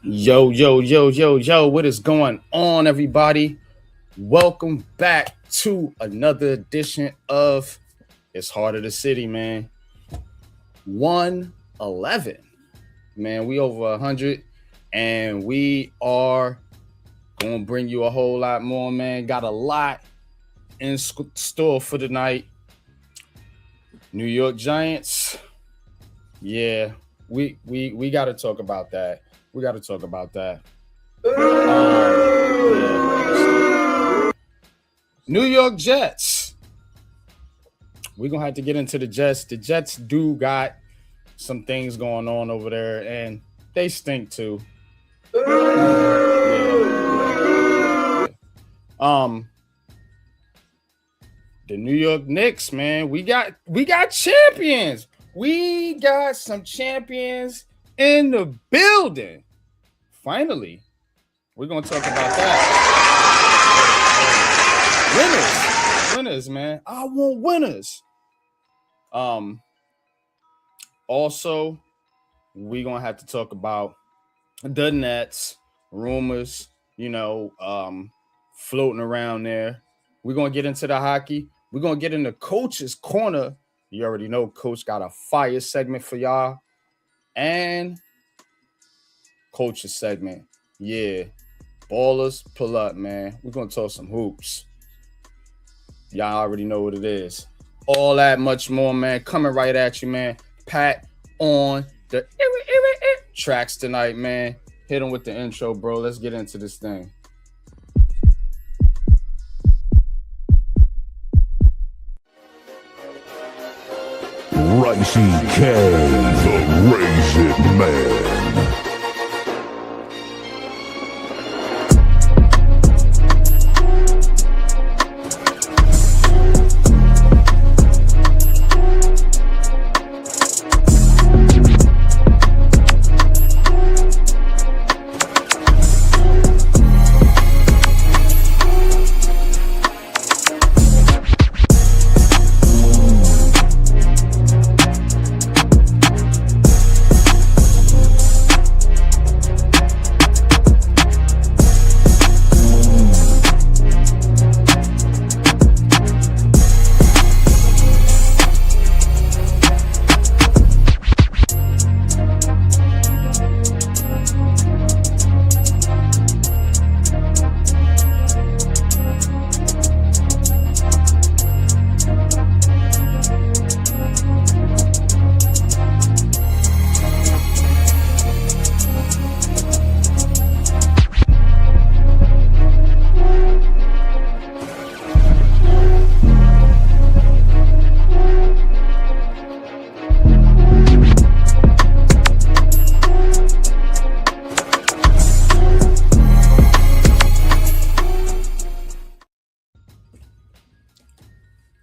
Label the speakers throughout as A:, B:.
A: Yo, what is going on, everybody? Welcome back to another edition of It's Heart of the City, man. 111. Man, we over 100, and we are going to bring you a whole lot more, man. Got a lot in store for tonight. New York Giants. Yeah, we got to talk about that. We got to talk about that. New York Jets. We're going to have to get into the Jets. The Jets do got some things going on over there, and they stink too. The New York Knicks, man, we got champions. We got some champions in the building. Finally, we're gonna talk about that. Winners, man. I want winners. Also, we're gonna have to talk about the Nets, rumors, floating around there. We're gonna get into the hockey. We're gonna get into Coach's Corner. You already know Coach got a fire segment for y'all. And Coach's segment. Yeah. Ballers, pull up, man. We're gonna talk some hoops. Y'all already know what it is. All that much more, man. Coming right at you, man. Pat on the tracks tonight, man. Hit him with the intro, bro. Let's get into this thing.
B: Ricey K, the Raisin Man.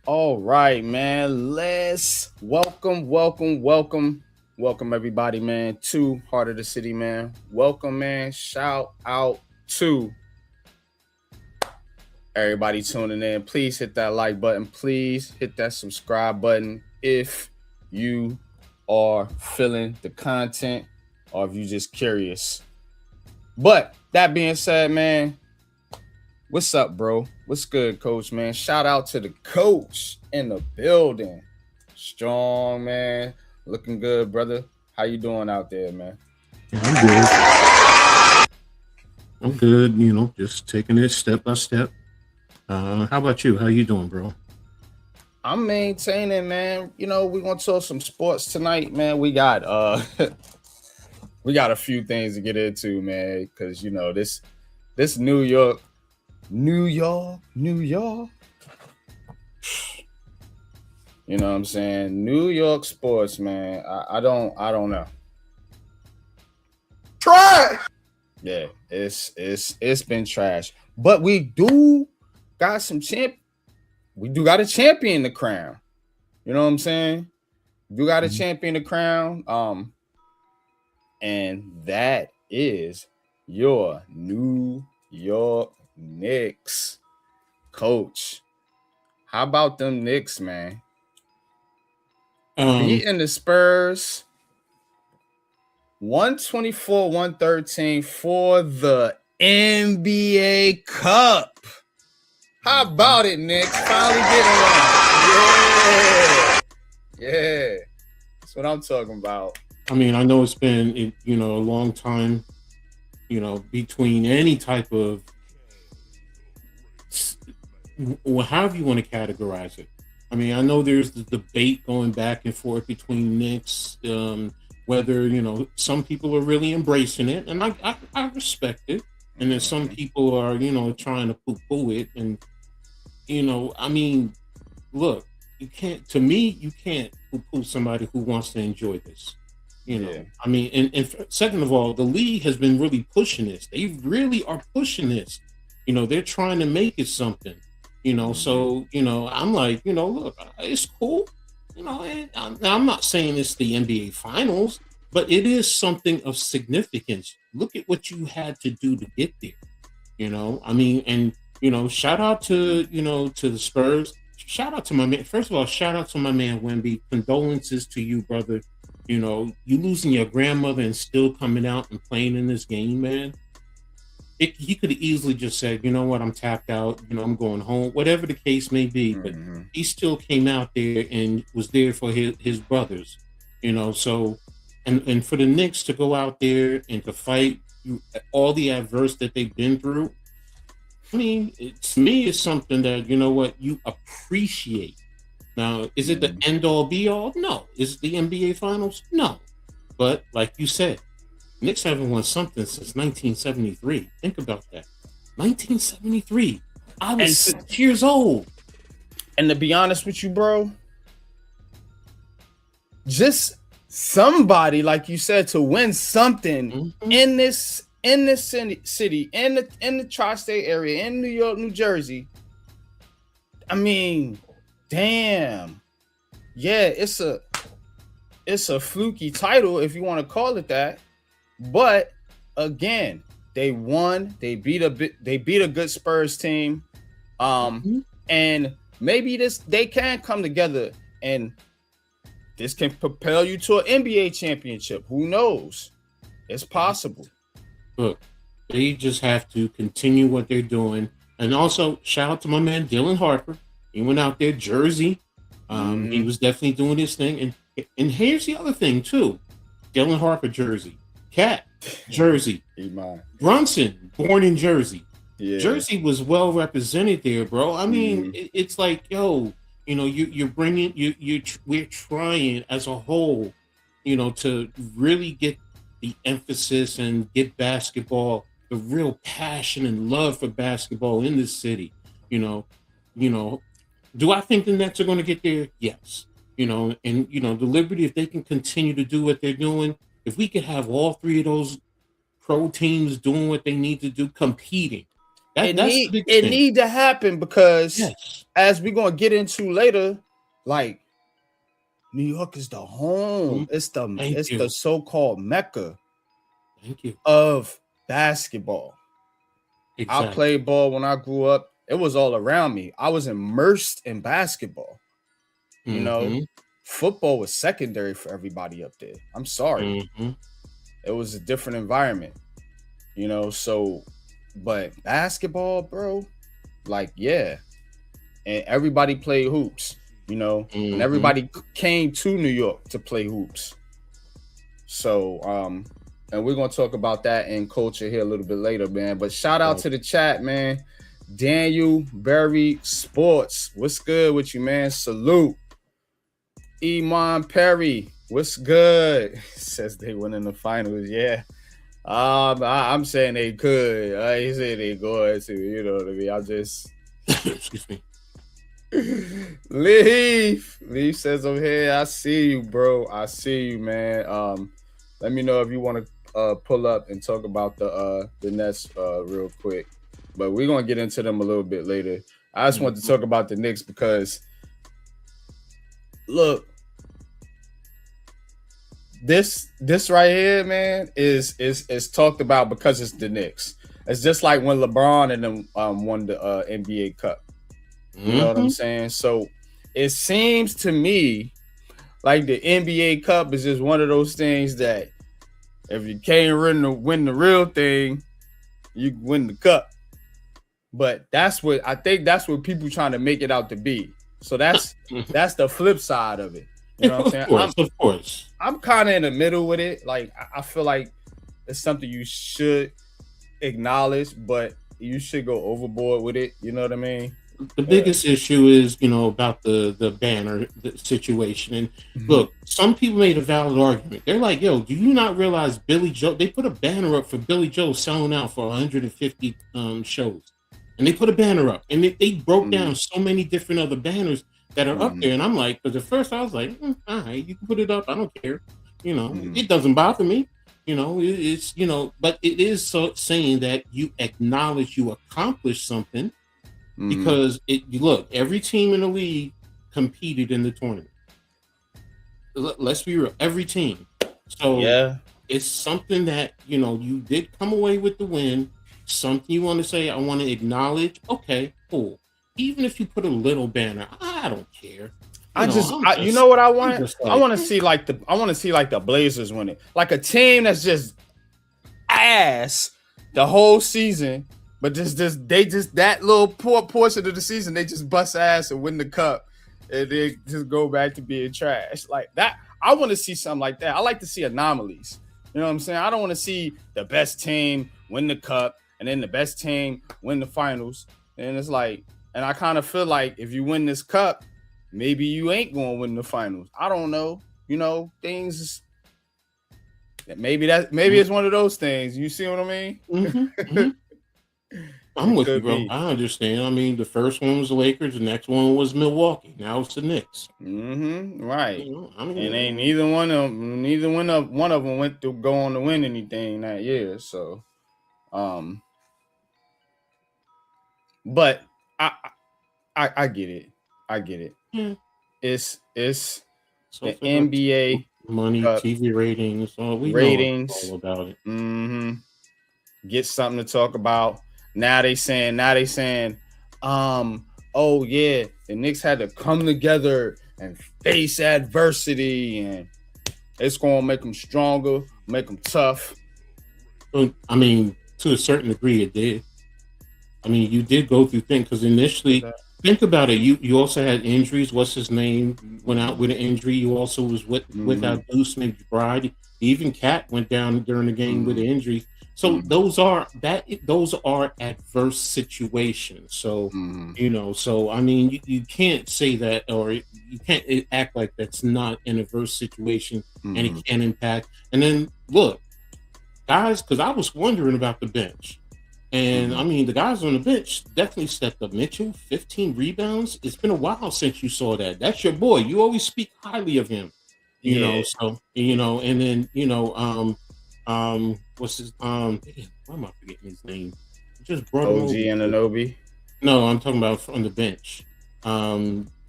A: All right, man. Let's welcome everybody, man, to Heart of the City, man. Welcome, man. Shout out to everybody tuning in. Please hit that like button. Please hit that subscribe button if you are feeling the content or if you're just curious. But that being said, man, what's up, bro? What's good, Coach, man? Shout out to the coach in the building. Strong, man. Looking good, brother. How you doing out there, man?
C: I'm good, just taking it step by step. How about you? How you doing, bro?
A: I'm maintaining, man. We're gonna talk some sports tonight, man. We got we got a few things to get into, man, because this New York. You know what I'm saying? New York sports, man. I don't know.
D: Trash.
A: Yeah, it's been trash. But we do got we do got a champion to crown. You know what I'm saying? You got a champion to crown. And that is your New York Knicks. Coach, how about them Knicks, man? Beating the Spurs 124-113 for the NBA Cup. How about it, Knicks? Finally getting one. Yeah. That's what I'm talking about.
C: I mean, I know it's been, a long time, between any type of, well, however you want to categorize it. I mean, I know there's the debate going back and forth between Knicks, whether, some people are really embracing it, and I respect it. And then some people are, trying to poo-poo it. And, I mean, look, you can't poo-poo somebody who wants to enjoy this. I mean, and second of all, the league has been really pushing this. They really are pushing this. They're trying to make it something. So I'm like, look, it's cool. And I'm not saying it's the NBA Finals, but it is something of significance. Look at what you had to do to get there. I mean, and shout out to to the Spurs. Shout out to my man. First of all, shout out to my man Wemby. Condolences to you, brother. You losing your grandmother and still coming out and playing in this game, man. He could have easily just said, you know what, I'm tapped out, I'm going home, whatever the case may be. But he still came out there and was there for his brothers, so and for the Knicks to go out there and to fight all the adverse that they've been through. I mean, to me, it's something that, you appreciate. Now, is it the end all be all? No. Is it the NBA Finals? No. But like you said, Knicks haven't won something since 1973. Think about that. 1973. I was 6 years old.
A: And to be honest with you, bro, just somebody, like you said, to win something in this city, in the tri-state area, in New York, New Jersey. I mean, damn. Yeah, it's a fluky title, if you want to call it that. But again, they won. They beat a good Spurs team. And maybe they can come together and this can propel you to an NBA championship. Who knows? It's possible.
C: Look, they just have to continue what they're doing. And also, shout out to my man Dylan Harper. He went out there, Jersey. He was definitely doing his thing. And here's the other thing, too. Dylan Harper, Jersey. Cat, Jersey. Brunson, born in Jersey. Yeah. Jersey was well represented there, bro. I mean, it's like, yo, you're bringing, we're trying as a whole, to really get the emphasis and get basketball, the real passion and love for basketball in this city. Do I think the Nets are going to get there? Yes. And the Liberty, if they can continue to do what they're doing, if we could have all three of those pro teams doing what they need to do, competing, it
A: need to happen because as we're going to get into later, like New York is the home. It's the so-called Mecca of basketball. Exactly. I played ball when I grew up. It was all around me. I was immersed in basketball. Football was secondary for everybody up there. I'm sorry. It was a different environment, but basketball, bro, like, yeah. And everybody played hoops, and everybody came to New York to play hoops. So, and we're going to talk about that in culture here a little bit later, man. But shout out to the chat, man. Daniel Berry Sports. What's good with you, man? Salute. Iman Perry, what's good? Says they win in the finals. Yeah. I'm saying they could. I ain't saying they going to, you know what I mean? I'm just excuse me. Leaf says over here, I see you, bro. I see you, man. Let me know if you want to pull up and talk about the Nets real quick. But we're gonna get into them a little bit later. I just want to talk about the Knicks because look, this right here, man, is talked about because it's the Knicks. It's just like when LeBron and them won the NBA Cup. You know what I'm saying? So it seems to me like the NBA Cup is just one of those things that If you can't win the real thing, you win the cup. But that's what people trying to make it out to be. So that's the flip side of it. You know what I'm saying?
C: Of course.
A: I'm kind of in the middle with it. Like, I feel like it's something you should acknowledge, but you should go overboard with it. You know what I mean?
C: The biggest issue is, about the banner situation. And look, some people made a valid argument. They're like, yo, do you not realize Billy Joe? They put a banner up for Billy Joe selling out for 150 shows. And they put a banner up. And they broke down so many different other banners that are up there. And I'm like, because at first I was like, all right, you can put it up. I don't care. It doesn't bother me. It's, but it is saying that you acknowledge you accomplished something. Because look, every team in the league competed in the tournament. Let's be real, every team. So it's something that you did come away with the win. Something you want to say, I want to acknowledge. Okay, cool. Even if you put a little banner, I don't care.
A: You know what I want? I want to see like the Blazers win it, like a team that's just ass the whole season. But they just that little poor portion of the season, they just bust ass and win the cup, and they just go back to being trash like that. I want to see something like that. I like to see anomalies. You know what I'm saying? I don't want to see the best team win the cup and then the best team win the finals. And it's like, and I kind of feel like if you win this cup, maybe you ain't going to win the finals. I don't know. Things. Maybe it's one of those things. You see what I mean?
C: I'm with you, bro. I understand. I mean, the first one was the Lakers, the next one was Milwaukee. Now it's the Knicks.
A: Right. And ain't neither one of them went to go on to win anything that year. So, but I get it. I get it.
C: Yeah.
A: It's the NBA
C: money, TV ratings. We know all about it.
A: Get something to talk about. Now they saying, oh yeah, the Knicks had to come together and face adversity, and it's gonna make them stronger, make them tough.
C: I mean, to a certain degree, it did. I mean, you did go through things because initially, think about it. You also had injuries. What's his name went out with an injury. You also was without Deuce McBride. Even Cat went down during the game with an injury. So those are adverse situations. So so I mean, you can't say that, or you can't act like that's not an adverse situation and it can impact. And then look, guys, because I was wondering about the bench, and I mean the guys on the bench definitely stepped up. Mitchell, 15 rebounds. It's been a while since you saw that. That's your boy. You always speak highly of him. You know, so and then what's his why am I forgetting his name? Just brought
A: OG Anunoby.
C: No, I'm talking about on the bench.
A: I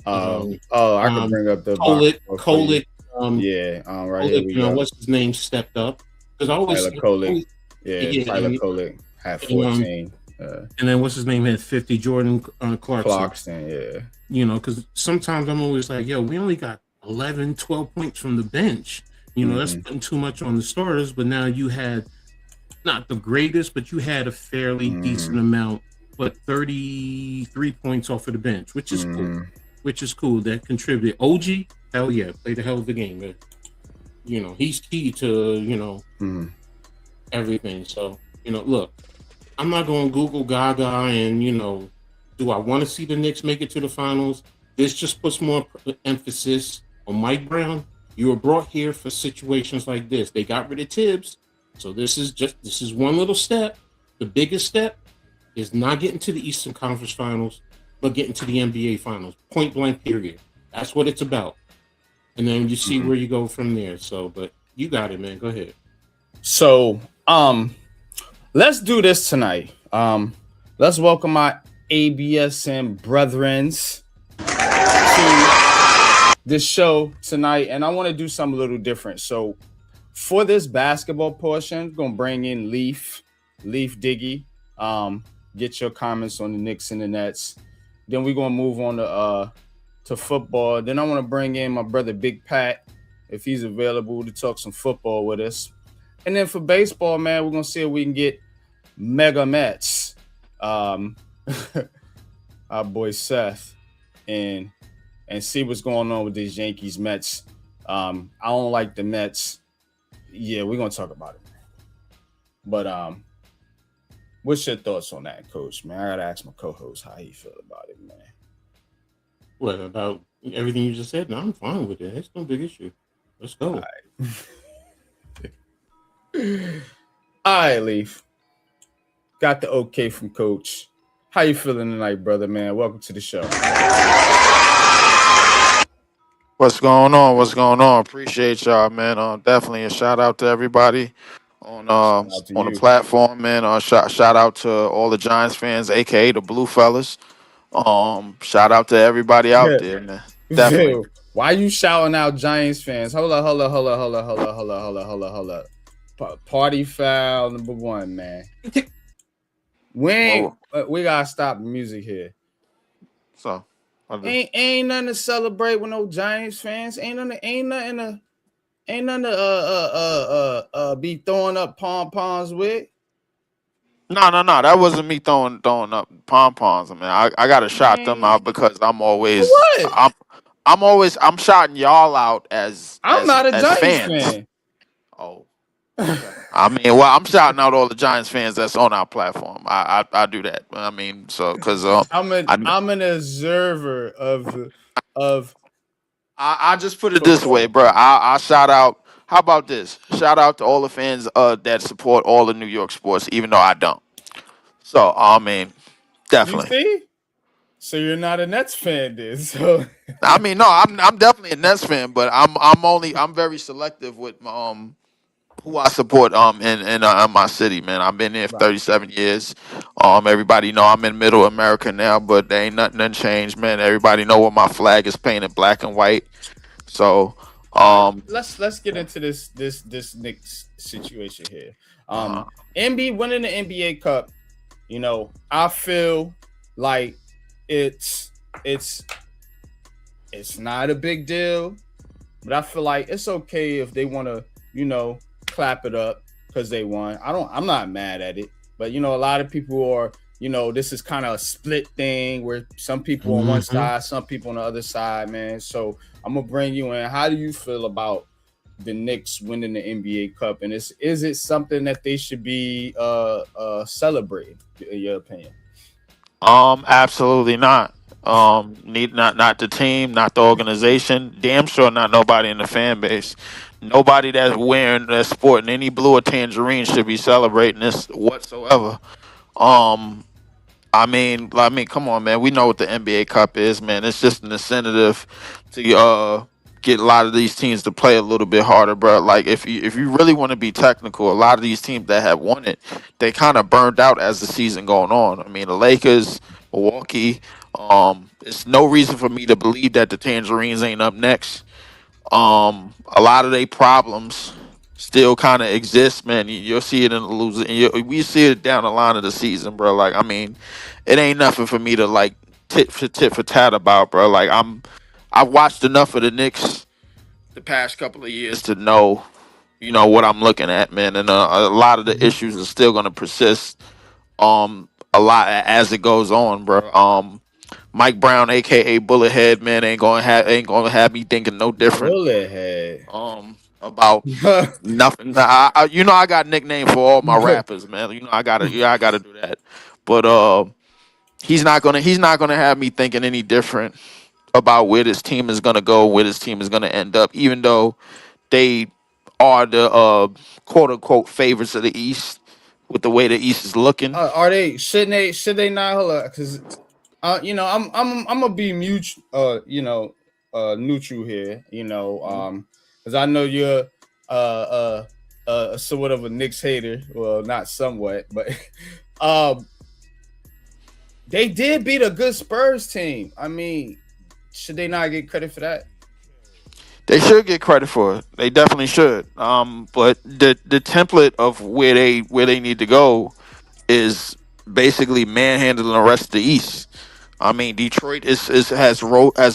A: can bring up the
C: Kolick.
A: Right here
C: what's his name stepped up because I always
A: Tyler Kolick. Tyler Kolick had 14.
C: And then what's his name had 50? Jordan
A: Clarkson.
C: Because sometimes I'm always like, yo, we only got 11, 12 points from the bench. That's putting too much on the starters, but now you had not the greatest, but you had a fairly decent amount, but 33 points off of the bench, which is cool. That contributed. OG, hell yeah, played a hell of a game. But, he's key to, everything. So, look, I'm not going to Google Gaga and, do I want to see the Knicks make it to the finals? This just puts more emphasis on Mike Brown. You were brought here for situations like this. They got rid of Tibbs. So this is one little step. The biggest step is not getting to the Eastern Conference Finals, but getting to the NBA Finals. Point blank, period. That's what it's about. And then you see where you go from there. So, but you got it, man. Go ahead.
A: So, let's do this tonight. Let's welcome my ABSM brethrens to this show tonight, and I want to do something a little different. So for this basketball portion, I'm gonna bring in Leaf Diggy. Get your comments on the Knicks and the Nets. Then we're gonna move on to football. Then I want to bring in my brother Big Pat, if he's available to talk some football with us. And then for baseball, man, we're gonna see if we can get Mega Mets. Our boy Seth, and see what's going on with these Yankees Mets. I don't like the Mets. Yeah, we're gonna talk about it, man. But what's your thoughts on that, Coach? Man, I gotta ask my co-host how he feel about it, man.
C: What about everything you just said? No, I'm fine with it. It's no big issue. Let's go.
A: All right, Leaf. Got the okay from Coach. How you feeling tonight, brother, man? Welcome to the show.
D: What's going on? What's going on? Appreciate y'all, man. Definitely a shout out to everybody on
A: Out to
D: on the
A: you.
D: platform, man. Shout out to all the Giants fans, aka the Blue Fellas. Shout out to everybody out there, man. Definitely.
A: Phil, why you shouting out Giants fans? Hold up. Party foul number 1, man. We gotta stop the music here.
D: So
A: ain't nothing to celebrate with no Giants fans. Ain't nothing to be throwing up pom poms with.
D: No. That wasn't me throwing up pom poms. I mean, I gotta shout them out because I'm always
A: what?
D: I'm shouting y'all out as
A: not a Giants
D: fans.
A: fan.
D: Oh. Okay. I mean, well, I'm shouting out all the Giants fans that's on our platform. I do that. I mean, so because
A: I'm an observer of.
D: I just put it this way, bro. I shout out. How about this? Shout out to all the fans that support all the New York sports, even though I don't. So I mean, definitely.
A: You see? So you're not a Nets fan, then? So
D: I mean, no, I'm definitely a Nets fan, but I'm very selective with who I support in my city, man. I've been there for 37 years. Everybody know I'm in Middle America now, but there ain't nothing changed, man. Everybody know what my flag is painted black and white. So
A: let's get into this Knicks situation here. NBA winning the NBA Cup, you know, I feel like it's not a big deal, but I feel like it's okay if they want to, you know, clap it up because they won. I'm not mad at it, but you know, a lot of people are, you know, this is kind of a split thing where some people on one side, some people on the other side, man. So I'm gonna bring you in. How do you feel about the Knicks winning the NBA Cup, and is it something that they should be celebrating, in your opinion?
D: Absolutely not. Not the team, not the organization. Damn sure not nobody in the fan base. Nobody that's wearing that sporting any blue or tangerine should be celebrating this whatsoever. I mean, come on, man. We know what the NBA Cup is, man. It's just an incentive to get a lot of these teams to play a little bit harder, bro. Like if you really want to be technical, a lot of these teams that have won it, they kind of burned out as the season going on. I mean, the Lakers, Milwaukee. It's no reason for me to believe that the Tangerines ain't up next. A lot of their problems still kind of exist, man. You'll see it in the losing. We see it down the line of the season, bro. Like, I mean, it ain't nothing for me to like tit for tat about, bro. Like, I've watched enough of the Knicks the past couple of years to know, you know, what I'm looking at, man. And a lot of the issues are still gonna persist. A lot as it goes on, bro. Mike Brown, aka Bullethead, man, ain't gonna have me thinking no different.
A: Bullethead.
D: About nothing. You know, I got a nickname for all my rappers, man. You know, I gotta do that. But he's not gonna have me thinking any different about where this team is gonna go, where this team is gonna end up, even though they are the quote unquote favorites of the East with the way the East is looking.
A: Are they? Should they not? Hold up, because you know, I'm gonna be neutral here. You know, because I know you're somewhat of a Knicks hater. Well, not somewhat, but they did beat a good Spurs team. I mean, should they not get credit for that?
D: They should get credit for it. They definitely should. But the template of where they need to go is basically manhandling the rest of the East. I mean, Detroit has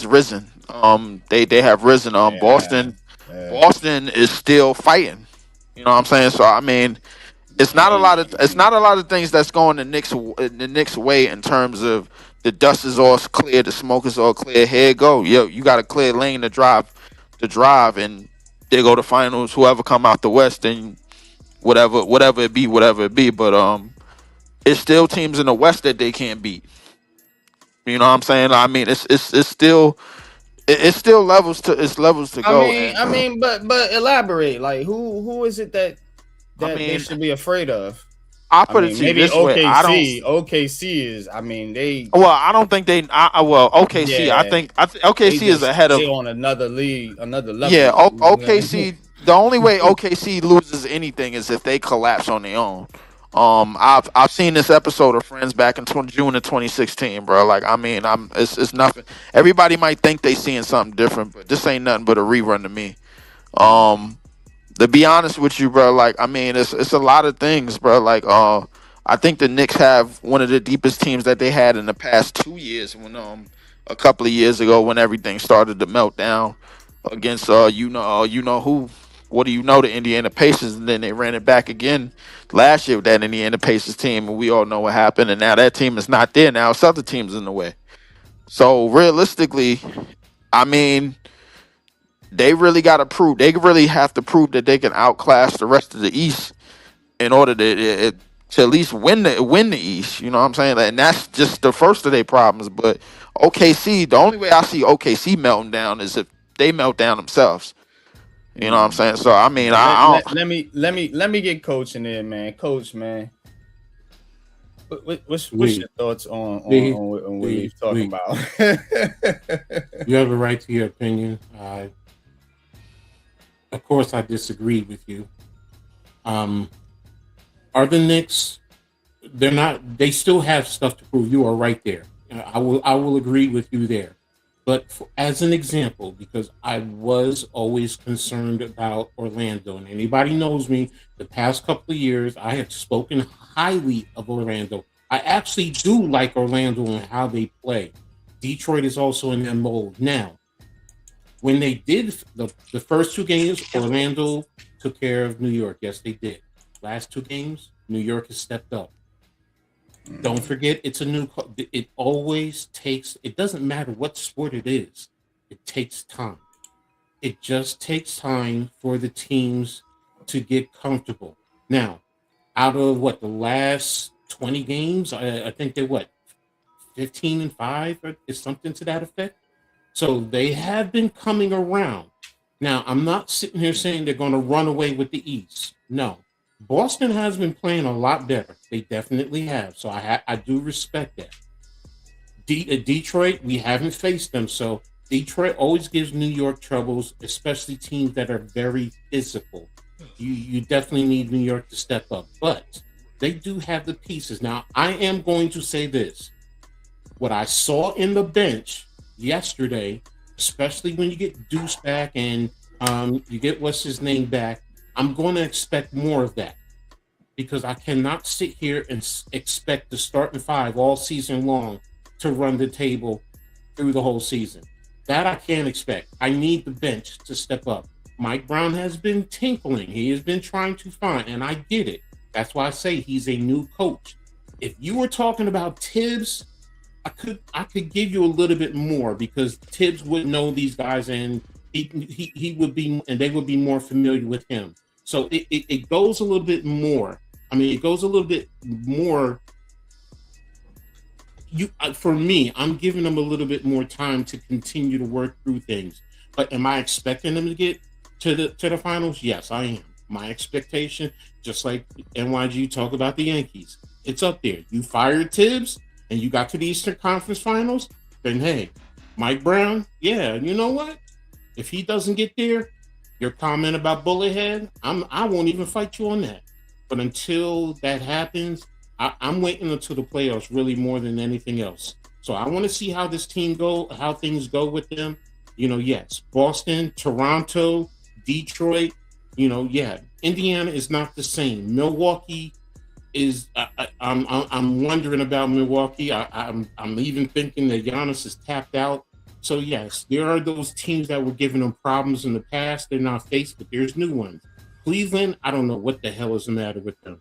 D: risen. They have risen. Boston is still fighting. You know what I'm saying? So I mean, it's not a lot of things that's going the Knicks way in terms of the dust is all clear, the smoke is all clear. Here you go, yo, you got a clear lane to drive, and they go to finals. Whoever come out the West, then whatever it be. But it's still teams in the West that they can't beat. You know what I'm saying? I mean, it's still it's still levels to go. And
A: but elaborate. Like, who is it that
D: I
A: they
D: mean,
A: should be afraid of?
D: I'll
A: I
D: put it
A: mean,
D: to you
A: maybe
D: this way. I don't.
A: OKC. OKC is. I mean, they.
D: Well, I don't think they. Well, OKC.
A: Yeah,
D: I think OKC is ahead
A: they
D: of.
A: on another league, another
D: Yeah,
A: level.
D: OKC. The only way OKC loses anything is if they collapse on their own. I've seen this episode of Friends back in June of 2016, bro. Like, I mean, it's nothing. Everybody might think they seeing something different, but this ain't nothing but a rerun to me. To be honest with you, bro, like, I mean, it's a lot of things, bro. Like, I think the Knicks have one of the deepest teams that they had in the past 2 years. When a couple of years ago, when everything started to melt down against you know who. What do you know, the Indiana Pacers, and then they ran it back again last year with that Indiana Pacers team, and we all know what happened. And now that team is not there. Now it's other teams in the way. So realistically, I mean, they really got to prove. They really have to prove that they can outclass the rest of the East in order to at least win the East. You know what I'm saying? And that's just the first of their problems. But OKC, the only way I see OKC melting down is if they melt down themselves. You know what I'm saying? So I mean, I don't.
A: Let me get Coach in there, man. Coach, man. What's your thoughts on what we're talking about?
C: You have a right to your opinion. Of course, I disagree with you. Are the Knicks? They're not. They still have stuff to prove. You are right there. I will agree with you there. But as an example, because I was always concerned about Orlando, and anybody knows me, the past couple of years, I have spoken highly of Orlando. I actually do like Orlando and how they play. Detroit is also in that mold. Now, when they did the first two games, Orlando took care of New York. Yes, they did. Last two games, New York has stepped up. Don't forget, it's a new. It always takes. It doesn't matter what sport it is. It takes time. It just takes time for the teams to get comfortable. Now, out of the last 20 games, I think they're 15-5 or is something to that effect. So they have been coming around. Now, I'm not sitting here saying they're going to run away with the East. No. Boston has been playing a lot better. They definitely have. So I do respect that. Detroit, we haven't faced them. So Detroit always gives New York troubles, especially teams that are very physical. You definitely need New York to step up. But they do have the pieces. Now, I am going to say this. What I saw in the bench yesterday, especially when you get Deuce back and you get what's his name back, I'm going to expect more of that because I cannot sit here and expect the starting five all season long to run the table through the whole season. That I can't expect. I need the bench to step up. Mike Brown has been tinkling. He has been trying to find, and I get it. That's why I say he's a new coach. If you were talking about Tibbs, I could give you a little bit more because Tibbs would know these guys and he would be, and they would be more familiar with him. So it goes a little bit more. I mean, it goes a little bit more. For me, I'm giving them a little bit more time to continue to work through things. But am I expecting them to get to the finals? Yes, I am. My expectation, just like NYG talk about the Yankees, it's up there. You fired Tibbs and you got to the Eastern Conference Finals, then hey, Mike Brown, yeah, you know what? If he doesn't get there, your comment about Bullethead, I won't even fight you on that. But until that happens, I'm waiting until the playoffs really more than anything else. So I want to see how this team how things go with them. Yes, Boston, Toronto, Detroit, Indiana is not the same. Milwaukee is, I'm wondering about Milwaukee. I'm even thinking that Giannis is tapped out. So yes, there are those teams that were giving them problems in the past. They're not faced, but there's new ones. Cleveland, I don't know what the hell is the matter with them.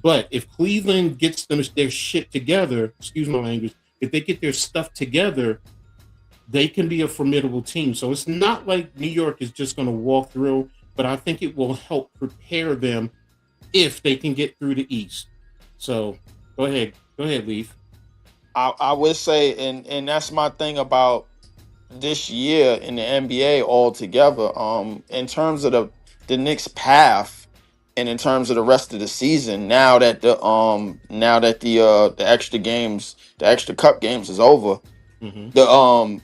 C: But if Cleveland gets their shit together, excuse my language, if they get their stuff together, they can be a formidable team. So it's not like New York is just going to walk through, but I think it will help prepare them if they can get through the East. So go ahead, Leaf.
D: I would say, and that's my thing about this year in the NBA altogether. In terms of the Knicks' path, and in terms of the rest of the season, now that the extra games, the extra cup games is over,
C: Mm-hmm.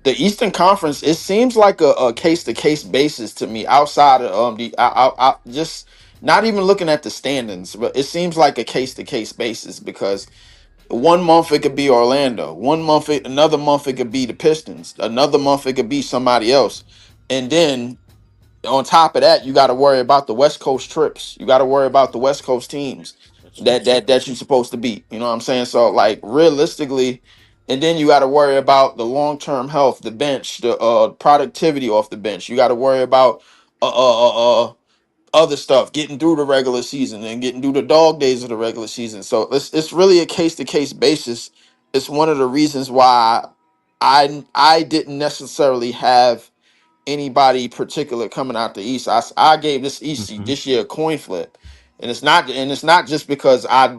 D: the Eastern Conference, it seems like a case to case basis to me. Outside of I just not even looking at the standings, but it seems like a case to case basis because one month it could be Orlando. Another month it could be the Pistons. Another month it could be somebody else. And then on top of that, you got to worry about the West Coast trips. You got to worry about the West Coast teams
C: That's true.
D: that you're supposed to beat. You know what I'm saying? So like realistically, and then you got to worry about the long term health, the bench, the productivity off the bench. You got to worry about other stuff, getting through the regular season and getting through the dog days of the regular season. So it's really a case to case basis. It's one of the reasons why I didn't necessarily have anybody particular coming out the East. I gave this East
C: Mm-hmm.
D: this year a coin flip, and it's not just because I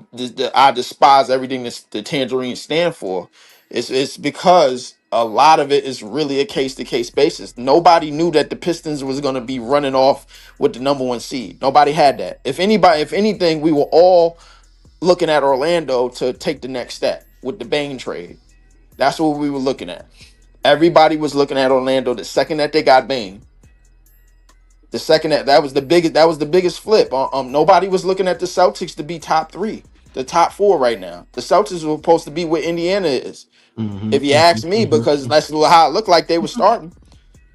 D: despise everything the Tangerines stand for. It's because a lot of it is really a case to case basis. Nobody knew that the Pistons was going to be running off with the number one seed. Nobody had that. If anything, we were all looking at Orlando to take the next step with the Bane trade. That's what we were looking at. Everybody was looking at Orlando the second that they got Bane. The second that was the biggest flip. Nobody was looking at the Celtics to be top 3, the top 4 right now. The Celtics were supposed to be where Indiana is,
C: Mm-hmm.
D: if you ask me, because that's how it looked like they were starting.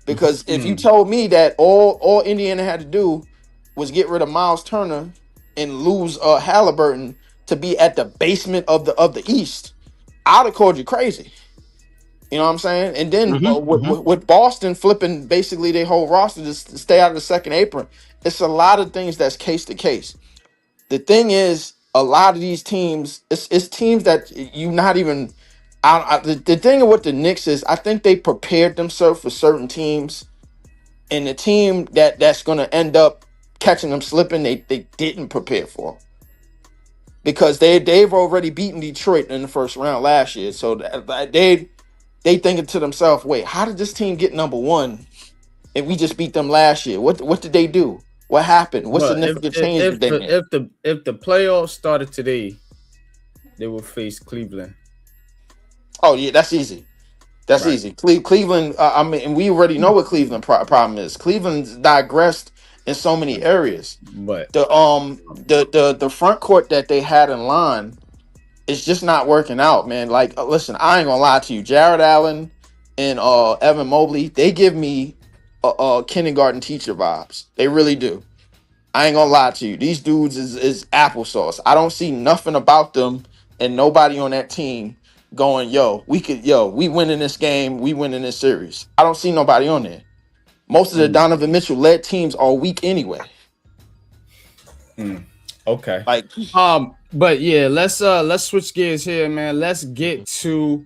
D: Because if you
A: Mm.
D: told me that all Indiana had to do was get rid of Miles Turner and lose Halliburton to be at the basement of the East, I'd have called you crazy. You know what I'm saying? And then with Boston flipping basically their whole roster to stay out of the second apron, it's a lot of things that's case to case. The thing is, a lot of these teams, it's teams that you not even. The thing with the Knicks is, I think they prepared themselves for certain teams, and the team that's going to end up catching them slipping, they didn't prepare for, because they've already beaten Detroit in the first round last year, so they thinking to themselves, wait, how did this team get number one and we just beat them last year? What did they do? What happened? What
A: Well,
D: significant change did they make?
A: if the playoffs started today, they will face Cleveland.
D: Oh yeah, that's easy. That's
A: Right.
D: easy. Cleveland. I mean, and we already know what Cleveland problem is. Cleveland's digressed in so many areas.
A: But
D: The front court that they had in line, it's just not working out, man. Like, listen, I ain't gonna lie to you. Jared Allen and Evan Mobley, they give me kindergarten teacher vibes. They really do. I ain't gonna lie to you. These dudes is applesauce. I don't see nothing about them and nobody on that team going, we winning this game, we winning this series. I don't see nobody on there. Most of the Donovan Mitchell led teams are weak anyway.
A: okay.
D: Like,
A: But yeah, let's switch gears here, man. Let's get to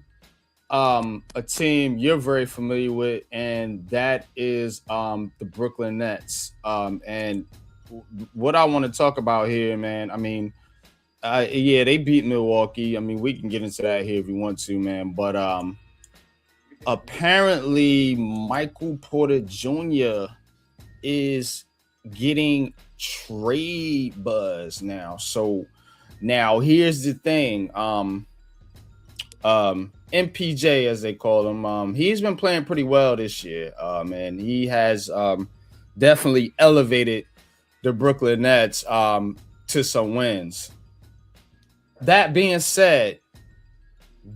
A: a team you're very familiar with, and that is the Brooklyn Nets. And what I want to talk about here, man, I mean, yeah, they beat Milwaukee. I mean, we can get into that here if you want to, man. But apparently Michael Porter Jr. is getting trade buzz now. So now here's the thing. MPJ, as they call him, he's been playing pretty well this year. And he has definitely elevated the Brooklyn Nets to some wins. That being said,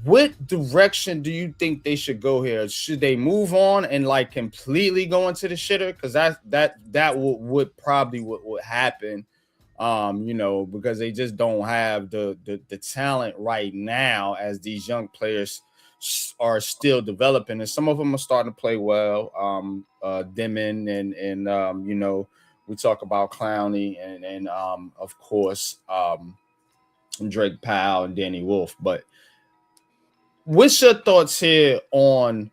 A: what direction do you think they should go here? Should they move on and like completely go into the shitter? Because that would probably would happen, because they just don't have the talent right now, as these young players are still developing, and some of them are starting to play well. Demon and We talk about Clowney and of course Drake Powell and Danny Wolf. But what's your thoughts here on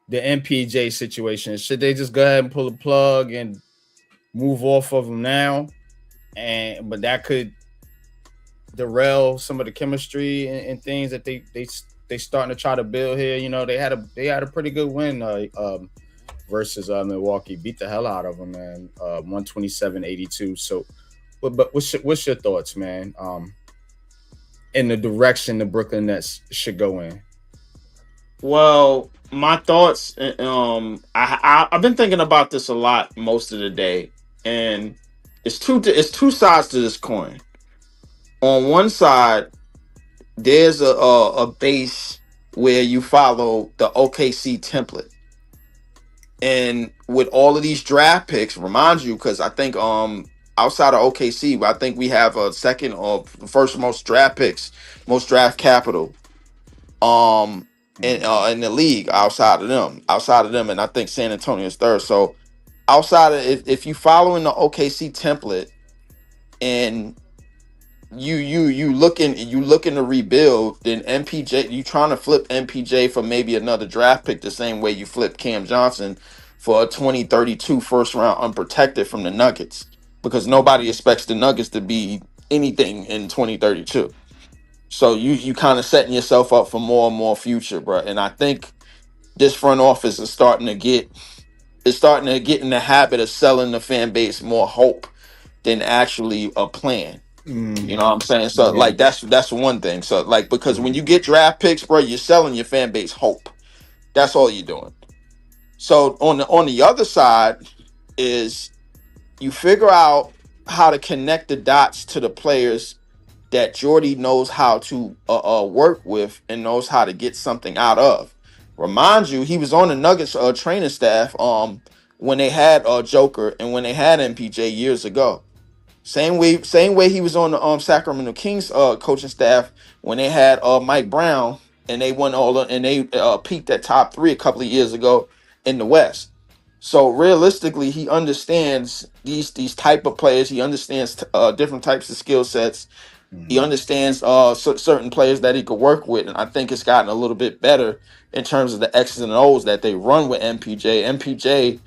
A: the MPJ situation? Should they just go ahead and pull the plug and move off of him now? But that could derail some of the chemistry and things that they starting to try to build here. You know, they had a pretty good win versus Milwaukee, beat the hell out of them, man. 127-82. So, but what's your thoughts, man? In the direction the Brooklyn Nets should go in.
E: Well, my thoughts. I've been thinking about this a lot most of the day, and it's two sides to this coin. On one side, there's a base where you follow the OKC template. And with all of these draft picks, remind you, because I think outside of OKC, I think we have a second or first most draft picks, most draft capital in the league outside of them, and I think San Antonio is third. So outside of if you following the OKC template and you looking to rebuild, then MPJ, you trying to flip MPJ for maybe another draft pick the same way you flipped Cam Johnson for a 2032 first round unprotected from the Nuggets, because nobody expects the Nuggets to be anything in 2032. So you kind of setting yourself up for more and more future, bro. And I think this front office is starting to get in the habit of selling the fan base more hope than actually a plan. You know what I'm saying? So like that's one thing. So like, because when you get draft picks, bro, you're selling your fan base hope. That's all you're doing. So on the other side is you figure out how to connect the dots to the players that Jordy knows how to work with and knows how to get something out of. Remind you, he was on the Nuggets training staff when they had Joker and when they had MPJ years ago. Same way he was on the Sacramento Kings coaching staff when they had Mike Brown and they won they peaked at top 3 a couple of years ago in the West. So realistically, he understands these type of players. He understands different types of skill sets. He understands certain players that he could work with, and I think it's gotten a little bit better in terms of the X's and O's that they run with MPJ. MPJ,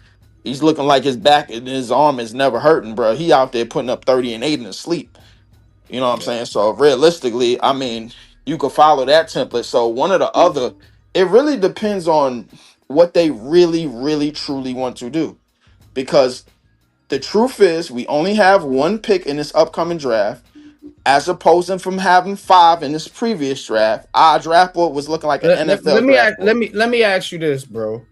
E: he's looking like his back and his arm is never hurting, bro. He out there putting up 30 and 8 in his sleep. You know what I'm saying? So realistically, I mean, you could follow that template. So one or the other, it really depends on what they really, really, truly want to do. Because the truth is, we only have one pick in this upcoming draft, as opposed to from having 5 in this previous draft. Our draft board was looking like an NFL draft board.
A: Let me ask you this, bro.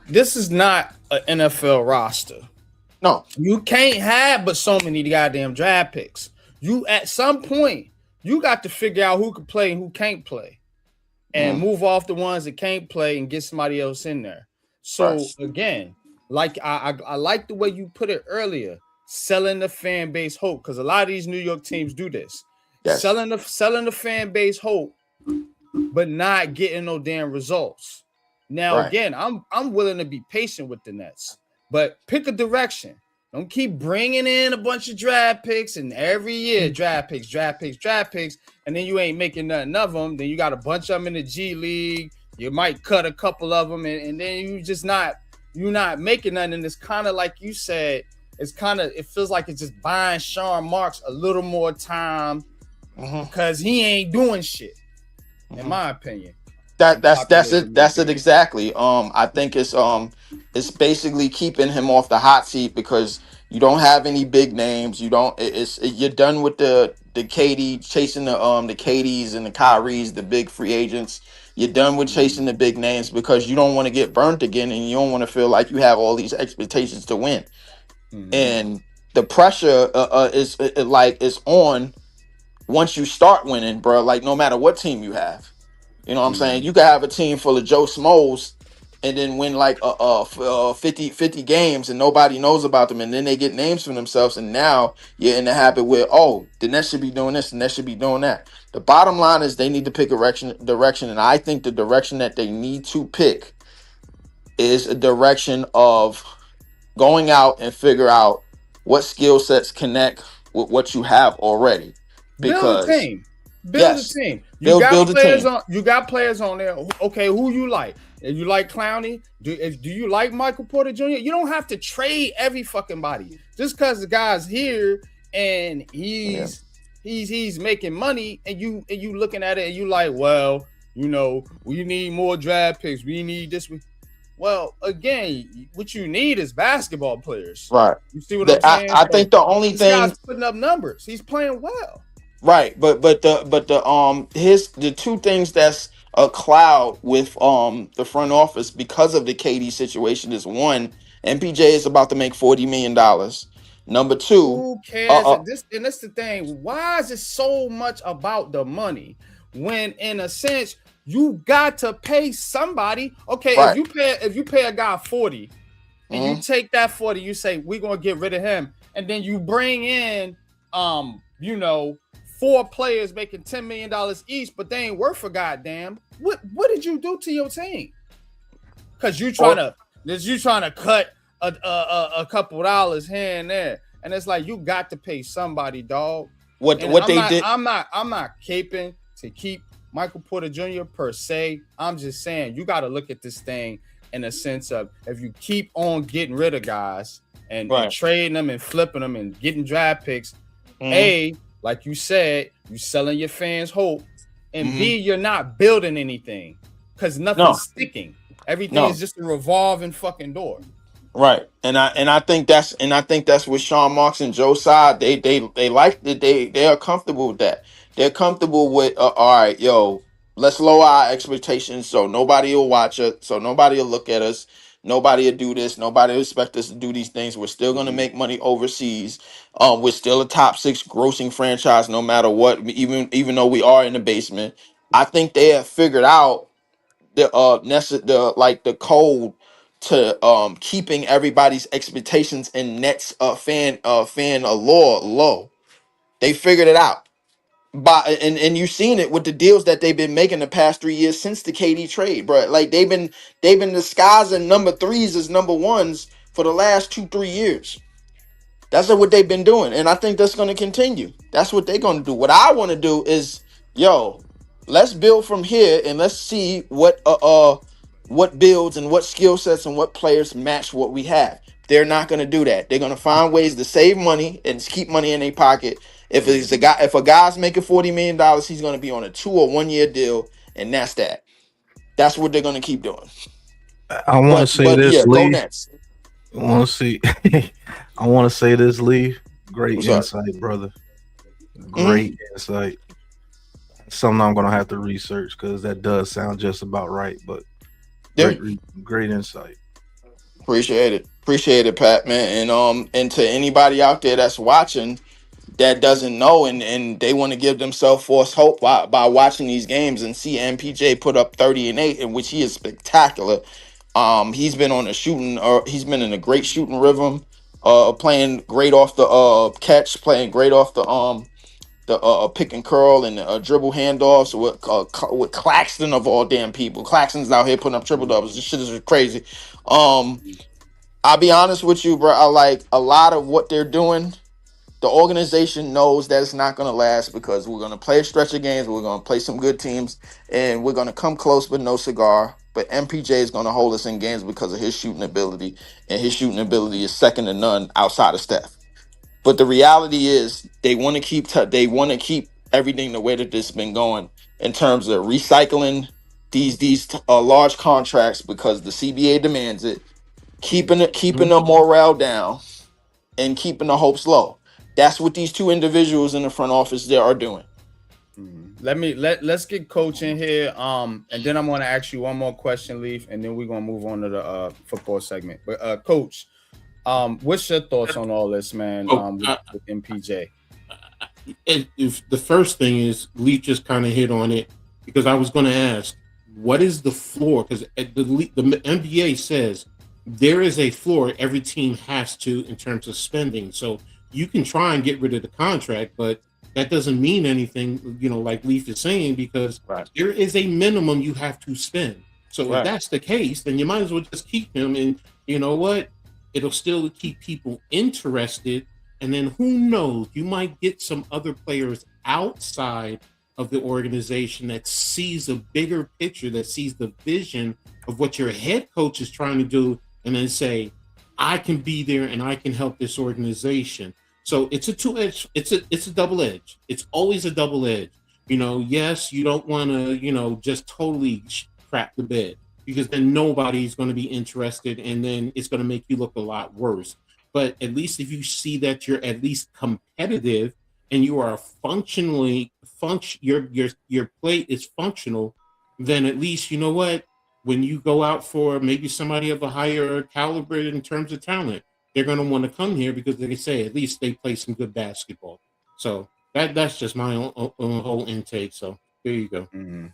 A: This is not an NFL roster.
E: No.
A: You can't have but so many goddamn draft picks. You at some point, you got to figure out who can play and who can't play. And move off the ones that can't play and get somebody else in there. So again, like I like the way you put it earlier. Selling the fan base hope, because a lot of these New York teams do this. Yes. Selling the fan base hope, but not getting no damn results. Now again, I'm willing to be patient with the Nets, but pick a direction. Don't keep bringing in a bunch of draft picks and every year draft picks, and then you ain't making nothing of them. Then you got a bunch of them in the G League. You might cut a couple of them, and then you're not making nothing. And it's kind of like you said. It feels like it's just buying Sean Marks a little more time because he ain't doing shit, in my opinion.
E: That's it exactly. I think it's basically keeping him off the hot seat because you don't have any big names. You're done with the KD chasing the KDs and the Kyries, the big free agents. You're done with chasing the big names because you don't want to get burnt again and you don't want to feel like you have all these expectations to win. And the pressure is on once you start winning, bro. Like no matter what team you have, you know what I'm saying. You could have a team full of Joe Schmoes and then win like 50 games and nobody knows about them, and then they get names for themselves, and now you're in the habit where the Nets should be doing this and Nets should be doing that. The bottom line is they need to pick a direction, and I think the direction that they need to pick is a direction of going out and figure out what skill sets connect with what you have already.
A: Build a
E: Because
A: team. Build a team. You
E: build a
A: players
E: team.
A: on. You got players on there. Okay, who you like? If you like Clowney, do you like Michael Porter Jr.? You don't have to trade every fucking body just because the guy's here and he's making money, and you looking at it and you like, well, we need more draft picks. We need this. Well, again, what you need is basketball players.
E: Right.
A: You see what I'm saying?
E: I think the only
A: this
E: thing
A: guy's putting up numbers. He's playing well.
E: Right, but the two things that's a cloud with the front office because of the KD situation is, one, MPJ is about to make $40 million. Number two,
A: who cares? And that's the thing. Why is it so much about the money when, in a sense, you got to pay somebody? Okay,
E: right.
A: if you pay a guy 40, and you take that 40, you say we're gonna get rid of him, and then you bring in 4 players making $10 million each, but they ain't worth a goddamn. What did you do to your team? Because you trying to cut a couple dollars here and there, and it's like you got to pay somebody, dog.
E: What they did?
A: I'm not caping to keep Michael Porter Jr. per se. I'm just saying you got to look at this thing in a sense of, if you keep on getting rid of guys and trading them and flipping them and getting draft picks, like you said, you selling your fans hope, and B, you're not building anything because nothing's sticking. Everything is just a revolving fucking door.
E: Right, and I think that's what Sean Marks and Joe side they like that they are comfortable with that. They're comfortable with all right, yo, let's lower our expectations so nobody will watch us, so nobody will look at us. Nobody will do this. Nobody will expect us to do these things. We're still going to make money overseas. We're still a top 6 grossing franchise, no matter what. Even though we are in the basement, I think they have figured out the code to keeping everybody's expectations and Nets fan allure low. They figured it out. And you've seen it with the deals that they've been making the past 3 years since the KD trade, bro. Like they've been disguising number 3s as number 1s for the last 2-3 years. That's what they've been doing, and I think that's going to continue. That's what they're going to do. What I want to do is, let's build from here and let's see what builds and what skill sets and what players match what we have. They're not going to do that. They're going to find ways to save money and keep money in their pocket. If a guy's making $40 million, he's going to be on a 2 or 1 year deal, and that's that. That's what they're going to keep doing.
F: I want to say this,
E: yeah,
F: Lee.
E: go next.
F: I want to see. I want to say this, Lee. Great insight, brother. Great insight. Something I'm going to have to research because that does sound just about right. But great insight.
E: Appreciate it, Pat, man. And to anybody out there that's watching that doesn't know and they want to give themselves false hope by watching these games and see MPJ put up 30 and 8, in which he is spectacular. He's been on he's been in a great shooting rhythm, playing great off the catch, playing great off the pick and curl and dribble handoffs with Claxton of all damn people. Claxton's out here putting up triple doubles. This shit is crazy. I'll be honest with you, bro. I like a lot of what they're doing. The organization knows that it's not going to last because we're going to play a stretch of games. We're going to play some good teams, and we're going to come close but no cigar. But MPJ is going to hold us in games because of his shooting ability, and his shooting ability is second to none outside of Steph. But the reality is they want to keep everything the way that this has been going in terms of recycling these large contracts because the CBA demands it, keeping the morale down, and keeping the hopes low. That's what these two individuals in the front office there are doing.
A: Let's get Coach in here, and then I'm going to ask you one more question, Leaf, and then we're going to move on to the football segment. But Coach, what's your thoughts on all this, man? With MPJ.
C: If the first thing is Leaf just kind of hit on it because I was going to ask, what is the floor? Because the NBA says there is a floor every team has to in terms of spending. So you can try and get rid of the contract, but that doesn't mean anything, like Leaf is saying, because there is a minimum you have to spend. So if that's the case, then you might as well just keep him. And you know what? it'll still keep people interested. And then who knows, you might get some other players outside of the organization that sees a bigger picture, that sees the vision of what your head coach is trying to do, and then say, I can be there and I can help this organization. So it's a two-edge, it's a double edge. It's always a double edge. Yes, you don't want to, just totally crap the bed, because then nobody's going to be interested, and then it's going to make you look a lot worse. But at least if you see that you're at least competitive and you are your plate is functional, then at least, you know what, when you go out for maybe somebody of a higher caliber in terms of talent, they're going to want to come here because they can say at least they play some good basketball. So that's just my own whole intake. So there you go.
A: Mm-hmm.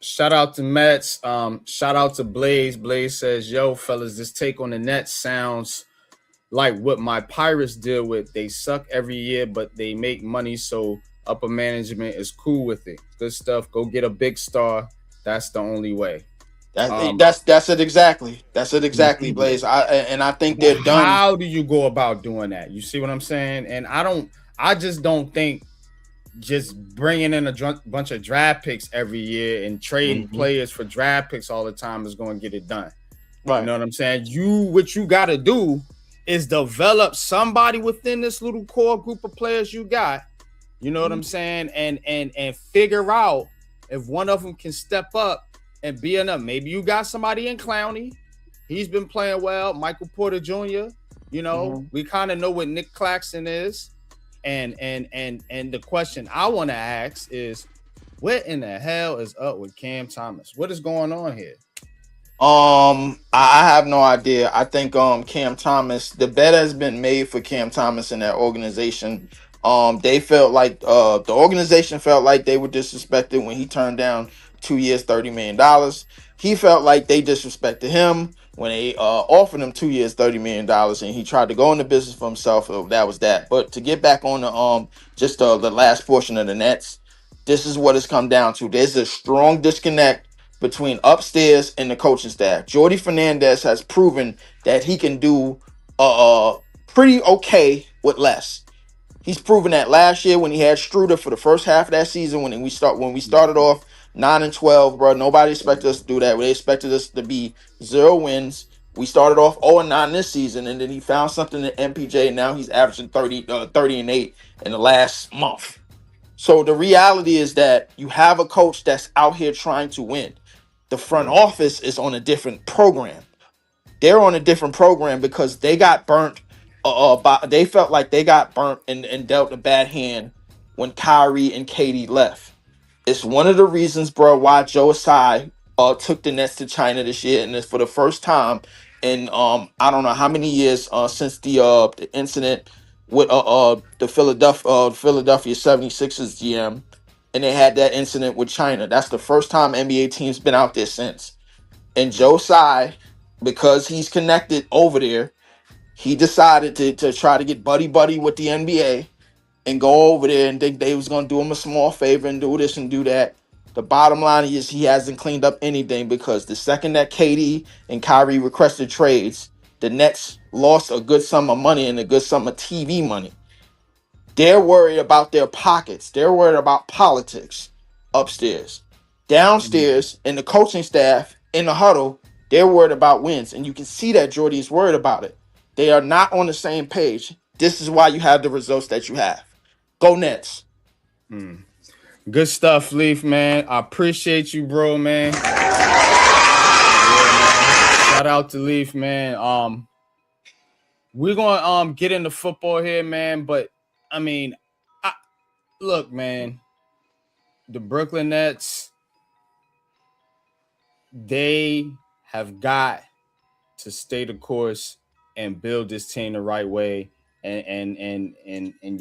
A: Shout out to Mets. Shout out to Blaze. Blaze says, "Yo, fellas, this take on the Nets sounds like what my Pirates deal with. They suck every year, but they make money, so upper management is cool with it. Good stuff. Go get a big star. That's the only way."
E: That's it exactly. That's it exactly, Blaze. I think they're done.
A: How do you go about doing that? You see what I'm saying? And I just don't think just bringing in a bunch of draft picks every year and trading players for draft picks all the time is going to get it done. Right. You know what I'm saying? What you got to do is develop somebody within this little core group of players you got. You know what I'm saying? And figure out if one of them can step up and be enough. Maybe you got somebody in Clowney. He's been playing well. Michael Porter Jr. We kind of know what Nick Claxton is. And the question I want to ask is, what in the hell is up with Cam Thomas? What is going on here?
E: I have no idea. I think Cam Thomas, the bet has been made for Cam Thomas in that organization. They felt like the organization felt like they were disrespected when he turned down 2 years, $30 million. He felt like they disrespected him when they offered him 2 years, $30 million, and he tried to go into business for himself. That was that. But to get back on the last portion of the Nets, this is what it's come down to. There's a strong disconnect between upstairs and the coaching staff. Jordi Fernandez has proven that he can do pretty okay with less. He's proven that last year when he had Struder for the first half of that season, when we started off 9-12, bro. Nobody expected us to do that. They expected us to be 0 wins. We started off 0-9 this season, and then he found something in MPJ, and now he's averaging 30-8 in the last month. So the reality is that you have a coach that's out here trying to win. The front office is on a different program. They're on a different program because they got burnt. They felt like they got burnt and dealt a bad hand when Kyrie and KD left. It's one of the reasons, bro, why Joe Tsai took the Nets to China this year, and it's for the first time in I don't know how many years since the incident with the Philadelphia 76ers GM, and they had that incident with China. That's the first time NBA team's been out there since. And Joe Tsai, because he's connected over there, he decided to try to get buddy with the NBA and go over there and think they was going to do him a small favor and do this and do that. The bottom line is he hasn't cleaned up anything, because the second that KD and Kyrie requested trades, the Nets lost a good sum of money and a good sum of TV money. They're worried about their pockets. They're worried about politics upstairs. Downstairs, in the coaching staff, in the huddle, they're worried about wins. And you can see that Jordy is worried about it. They are not on the same page. This is why you have the results that you have. Go Nets.
A: Good stuff, Leaf, man. I appreciate you, bro, man. Yeah, man. Shout out to Leaf, man. We're gonna get into football here, man. But I mean, look, man, the Brooklyn Nets, they have got to stay the course and build this team the right way. And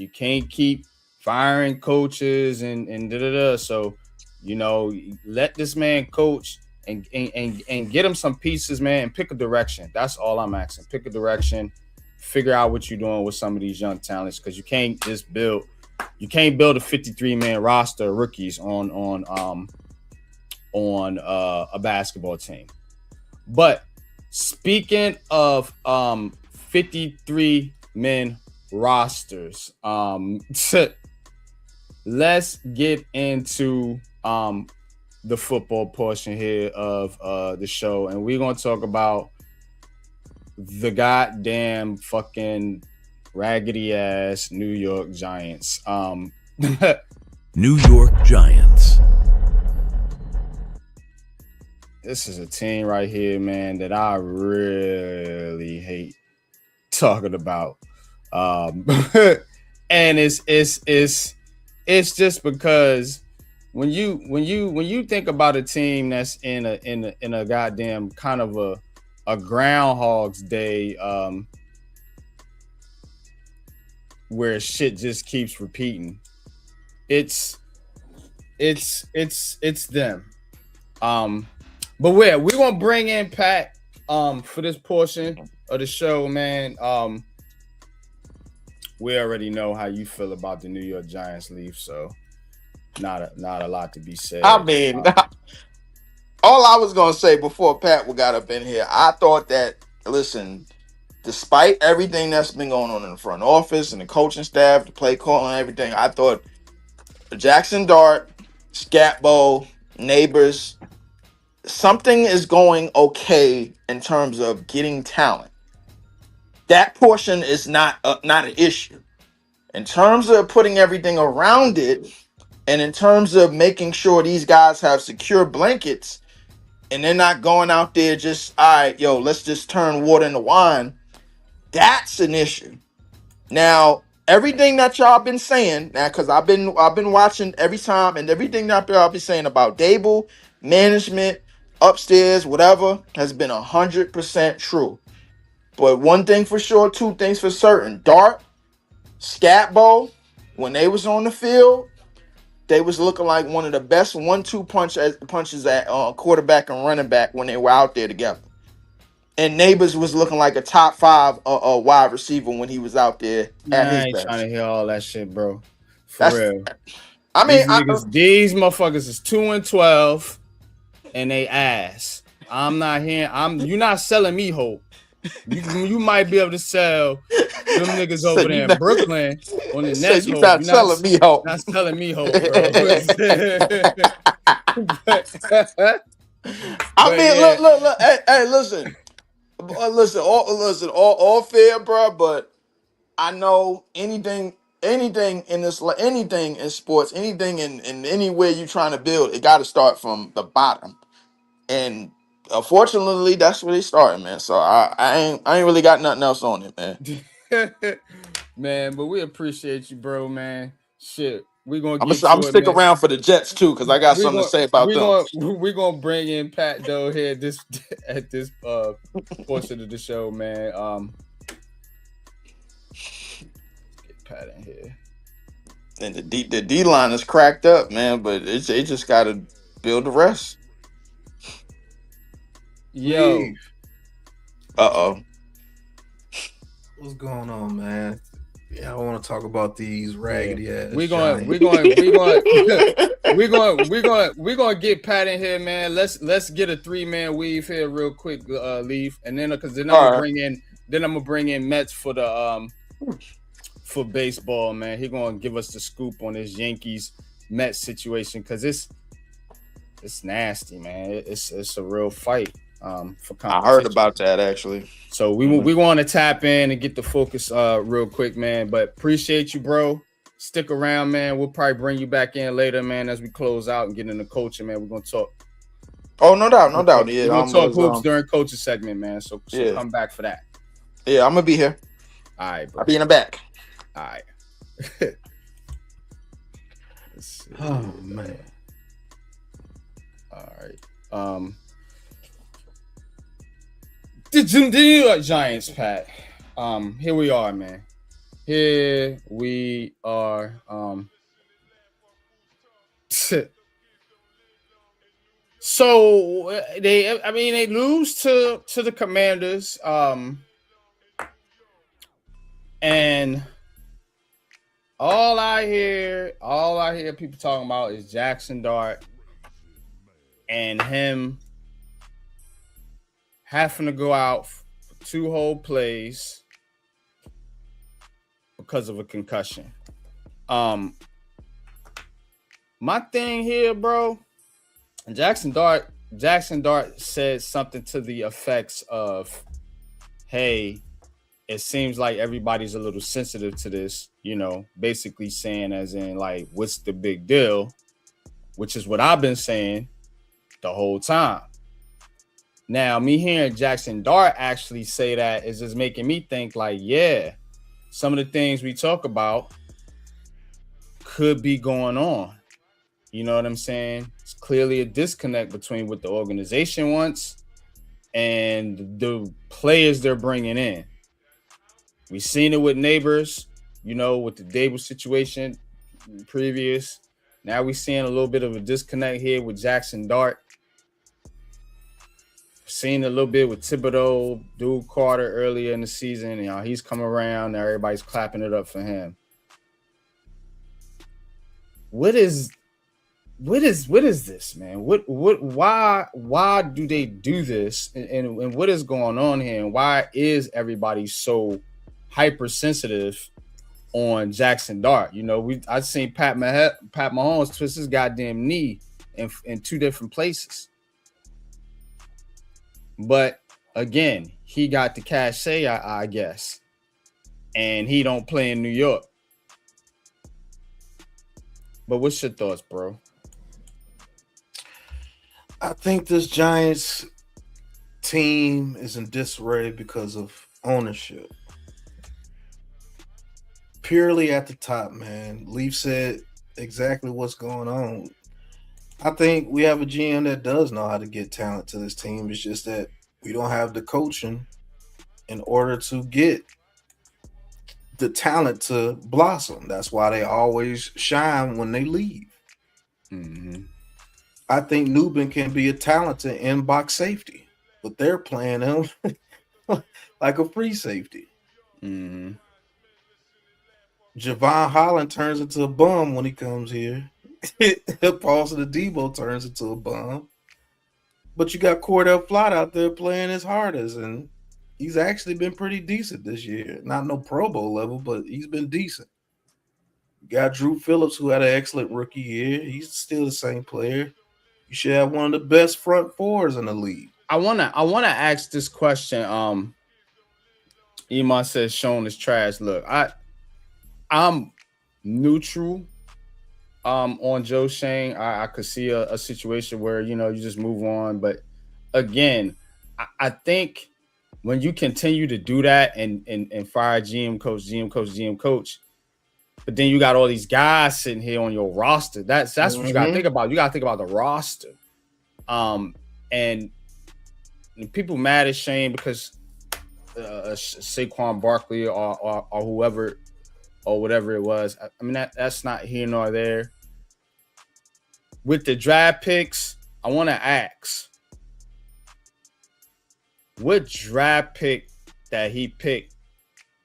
A: you can't keep firing coaches and da-da-da. So, let this man coach and get him some pieces, man, and pick a direction. That's all I'm asking. Pick a direction. Figure out what you're doing with some of these young talents, because you can't build a 53-man roster of rookies on a basketball team. But Speaking of 53 men rosters, let's get into the football portion here of the show, and we're gonna talk about the goddamn fucking raggedy ass New York Giants.
B: New York Giants.
A: This is a team right here, man, that I really hate talking about. And it's just because when you think about a team that's in a goddamn kind of a Groundhog's Day, where shit just keeps repeating, it's them. But we're gonna bring in Pat for this portion of the show, man. We already know how you feel about the New York Giants, Leaf, so not a lot to be said.
E: I mean, all I was gonna say before Pat got up in here, I thought that, listen, despite everything that's been going on in the front office and the coaching staff, the play call and everything, I thought Jackson Dart, Scatbo, Neighbors, something is going okay in terms of getting talent. That portion is not an issue. In terms of putting everything around it, and in terms of making sure these guys have secure blankets, and they're not going out there just, all right, yo, let's just turn water into wine, that's an issue. Now, everything that y'all been saying, now, because I've been watching every time, and everything that y'all been saying about Dable, management, upstairs, whatever, has been 100% true. But one thing for sure, two things for certain. Dart, Scatbo, when they was on the field, they was looking like one of the best 1-2 punches at quarterback and running back when they were out there together. And Neighbors was looking like a top 5 wide receiver when he was out there at his
A: I ain't
E: best.
A: trying to hear all that shit, bro. Real.
E: I mean,
A: these motherfuckers is 2-12, and they ass. I'm not hearing. You're not selling me hope. You might be able to sell them niggas over there in Brooklyn on the Nets.
E: You're not selling me hope.
A: Not selling me hope, bro.
E: I mean, yeah. Look. Hey, listen. All fair, bro. But I know anything in this, anything in sports, anything in anywhere you're trying to build, it got to start from the bottom. And unfortunately, that's where they started, man. So I ain't really got nothing else on it, man.
A: Man, but we appreciate you, bro, man. Shit, I'm
E: gonna stick around for the Jets too, because I got something to say about them.
A: We're gonna bring in Pat Doe here at this portion of the show, man. Get Pat in here.
E: And the D line is cracked up, man, but they just gotta build the rest.
A: Yo.
F: What's going on, man? Yeah, I want to talk about these raggedy ass.
A: We're gonna get Pat in here, man. Let's get a 3-man weave here real quick, Leaf, and then because then I'm gonna bring in Mets for the for baseball, man. He gonna give us the scoop on this Yankees Mets situation because it's nasty, man. It's a real fight. For
E: I heard about that actually.
A: So we want to tap in and get the focus real quick, man. But appreciate you, bro. Stick around, man. We'll probably bring you back in later, man, as we close out and get into coaching, man. We're gonna talk.
E: Oh, no doubt. Yeah,
A: we're gonna talk hoops during coaching segment, man. So yeah. Come back for that.
E: Yeah, I'm gonna be here.
A: All right, bro.
E: I'll be in the back.
A: All right.
F: Oh man.
A: All right. The New York Giants, Pat. Here we are, man. Here we are. So they lose to the Commanders. And all I hear people talking about is Jackson Dart and him having to go out for 2 whole plays because of a concussion. My thing here, bro, Jackson Dart said something to the effects of, hey, it seems like everybody's a little sensitive to this, you know, basically saying as in like, what's the big deal? Which is what I've been saying the whole time. Now, me hearing Jackson Dart actually say that is just making me think like, yeah, some of the things we talk about could be going on. You know what I'm saying? It's clearly a disconnect between what the organization wants and the players they're bringing in. We've seen it with Neighbors, you know, with the Dable situation previous. Now we're seeing a little bit of a disconnect here with Jackson Dart. Seen a little bit with Thibodeau, Dude Carter earlier in the season. You know, he's come around. Now everybody's clapping it up for him. What is this, man? Why do they do this? And what is going on here? And why is everybody so hypersensitive on Jackson Dart? You know, I've seen Pat Mahomes twist his goddamn knee in 2 different places. But again, he got the cachet, I guess, and he don't play in New York. But what's your thoughts, bro?
F: I think this Giants team is in disarray because of ownership. Purely at the top, man. Leaf said exactly what's going on. I think we have a GM that does know how to get talent to this team. It's just that we don't have the coaching in order to get the talent to blossom. That's why they always shine when they leave.
A: Mm-hmm.
F: I think Nubin can be a talented in-box safety, but they're playing him like a free safety.
A: Mm-hmm.
F: Javon Holland turns into a bum when he comes here. Paulson Adebo turns into a bum. But you got Cordell Flott out there playing his hardest, and he's actually been pretty decent this year. Not no Pro Bowl level, but he's been decent. You got Drew Phillips, who had an excellent rookie year. He's still the same player. You should have one of the best front fours in the league.
A: I wanna ask this question. Iman says Sean is trash. Look, I'm neutral on Joe Shane. I could see a situation where, you know, you just move on. But again, I think when you continue to do that and fire GM coach, but then you got all these guys sitting here on your roster. That's what you gotta think about. You gotta think about the roster. And people mad at Shane because Saquon Barkley or whoever or whatever it was. I mean, that's not here nor there. With the draft picks, I want to ask, what draft pick that he picked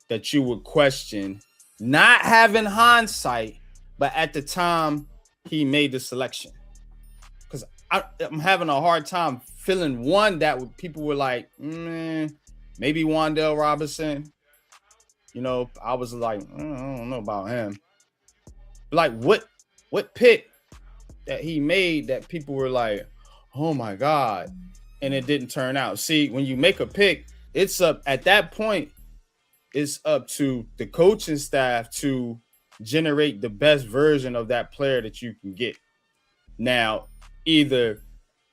A: that you would question, not having hindsight, but at the time he made the selection? Because I'm having a hard time feeling one that people were like, maybe Wan'Dale Robinson. You know, I was like, I don't know about him. Like, what pick that he made that people were like, oh my God, and it didn't turn out? See, when you make a pick, it's up at that point, it's up to the coaching staff to generate the best version of that player that you can get. Now, either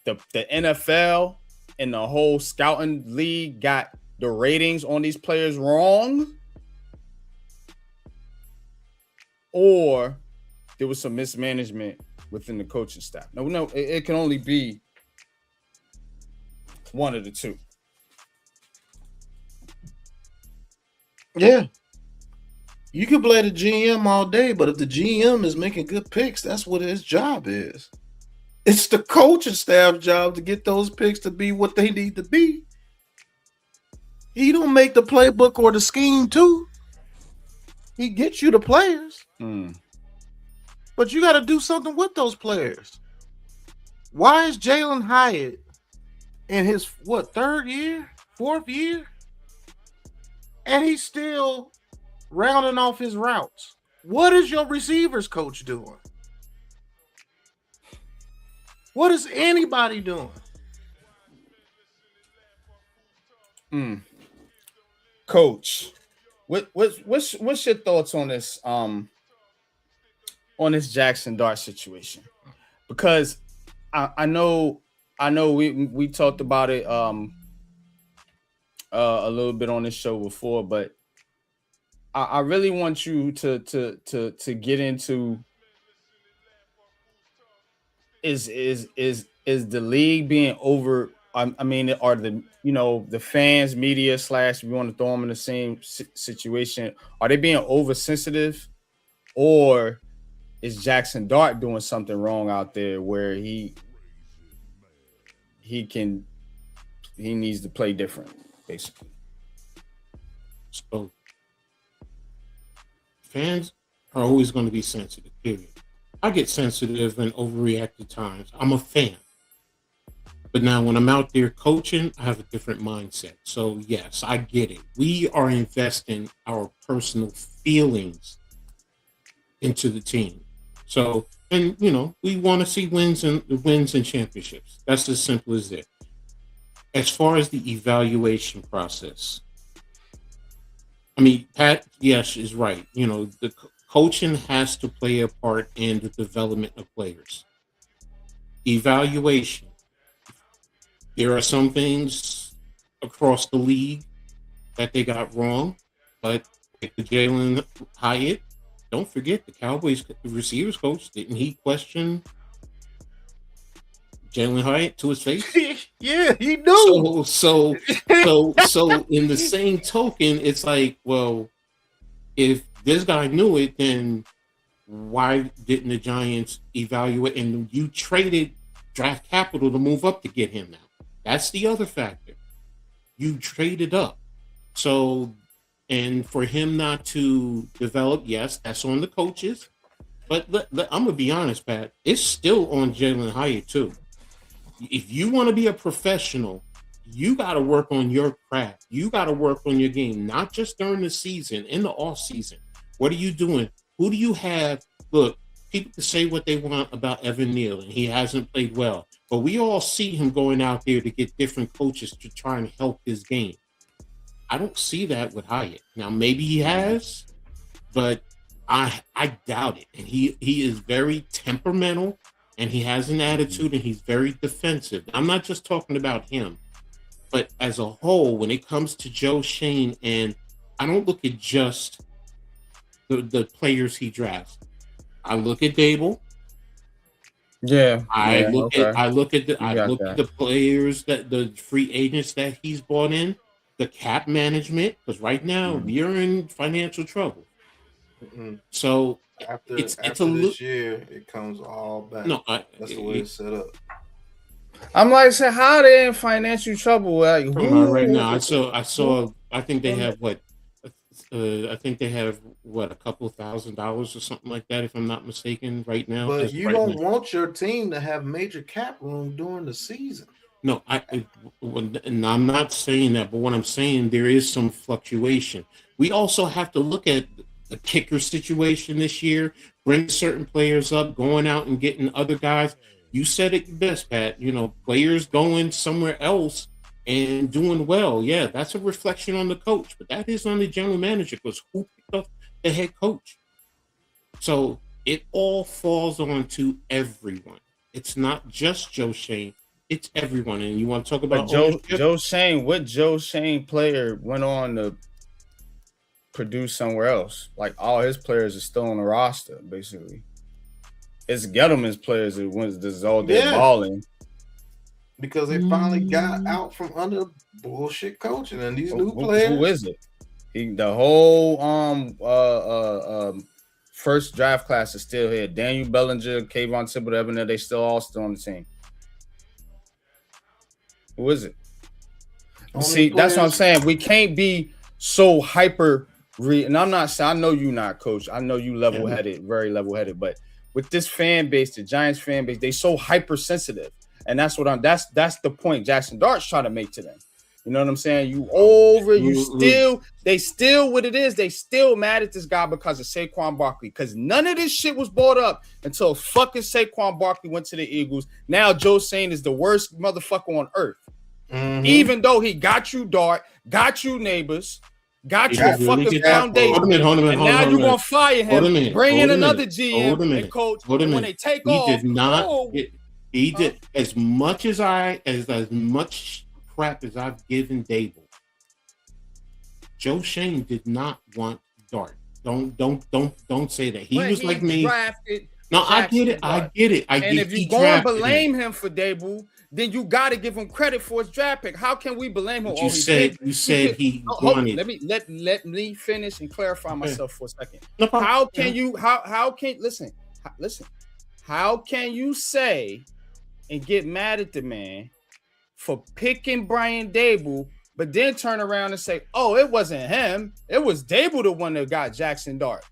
A: the NFL and the whole scouting league got the ratings on these players wrong, or there was some mismanagement within the coaching staff. No, it can only be one of the two.
F: Yeah. You can blame the GM all day, but if the GM is making good picks, that's what his job is. It's the coaching staff job to get those picks to be what they need to be. He don't make the playbook or the scheme too. He gets you the players. But you got to do something with those players. Why is Jalen Hyatt in his third year, fourth year, and he's still rounding off his routes. What is your receivers coach doing? What is anybody doing?
A: Coach, what's your thoughts on this Jackson Dart situation? Because I know we talked about it a little bit on this show before, but I really want you to get into is the league being over? I mean, are the fans, media / we want to throw them in the same situation? Are they being oversensitive, or is Jackson Dart doing something wrong out there where he needs to play different, basically?
C: So fans are always going to be sensitive, period. I get sensitive and overreact at times. I'm a fan. But now when I'm out there coaching, I have a different mindset. So yes, I get it. We are investing our personal feelings into the team. So, and we want to see wins and championships. That's as simple as it. As far as the evaluation process, I mean, Pat, yes, is right. The coaching has to play a part in the development of players. Evaluation. There are some things across the league that they got wrong, but like the Jalen Hyatt, don't forget the Cowboys receivers coach. Didn't he question Jalen Hyatt to his face?
F: Yeah, he knew.
C: So in the same token, it's like, well, if this guy knew it, then why didn't the Giants evaluate? And you traded draft capital to move up to get him now. That's the other factor. You traded up. So, and for him not to develop, yes, that's on the coaches. But I'm going to be honest, Pat, it's still on Jalen Hyatt too. If you want to be a professional, you got to work on your craft. You got to work on your game, not just during the season, in the off season. What are you doing? Who do you have? Look, people can say what they want about Evan Neal, and he hasn't played well. But we all see him going out there to get different coaches to try and help his game. I don't see that with Hyatt. Now, maybe he has, but I doubt it. And he is very temperamental, and he has an attitude, and he's very defensive. I'm not just talking about him, but as a whole, when it comes to Joe Shane, and I don't look at just the players he drafts. I look at Dable.
A: Yeah,
C: I look at the players that the free agents that he's brought in, the cap management, because right now we're in financial trouble. So
F: After
C: this
F: year, it comes all back.
C: No,
F: that's the way it's set up.
A: I'm like, say, how are they in financial trouble? Like,
C: right now, I saw. I think they have what. I think they have a couple $1,000s or something like that, if I'm not mistaken, right now.
F: But you don't want your team to have major cap room during the season.
C: No, and I'm not saying that, but what I'm saying, there is some fluctuation. We also have to look at the kicker situation this year, bring certain players up, going out and getting other guys. You said it best, Pat. Players going somewhere else and doing well. Yeah, that's a reflection on the coach, but that is on the general manager, because who picked up the head coach? So it all falls on to everyone. It's not just Joe Shane. It's everyone. And you want to talk about
A: Joe Shane? What Joe Shane player went on to produce somewhere else? Like, all his players are still on the roster, basically. It's Gettleman's players that went this all day balling.
F: Because they finally got out from under bullshit coaching, and these new players.
A: Who is it? The whole first draft class is still here. Daniel Bellinger, Kayvon Thibodeau, Evan, they still on the team. Who is it? See, that's what I'm saying. We can't be so hyper. And I'm not saying, I know you not, coach. I know you level-headed, very level-headed. But with this fan base, the Giants fan base, they so hypersensitive. And that's the point Jackson Dart's trying to make to them. You know what I'm saying? They still what it is. They still mad at this guy because of Saquon Barkley. Because none of this shit was brought up until fucking Saquon Barkley went to the Eagles. Now Joe Sain is the worst motherfucker on earth. Mm-hmm. Even though he got you Dart, got you Neighbors, got you a fucking foundation.
C: Hold a minute,
A: and now you're going to fire him, bring in another GM and coach.
C: When
A: they take off.
C: He did as much crap as I've given Dable. Joe Shane did not want Dart. Don't say that. He was like me. No, I get it. I get it.
A: And if you're going to blame him for Dable, then you got to give him credit for his draft pick. How can we blame him?
C: You said he wanted.
A: Let me finish and clarify myself for a second.
C: No problem.
A: How can you listen? How can you say and get mad at the man for picking Brian Dable, but then turn around and say, "Oh, it wasn't him. It was Dable the one that got Jackson Dart."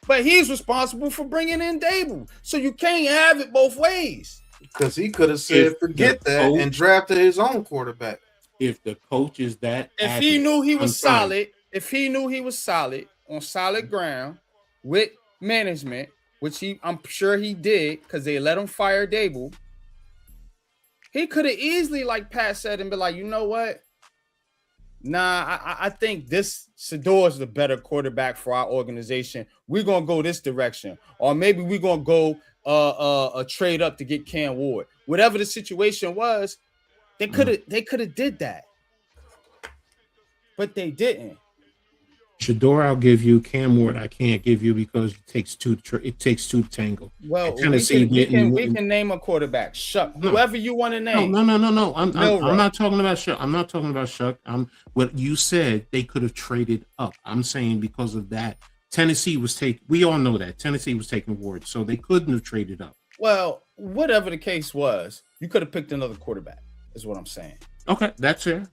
A: But he's responsible for bringing in Dable, so you can't have it both ways.
F: Because he could have said, "Forget that," and drafted his own quarterback.
C: If the coach is that,
A: he knew he was solid, on solid ground with management, which I'm sure he did, because they let him fire Dable. He could have easily, like Pat said, and be like, you know what? Nah, I think this Shedeur is the better quarterback for our organization. We're gonna go this direction, or maybe we're gonna go a trade up to get Cam Ward. Whatever the situation was, they could have did that, but they didn't.
C: Shedeur, I'll give you. Cam Ward, I can't give you because it takes two to tangle.
A: Well, we can name a quarterback. Shuck, whoever you want to name.
C: No. I'm not talking about Shuck. I'm not talking about Shuck. What you said, they could have traded up. I'm saying because of that, Tennessee was taking. We all know that Tennessee was taking Ward, so they couldn't have traded up.
A: Well, whatever the case was, you could have picked another quarterback. Is what I'm saying.
C: Okay, that's fair.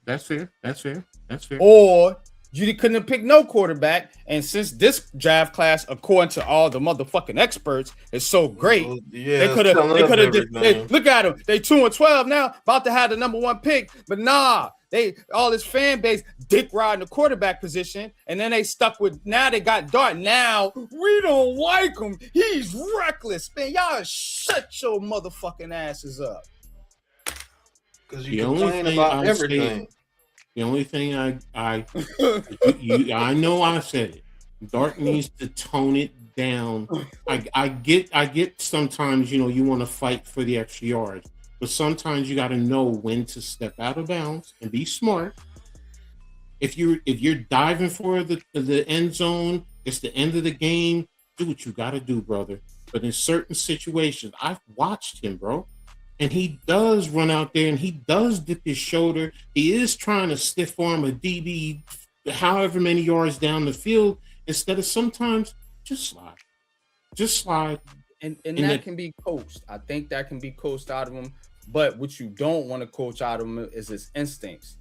A: Or you couldn't have picked no quarterback, and since this draft class, according to all the motherfucking experts, is so great, they could have. Look at them. They 2-12 now, about to have the number 1 pick, but nah, all this fan base dick riding the quarterback position, and then they stuck with. Now they got Dart. Now we don't like him. He's reckless, man. Y'all shut your motherfucking asses up.
F: Because you complain about everything.
C: The only thing I know I said it. Dart needs to tone it down. I get sometimes, you want to fight for the extra yards, but sometimes you got to know when to step out of bounds and be smart. If you're diving for the end zone, it's the end of the game. Do what you got to do, brother. But in certain situations, I've watched him, bro. And he does run out there and he does dip his shoulder. He is trying to stiff arm a DB however many yards down the field instead of sometimes just slide. And
A: that can be coached. I think that can be coached out of him. But what you don't want to coach out of him is his instincts.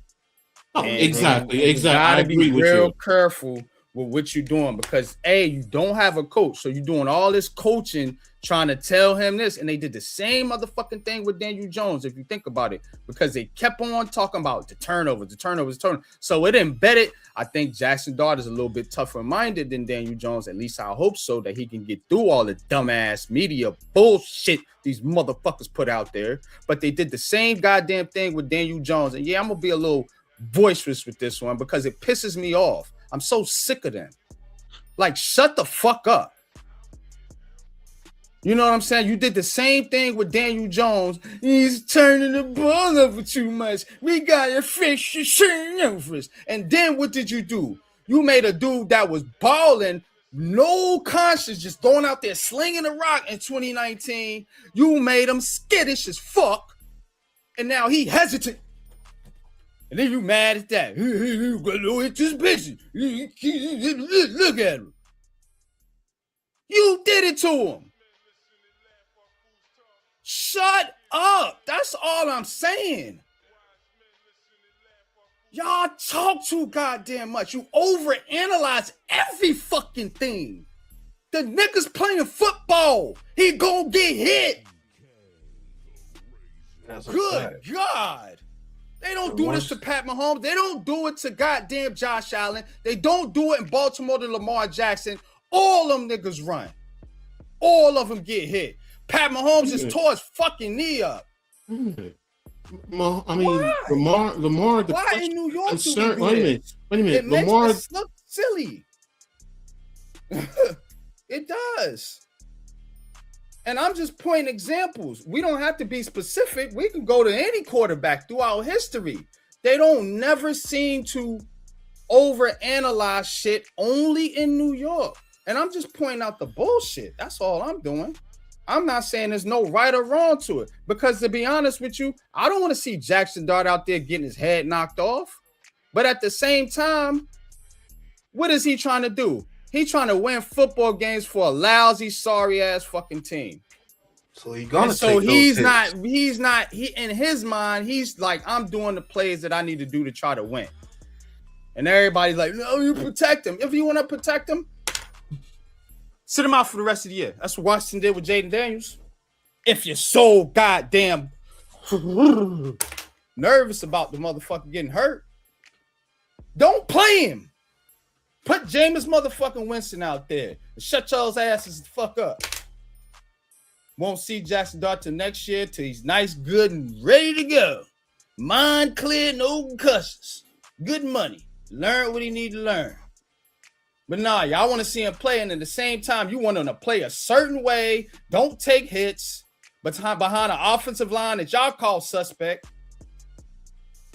C: Oh, exactly.
A: You gotta be real careful with what you're doing because you don't have a coach. So you're doing all this coaching trying to tell him this, and they did the same motherfucking thing with Daniel Jones, if you think about it, because they kept on talking about the turnovers. So it embedded. I think Jackson Dart is a little bit tougher minded than Daniel Jones. At least I hope so, that he can get through all the dumbass media bullshit these motherfuckers put out there. But they did the same goddamn thing with Daniel Jones. And I'm gonna be a little boisterous with this one because it pisses me off. I'm so sick of them. Like, shut the fuck up. You know what I'm saying? You did the same thing with Daniel Jones. He's turning the ball over too much. We got to fix your turnovers. And then what did you do? You made a dude that was balling, no conscience, just going out there slinging the rock in 2019. You made him skittish as fuck. And now he hesitant. And then you mad at that. It's just bitch. Look at him. You did it to him. Shut up. That's all I'm saying. Y'all talk too goddamn much. You overanalyze every fucking thing. The nigga's playing football. He gonna get hit. Good God. They don't do this to Pat Mahomes. They don't do it to goddamn Josh Allen. They don't do it in Baltimore to Lamar Jackson. All them niggas run. All of them get hit. Pat Mahomes just tore his fucking knee up.
C: I mean, Lamar.
A: Why in New York?
C: Wait a minute.
A: It
C: Lamar
A: makes us look silly. It does. And I'm just pointing examples. We don't have to be specific. We can go to any quarterback throughout history. They don't never seem to overanalyze shit only in New York. And I'm just pointing out the bullshit. That's all I'm doing. I'm not saying there's no right or wrong to it. Because to be honest with you, I don't want to see Jackson Dart out there getting his head knocked off. But at the same time, what is he trying to do? He's trying to win football games for a lousy, sorry ass fucking team.
F: So he's gonna.
A: So he's not. He in his mind, he's like, I'm doing the plays that I need to do to try to win. And everybody's like, no, you protect him. If you want to protect him, sit him out for the rest of the year. That's what Washington did with Jaden Daniels. If you're so goddamn nervous about the motherfucker getting hurt, don't play him. Put Jameis motherfucking Winston out there. Shut y'all's asses the fuck up. Won't see Jackson Dart till next year till he's nice, good, and ready to go. Mind clear, no concussions. Good money. Learn what he need to learn. But nah, y'all want to see him play, and at the same time, you want him to play a certain way. Don't take hits. But behind an offensive line that y'all call suspect.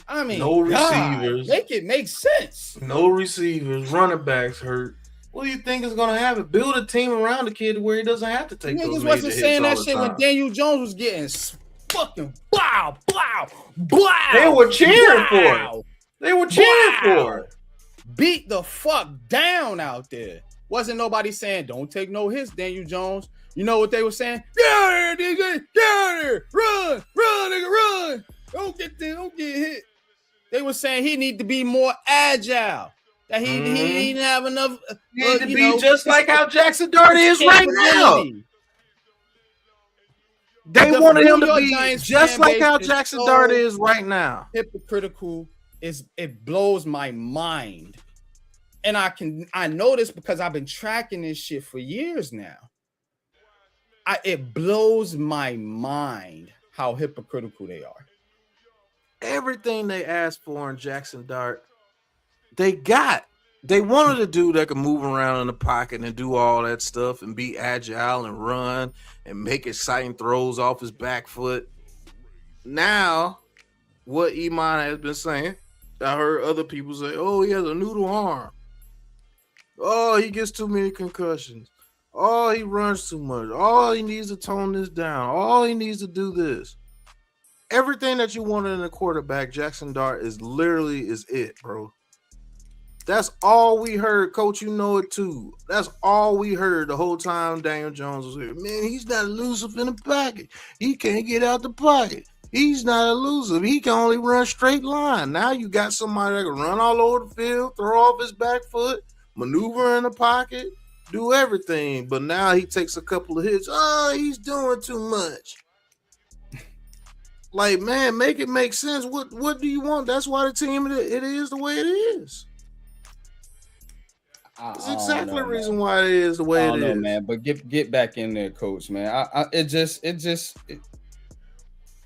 A: I mean,
F: no receivers.
A: Make it make sense.
F: No receivers. Running backs hurt. What do you think is going to happen? Build a team around the kid where he doesn't have to take those
A: niggas wasn't saying that shit when Daniel Jones was getting fucking blow.
F: They were cheering for it. They were cheering for it.
A: Beat the fuck down out there. Wasn't nobody saying, don't take no hits, Daniel Jones. You know what they were saying? Get out here, DJ. Get out here. Run, nigga, run. Don't get hit. They were saying he need to be more agile. That he didn't have enough.
F: He need to be just like how Jackson Dart is right now. They wanted him to be just like how Jackson Dart is right now.
A: Hypocritical it blows my mind. And I know this because I've been tracking this shit for years now. It blows my mind how hypocritical they are.
F: Everything they asked for in Jackson Dart, they got. They wanted a dude that could move around in the pocket and do all that stuff and be agile and run and make exciting throws off his back foot. Now, what Iman has been saying, I heard other people say, oh, he has a noodle arm. Oh, he gets too many concussions. Oh, he runs too much. Oh, he needs to tone this down. Oh, he needs to do this. Everything that you wanted in a quarterback, Jackson Dart is it, bro. That's all we heard, Coach. You know it too. That's all we heard the whole time Daniel Jones was here. Man, he's not elusive in the pocket. He can't get out the pocket. He's not elusive. He can only run straight line. Now you got somebody that can run all over the field, throw off his back foot, maneuver in the pocket, do everything. But now he takes a couple of hits. Oh, he's doing too much. Like, man, make it make sense. What do you want? That's why the team it is the way it is. It's exactly the reason why it is the way it is,
A: man. But get back in there, Coach, man.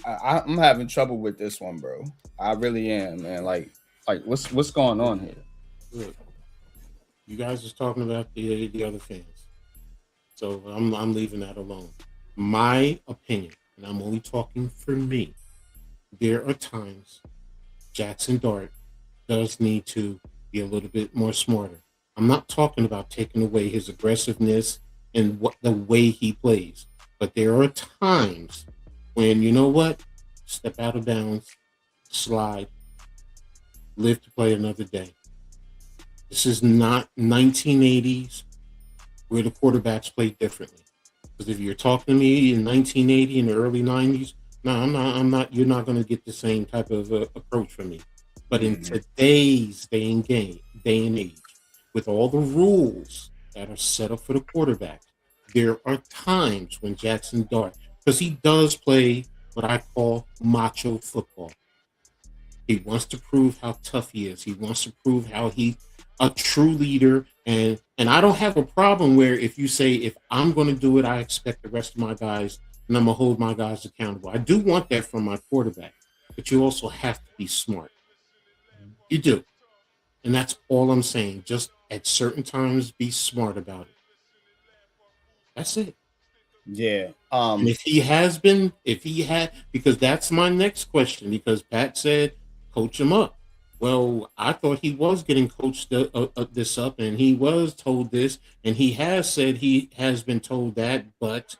A: I'm having trouble with this one, bro. I really am, man. Like what's going on here?
C: Look, you guys was talking about the other fans, so I'm leaving that alone. My opinion, and I'm only talking for me. There are times Jackson Dart does need to be a little bit more smarter. I'm not talking about taking away his aggressiveness and the way he plays, but there are times when, you know what, step out of bounds, slide, live to play another day. This is not 1980s where the quarterbacks played differently. Because if you're talking to me in 1980 in the early 90s, no, I'm not. You're not going to get the same type of approach from me. But in today's day and age, with all the rules that are set up for the quarterback, there are times when Jackson Dart, because he does play what I call macho football. He wants to prove how tough he is. He wants to prove how he a true leader. And I don't have a problem where if you say, if I'm going to do it, I expect the rest of my guys, and I'm going to hold my guys accountable. I do want that from my quarterback, but you also have to be smart. You do. And that's all I'm saying. Just at certain times, be smart about it. That's it.
A: Yeah.
C: And if he had, because that's my next question, because Pat said, coach him up. Well, I thought he was getting coached this up, and he was told this, and he has said he has been told that, but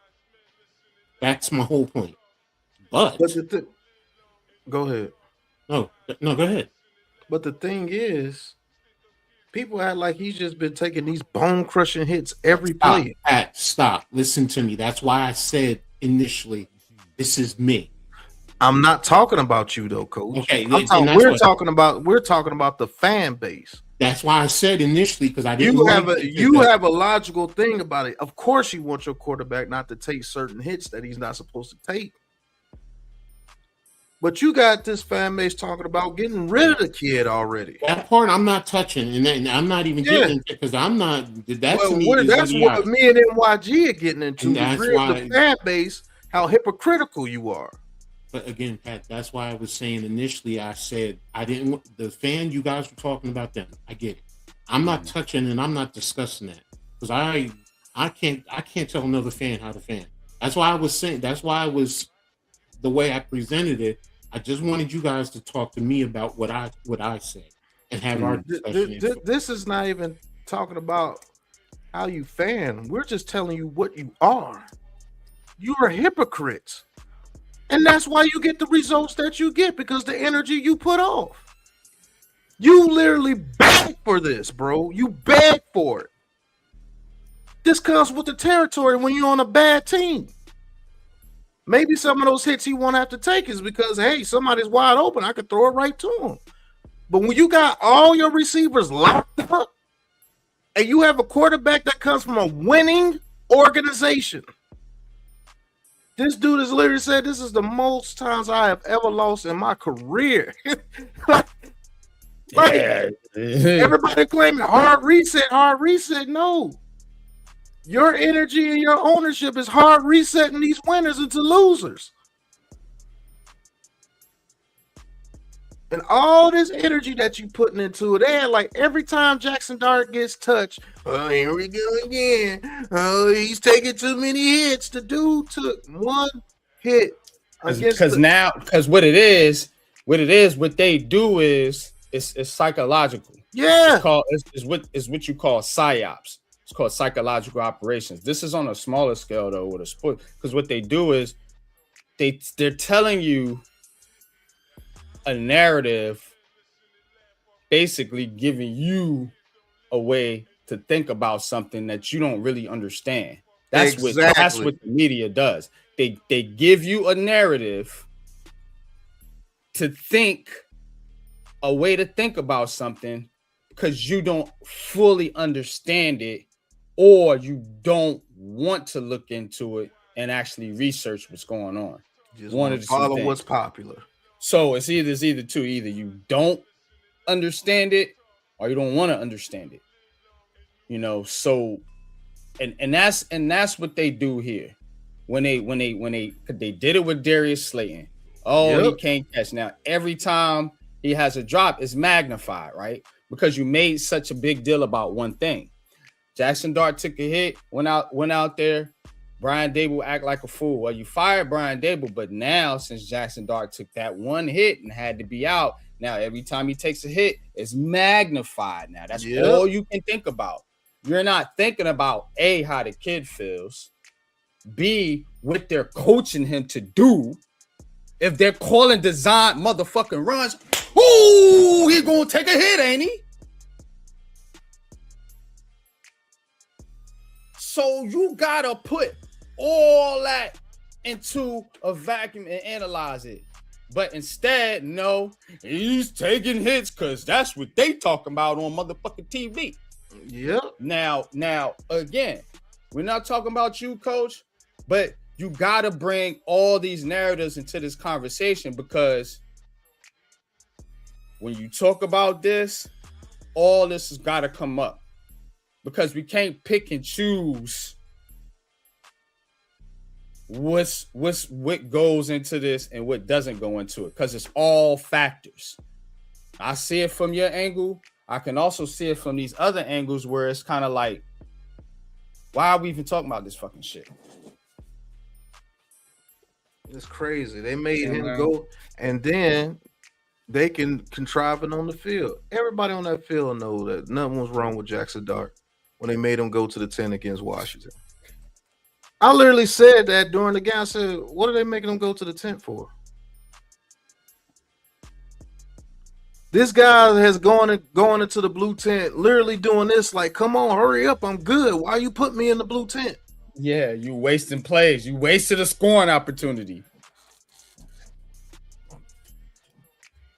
C: that's my whole point. But
F: go ahead.
C: No, go ahead.
F: But the thing is, people act like he's just been taking these bone-crushing hits every play.
C: Pat, stop. Listen to me. That's why I said initially, this is me.
F: I'm not talking about you though, Coach.
C: Okay,
F: we're talking about the fan base.
C: That's why I said initially, because I didn't.
F: You have a logical thing about it. Of course, you want your quarterback not to take certain hits that he's not supposed to take. But you got this fan base talking about getting rid of the kid already.
C: That part I'm not touching, and I'm not even getting into, because I'm not. That's what me and
F: NYG are getting into.
C: That's why
F: the fan base, how hypocritical you are.
C: But again, Pat, that's why I was saying initially, I said I didn't want the fan. You guys were talking about them. I get it. I'm not touching and I'm not discussing that, because I can't tell another fan how to fan. That's why I was saying. That's why I was the way I presented it. I just wanted you guys to talk to me about what I said and have our discussion.
F: This is not even talking about how you fan. We're just telling you what you are. You're a hypocrite. And that's why you get the results that you get, because the energy you put off. You literally beg for this, bro. You beg for it. This comes with the territory when you're on a bad team. Maybe some of those hits he won't have to take is because, hey, somebody's wide open. I could throw it right to him. But when you got all your receivers locked up and you have a quarterback that comes from a winning organization, this dude has literally said, this is the most times I have ever lost in my career. Everybody claiming hard reset. No. Your energy and your ownership is hard resetting these winners into losers. And all this energy that you putting into it, they like every time Jackson Dart gets touched, oh, here we go again. Oh, he's taking too many hits. The dude took one hit.
A: Because what they do is it's psychological.
F: Yeah.
A: It's what you call psyops. It's called psychological operations. This is on a smaller scale though with a sport, because what they do is they're telling you a narrative, basically giving you a way to think about something that you don't really understand. That's what the media does. They give you a narrative to think, a way to think about something, because you don't fully understand it, or you don't want to look into it and actually research what's going on.
F: Just want to follow what's popular.
A: So it's either two. Either you don't understand it or you don't want to understand it. You know, so and that's what they do here. When they did it with Darius Slayton. Oh, He can't catch. Now every time he has a drop, it's magnified, right? Because you made such a big deal about one thing. Jackson Dart took a hit, went out there. Brian Dable act like a fool. Well, you fired Brian Dable, but now since Jackson Dart took that one hit and had to be out, now every time he takes a hit, it's magnified. Now that's all you can think about. You're not thinking about A, how the kid feels, B, what they're coaching him to do. If they're calling design motherfucking runs, ooh, he gonna take a hit, ain't he? So you gotta put all that into a vacuum and analyze it. But instead, no, he's taking hits because that's what they talking about on motherfucking TV.
F: Yep.
A: Now, again, we're not talking about you, coach, but you gotta bring all these narratives into this conversation, because when you talk about this, all this has got to come up, because we can't pick and choose what goes into this and what doesn't go into it, because it's all factors. I see it from your angle. I can also see it from these other angles where it's kind of like, why are we even talking about this fucking shit?
F: It's crazy. They made him go, and then they can contrive it on the field. Everybody on that field know that nothing was wrong with Jackson Dart when they made him go to the 10 against Washington. I literally said that during the game. I said, what are they making him go to the 10 for? This guy has going into the blue tent, literally doing this like, come on, hurry up, I'm good. Why you put me in the blue tent?
A: Yeah, you wasting plays. You wasted a scoring opportunity.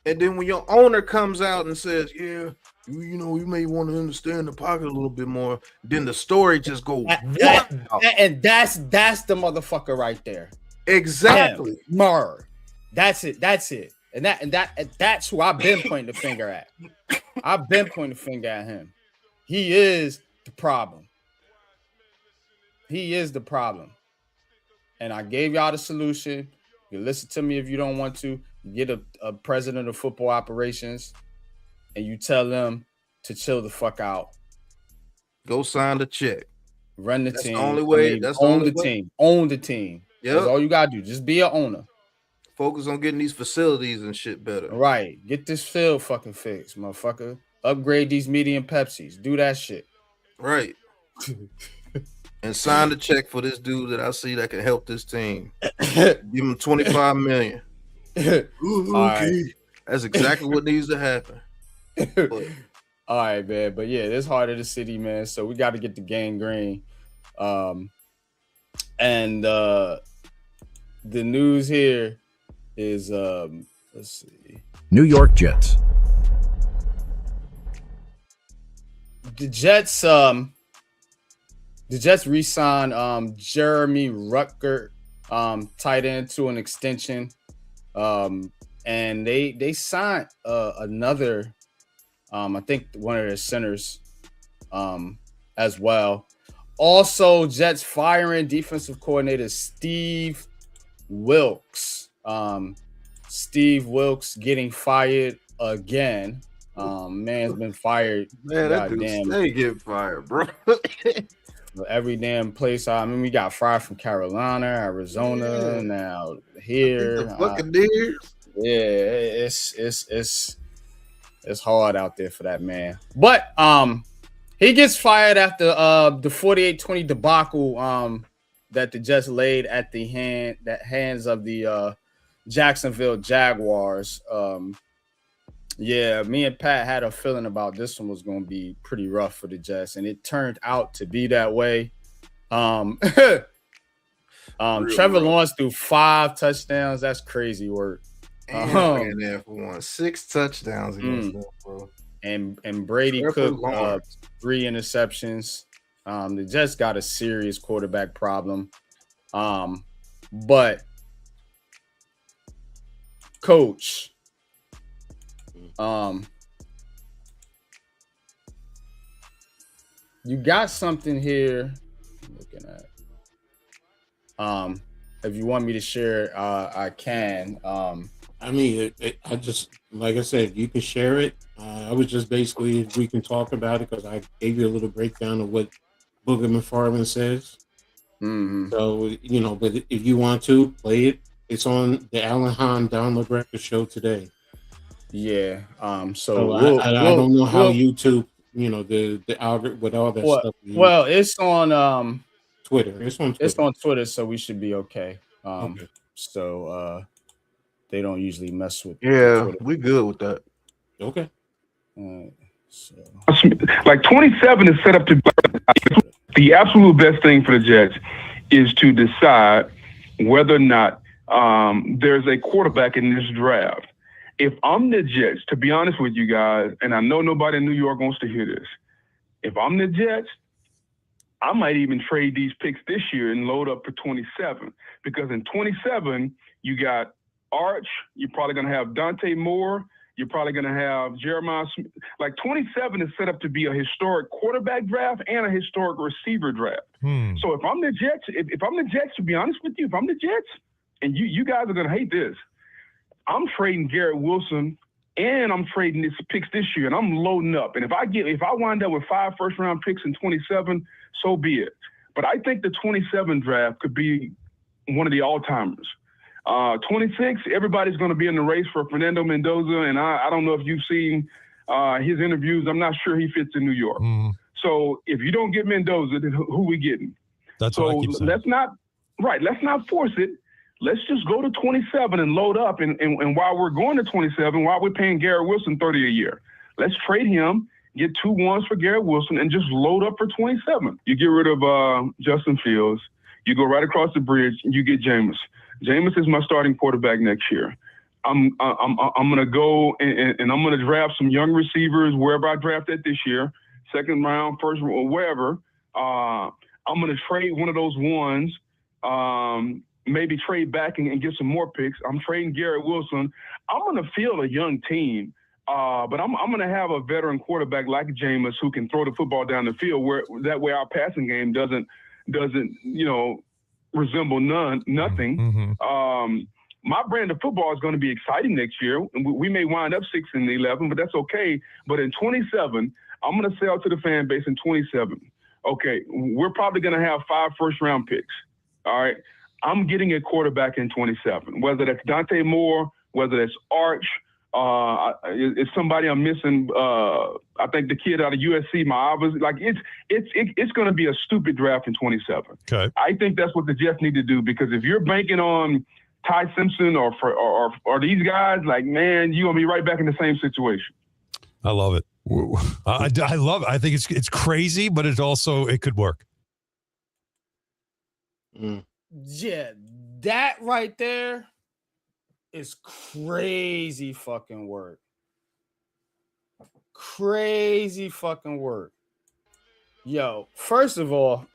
F: And then when your owner comes out and says, yeah, you know, you may want to understand the pocket a little bit more, then the story just goes,
A: and that's the motherfucker right there.
F: Exactly.
A: Murr. That's it. And that's who I've been pointing the finger at. I've been pointing the finger at him. He is the problem. He is the problem. And I gave y'all the solution. You listen to me if you don't want to. You get a president of football operations and you tell them to chill the fuck out.
F: Go sign the check.
A: Run the
F: that's
A: team.
F: The only way.
A: Own the team. Own the team. Yep. That's all you gotta do. Just be an owner.
F: Focus on getting these facilities and shit better.
A: Right. Get this field fucking fixed, motherfucker. Upgrade these medium Pepsis. Do that shit.
F: Right. And sign the check for this dude that I see that can help this team. Give him $25 million. Okay. Right. That's exactly what needs to happen.
A: But, all right, man. But yeah, it's heart of the city, man. So we got to get the gang green. And the news here is let's see.
B: New York Jets.
A: The Jets re-signed Jeremy Ruckert, tight end, to an extension. And they signed another, I think one of their centers as well. Also, Jets firing defensive coordinator Steve Wilks. Steve Wilks getting fired again. Man's been fired.
F: Man, that dude stay get fired, bro.
A: Every damn place. I mean, we got fired from Carolina, Arizona, now here.
F: The Buccaneers.
A: Yeah, it's hard out there for that man. But he gets fired after the 48-20 debacle that the Jets laid at the hands of the Jacksonville Jaguars. Yeah, me and Pat had a feeling about this one was going to be pretty rough for the Jets, and it turned out to be that way. Trevor Lawrence threw 5 touchdowns. That's crazy work.
F: And there for 6 touchdowns against them, bro.
A: And Brady Cook 3 interceptions. The Jets got a serious quarterback problem. But coach, you got something here I'm looking at. If you want me to share, I can.
C: I mean, I just, like I said, you can share it. I was just basically, we can talk about it because I gave you a little breakdown of what Booger McFarland says.
A: Mm-hmm.
C: So, you know, but if you want to play it, it's on the Alan Hahn Download Breakfast show today.
A: Yeah.
C: So I don't know how YouTube, you know, the algorithm with all that stuff.
A: Well, it's on
C: Twitter. It's on Twitter.
A: It's on Twitter, so we should be okay. Okay. So they don't usually mess with.
F: Yeah, we good with that.
C: Okay.
A: So.
G: Like 27 is set up to the absolute best thing for the Jets is to decide whether or not there's a quarterback in this draft. If I'm the Jets, to be honest with you guys, and I know nobody in New York wants to hear this, if I'm the Jets, I might even trade these picks this year and load up for 27, because in 27 you got Arch. You're probably going to have Dante Moore. You're probably going to have Jeremiah Smith. Like 27 is set up to be a historic quarterback draft and a historic receiver draft. So if I'm the Jets, if I'm the Jets, to be honest with you, if I'm the Jets, and you guys are going to hate this, I'm trading Garrett Wilson and I'm trading these picks this year, and I'm loading up. And if I wind up with 5 first-round picks in 27, so be it. But I think the 27 draft could be one of the all-timers. 26, everybody's going to be in the race for Fernando Mendoza, and I don't know if you've seen his interviews. I'm not sure he fits in New York. So if you don't get Mendoza, then who we getting?
H: That's
G: so
H: what I keep saying.
G: let's not force it. Let's just go to 27 and load up. And while we're going to 27, while we're paying Garrett Wilson $30 a year, let's trade him, get 2 ones for Garrett Wilson, and just load up for 27. You get rid of Justin Fields. You go right across the bridge, and you get Jameis. Jameis is my starting quarterback next year. I'm gonna go and I'm gonna draft some young receivers wherever I draft at this year, second round, first round, wherever. I'm gonna trade one of those ones. Maybe trade back and get some more picks. I'm trading Garrett Wilson. I'm gonna field a young team, but I'm gonna have a veteran quarterback like Jameis who can throw the football down the field. Where that way our passing game doesn't resemble nothing. My brand of football is going to be exciting next year. We may wind up 6-11, but that's okay. But in 27, I'm going to sell to the fan base in 27. Okay, we're probably going to have 5 first-round picks. All right, I'm getting a quarterback in 27, whether that's Dante Moore, whether that's Arch. It's somebody I'm missing. I think the kid out of USC, like it's going to be a stupid draft in 27.
H: Okay.
G: I think that's what the Jets need to do, because if you're banking on Ty Simpson or these guys, like, man, you're going to be right back in the same situation.
H: I love it. I love it. I think it's crazy, but it could work.
A: Yeah, that right there is crazy fucking work. Crazy fucking work. Yo, first of all,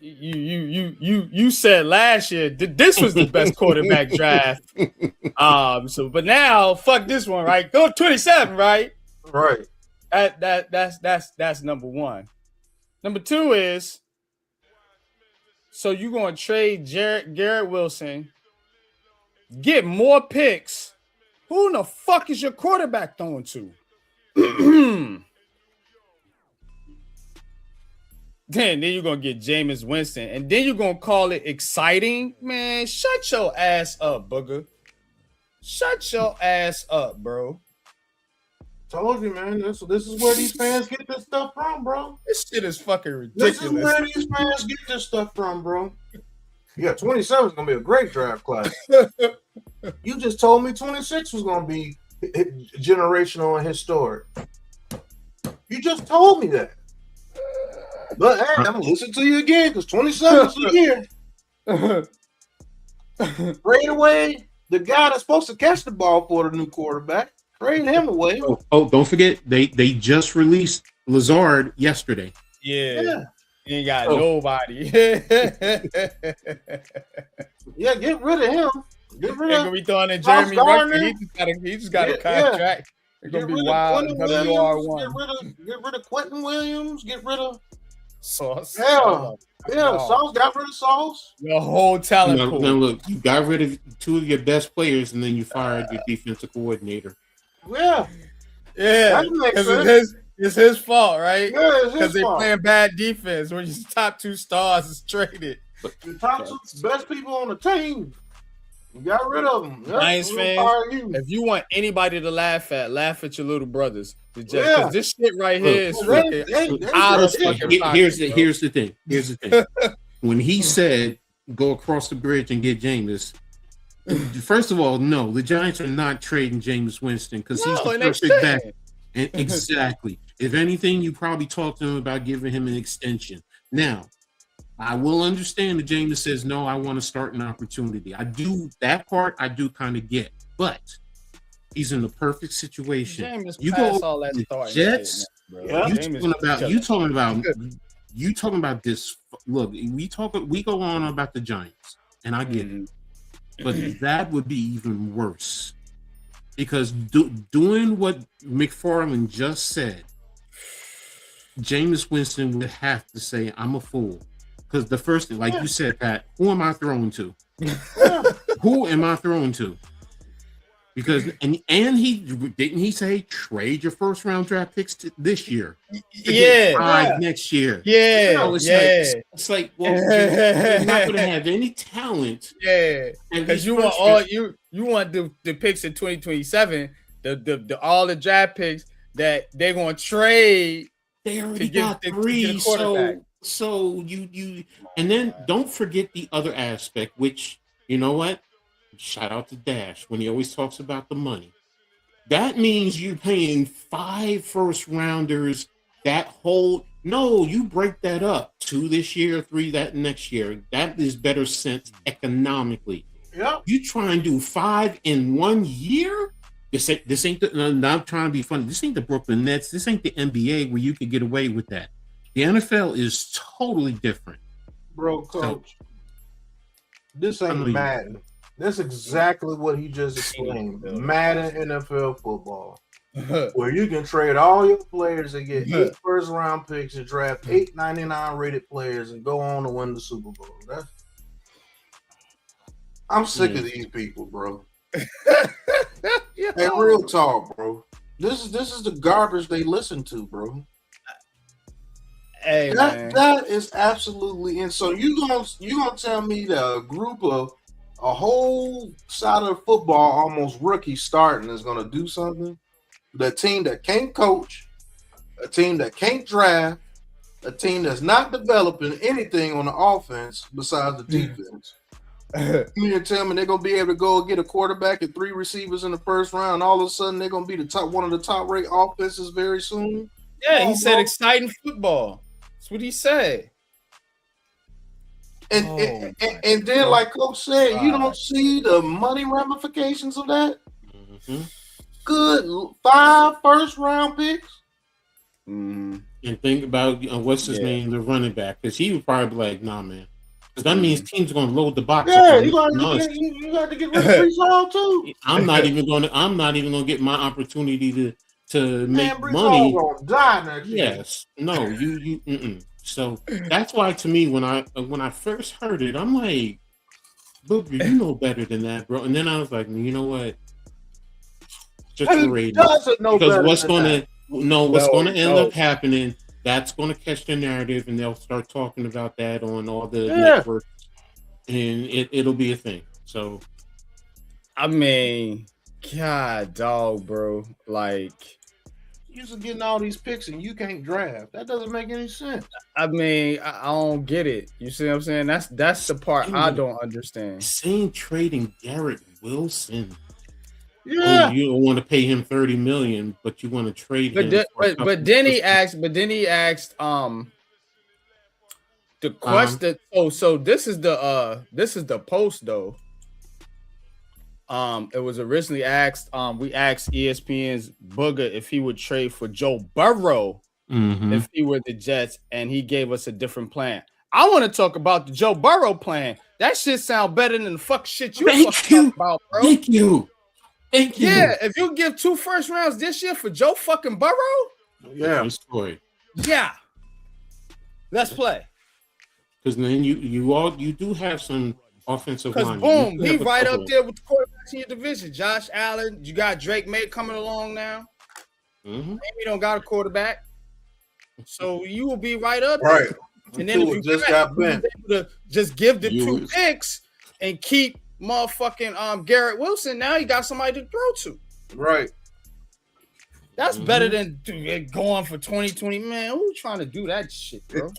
A: you said last year this was the best quarterback draft. But now fuck this one, right? Go 27, right?
F: Right.
A: That's number one. Number two is, so you're going to trade Garrett Wilson, get more picks. Who in the fuck is your quarterback throwing to? Then you're going to get Jameis Winston, and then you're going to call it exciting? Man, shut your ass up, booger. Shut your ass up, bro.
C: Told you, man. This is where these fans get this stuff from, bro.
A: This shit is fucking ridiculous.
C: This is where these fans get this stuff from, bro. Yeah, 27 is gonna be a great draft class. You just told me 26 was gonna be generational and historic. You just told me that. But hey, I'm gonna listen to you again, because 27 is the year. Trade away the guy that's supposed to catch the ball for the new quarterback. Trade him away.
I: Oh, don't forget they just released Lazard yesterday.
A: Yeah. He ain't got nobody.
C: Yeah, get rid of him. Get rid of him.
A: Be throwing in Jeremy Ruckert. He just got a contract.
C: Yeah.
A: It's gonna be wild.
C: WR1. Get rid of Quentin Williams. Get rid of
A: Sauce.
C: Sauce. Got rid of Sauce.
A: The whole talent pool.
C: Now look, you got rid of 2 of your best players, and then you fired your defensive coordinator. Yeah.
A: It's his fault, right?
C: Yeah, it's his
A: because they
C: fault.
A: playing bad defense when your top 2 stars is traded.
C: The top 2 best people on the team, you got rid of them.
A: Giants fans, if you want anybody to laugh at your little brothers. Because this shit right here is out of fucking pocket.
I: Here's the thing. When he said go across the bridge and get Jameis, first of all, no, the Giants are not trading Jameis Winston because he's the perfect back. And exactly. If anything, you probably talk to him about giving him an extension. Now, I will understand that Jameis says, no, I want to start an opportunity. That part I do kind of get. But he's in the perfect situation.
A: Jameis
I: You
A: passed
I: go
A: all that starting
I: Jets,
A: bro.
F: Yeah.
I: You talking about this. Look, we go on about the Giants, and I get it, but that would be even worse because doing what McFarland just said, Jameis Winston would have to say, "I'm a fool," because the first thing, like you said, Pat, who am I throwing to? Who am I throwing to? Because and he didn't he say trade your first round draft picks this year? Next year. It's like well, you're not going to have any talent.
A: Yeah, because you want the picks in 2027, the all the draft picks that they're going to trade.
I: They already got 3, so you and then don't forget the other aspect, which you know what. Shout out to Dash when he always talks about the money. That means you're paying 5 first rounders you break that up 2 this year, 3 that next year. That is better sense economically.
F: Yeah.
I: You try and do 5 in 1 year? This ain't I'm trying to be funny. This ain't the Brooklyn Nets. This ain't the NBA where you could get away with that. The NFL is totally different.
F: Bro, coach. This ain't Madden. That's exactly what he just explained. Madden NFL football. Where you can trade all your players and get 8 first round picks and draft 8.99 rated players and go on to win the Super Bowl. I'm sick of these people, bro. Hey, real talk, bro. This is the garbage they listen to, bro.
A: Hey,
F: that is absolutely and so you gonna tell me that a group of a whole side of football, almost rookie starting, is going to do something? The team that can't coach, a team that can't draft, a team that's not developing anything on the offense besides the defense. You mean to tell me they're going to be able to go get a quarterback and 3 receivers in the first round, and all of a sudden they're going to be one of the top rate offenses very soon?
A: Yeah, he said exciting football. That's what he said.
F: And then, like Coach said, you don't see the money ramifications of that.
I: Mm-hmm.
F: Good 5 first round picks.
I: And think about what's his name, the running back, because he would probably be like, "Nah, man," because that means teams are going to load the box.
F: Yeah, you got to get rid of Brees Hall too.
I: I'm not even going to get my opportunity to make money.
F: Gonna die next year.
I: Yes, no, you. So that's why, to me, when I first heard it, I'm like, Booker, you know better than that, bro. And then I was like, you know what? Just trade it. Because what's going to end up happening, that's going to catch the narrative, and they'll start talking about that on all the networks, and it'll be a thing. So,
A: I mean, God, dog, bro, like.
F: You're getting all these picks and you can't draft. That doesn't make any sense.
A: I mean, I don't get it. You see what I'm saying? That's the part I don't understand.
I: Same trading Garrett Wilson.
F: Yeah,
I: you don't want to pay him $30 million, but you want to trade him.
A: But then he asked the question. So this is the post though. It was originally asked. We asked ESPN's Booger if he would trade for Joe Burrow if he were the Jets, and he gave us a different plan. I want to talk about the Joe Burrow plan. That shit sound better than the fuck shit you talking about, bro.
I: Thank you.
A: Yeah, if you give 2 first rounds this year for Joe fucking Burrow, yeah, let's play.
I: Because then you do have some offensive line.
A: Because boom, he right up there with the quarterbacks in your division. Josh Allen, you got Drake May coming along now. Maybe you don't got a quarterback, so you will be right up there.
F: Right.
A: And then if you
F: just got bent,
A: just give the 2 picks and keep motherfucking Garrett Wilson. Now you got somebody to throw to.
F: Right.
A: That's better than going for 2020. Man, who's trying to do that shit, bro?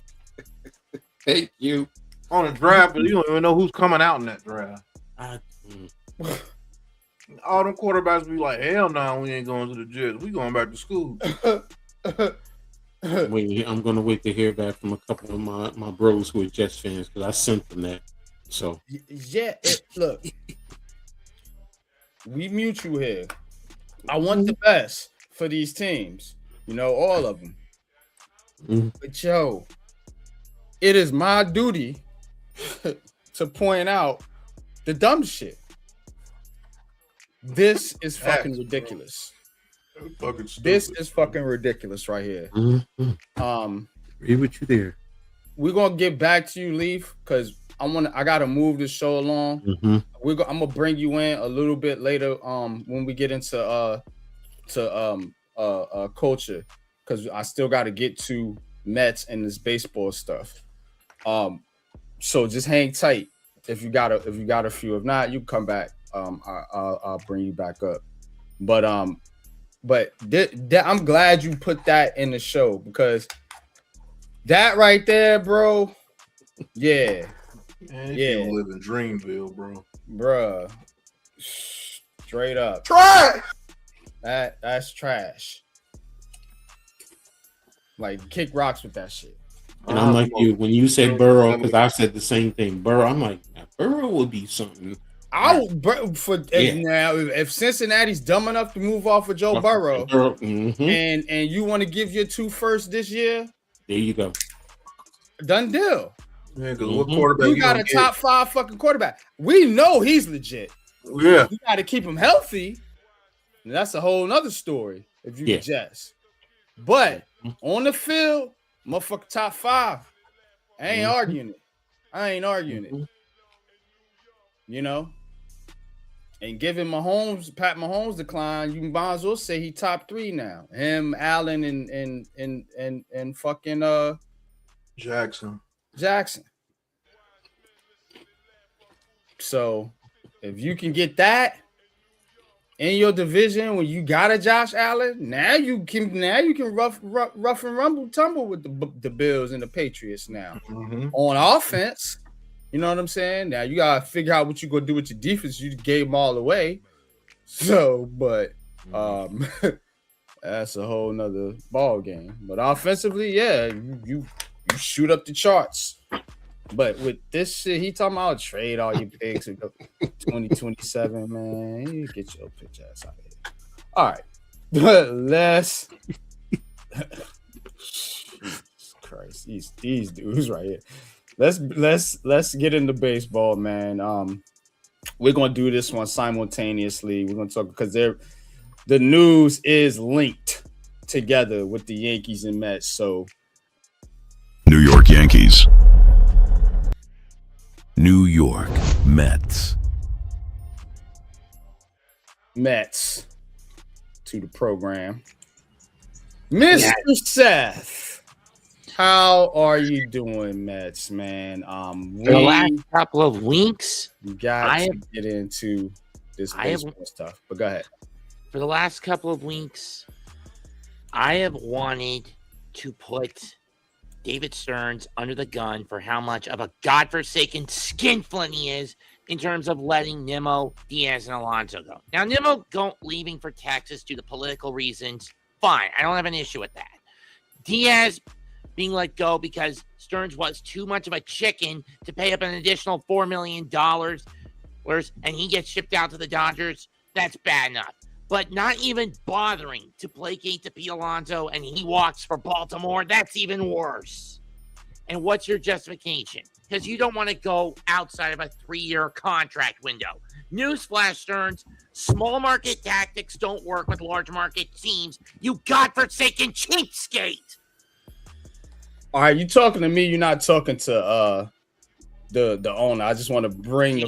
I: Thank you.
F: On a draft, but you don't even know who's coming out in that draft. All them quarterbacks be like, hell no, we ain't going to the Jets. We going back to school.
I: Wait, I'm going to wait to hear back from a couple of my bros who are Jets fans because I sent them that. So
A: yeah, look, we mutual here. I want the best for these teams. You know, all of them. But yo, it is my duty to point out the dumb shit. This is fucking ridiculous. This is fucking ridiculous right here.
I: Agree with you there.
A: We're gonna get back to you, Leaf, because I gotta move this show along. I'm gonna bring you in a little bit later. When we get into culture, because I still gotta get to Mets and this baseball stuff. So just hang tight if you got a few. If not, you come back. I'll bring you back up. But I'm glad you put that in the show, because that right there, bro. Yeah.
F: Man, you live in Dreamville, bro.
A: Bruh. Straight up.
F: Trash.
A: That's trash. Like, kick rocks with that shit.
C: And I'm like you when you said Burrow, because I said the same thing. Burrow, I'm like, Burrow would be something.
A: If Cincinnati's dumb enough to move off of Joe Burrow, and you want to give your 2 firsts this year,
C: there you go.
A: Done deal.
F: Yeah, because what quarterback
A: you got a top 5 fucking quarterback. We know he's legit.
F: Yeah,
A: you got to keep him healthy. And that's a whole nother story. If you just, but on the field, motherfucker, top 5. I ain't arguing it. It. You know. And given Pat Mahomes decline, you might as well say he top 3 now. Him, Allen, and fucking
F: Jackson.
A: So if you can get that in your division when you got a Josh Allen, now you can rough and rumble tumble with the Bills and the Patriots now on offense. You know what I'm saying? Now you gotta figure out what you're gonna do with your defense. You gave them all away. So, but that's a whole nother ball game. But offensively, yeah, you shoot up the charts. But with this shit, he talking about trade all your picks and go 2027, man. You get your bitch ass out of here. All right. Let's Jesus Christ, these dudes right here. Let's get into baseball, man. We're gonna do this one simultaneously. We're gonna talk because the news is linked together with the Yankees and Mets. So,
B: New York Yankees, New York Mets.
A: Mets to the program. Mr. Seth. How are you doing, Mets, man?
J: For the last couple of weeks,
A: we got to get into this baseball stuff, but go ahead.
J: For the last couple of weeks, I have wanted to put David Stearns under the gun for how much of a godforsaken skinflint he is in terms of letting Nimmo, Diaz, and Alonso go. Now, Nimmo leaving for Texas due to political reasons, fine. I don't have an issue with that. Diaz being let go because Stearns was too much of a chicken to pay up an additional $4 million, and he gets shipped out to the Dodgers, that's bad enough. But not even bothering to placate to Pete Alonso and he walks for Baltimore, that's even worse. And what's your justification? Because you don't want to go outside of a 3-year contract window. Newsflash, Stearns, small market tactics don't work with large market teams, you godforsaken cheapskate.
A: All right, you talking to me? You're not talking to the owner. I just want to bring the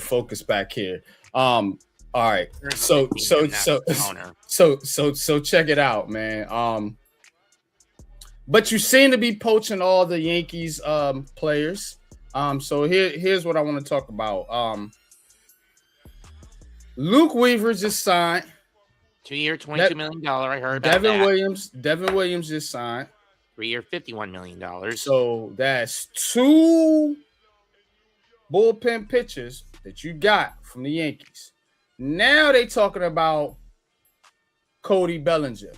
A: focus back here. All right, so check it out, man. But you seem to be poaching all the Yankees players. So here's what I want to talk about. Luke Weaver just signed.
J: 2-year, $22 million. I heard about
A: Devin Williams just signed.
J: 3-year, $51 million.
A: So that's 2 bullpen pitchers that you got from the Yankees. Now they talking about Cody Bellinger.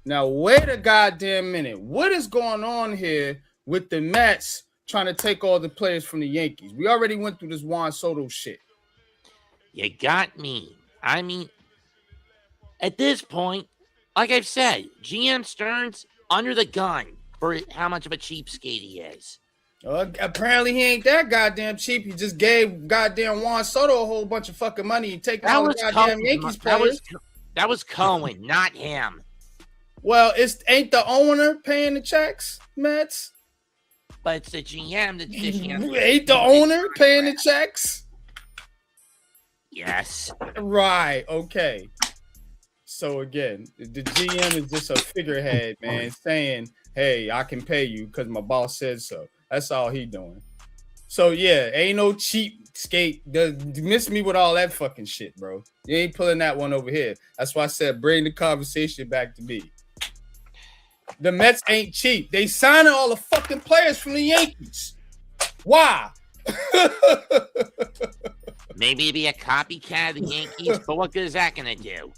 A: Now, wait a goddamn minute. What is going on here with the Mets trying to take all the players from the Yankees? We already went through this Juan Soto shit.
J: You got me. I mean, at this point, like I've said, GM Stearns under the gun for how much of a cheapskate he is.
A: Apparently he ain't that goddamn cheap. He just gave goddamn Juan Soto a whole bunch of fucking money and taking all the goddamn Yankees players.
J: That was Cohen, not him.
A: Well, ain't the owner paying the checks, Mets?
J: But it's the GM.
A: Ain't the owner paying the checks?
J: Yes.
A: Right. Okay. So again, the GM is just a figurehead, man, saying, "Hey, I can pay you because my boss said so." That's all he doing. So yeah, ain't no cheap skate. Miss me with all that fucking shit, bro. You ain't pulling that one over here. That's why I said bring the conversation back to me. The Mets ain't cheap. They signing all the fucking players from the Yankees. Why?
J: Maybe be a copycat of the Yankees, but what good is that gonna do?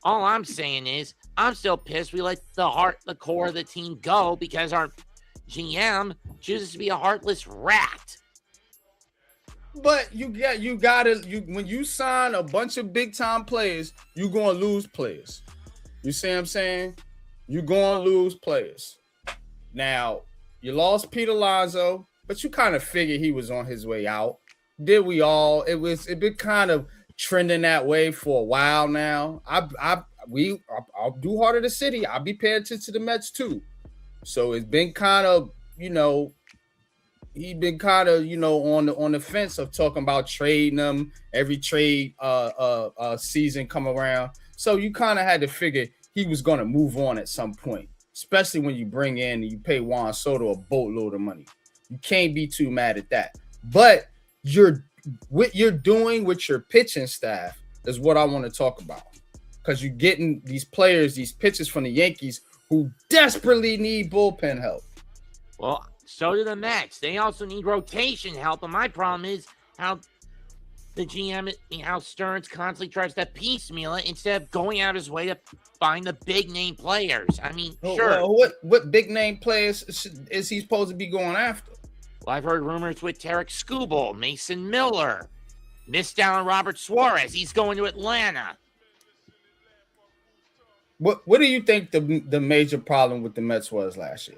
J: All I'm saying is I'm still pissed we let the core of the team go because our GM chooses to be a heartless rat.
A: But when you sign a bunch of big time players, you're gonna lose players. You see what I'm saying? You're gonna lose players. Now, you lost Pete Alonso, but you kind of figured he was on his way out. Did we all? It been kind of trending that way for a while now. I'll do Heart of the City. I'll be paying attention to the Mets too. So it's been kind of, he's been kind of, on the fence of talking about trading them every trade season come around. So you kind of had to figure he was going to move on at some point, especially when you bring in and you pay Juan Soto a boatload of money. You can't be too mad at that. But what you're doing with your pitching staff is what I want to talk about, because you're getting these players, these pitchers from the Yankees who desperately need bullpen help.
J: Well, so do the Mets. They also need rotation help. And my problem is how the GM, how Stearns constantly tries to piecemeal it instead of going out his way to find the big name players. I mean, sure.
A: Well, what big name players is he supposed to be going after?
J: Well, I've heard rumors with Tarek Skubal, Mason Miller, missed out on Robert Suarez. He's going to Atlanta.
A: What do you think the major problem with the Mets was last year?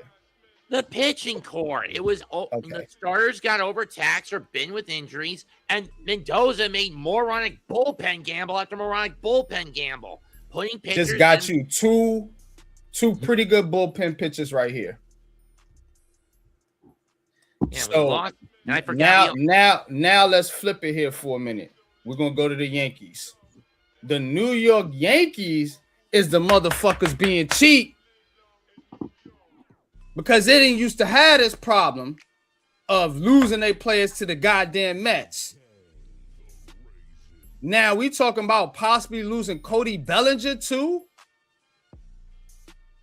J: The pitching core. It was the starters got overtaxed or been with injuries, and Mendoza made moronic bullpen gamble after moronic bullpen gamble. Putting pitchers
A: just got you two pretty good bullpen pitchers right here.
J: Yeah,
A: so
J: lost, and I forgot
A: now let's flip it here for a minute. We're gonna go to the Yankees. The New York Yankees is the motherfuckers being cheap, because they didn't used to have this problem of losing their players to the goddamn Mets. Now we talking about possibly losing Cody Bellinger too.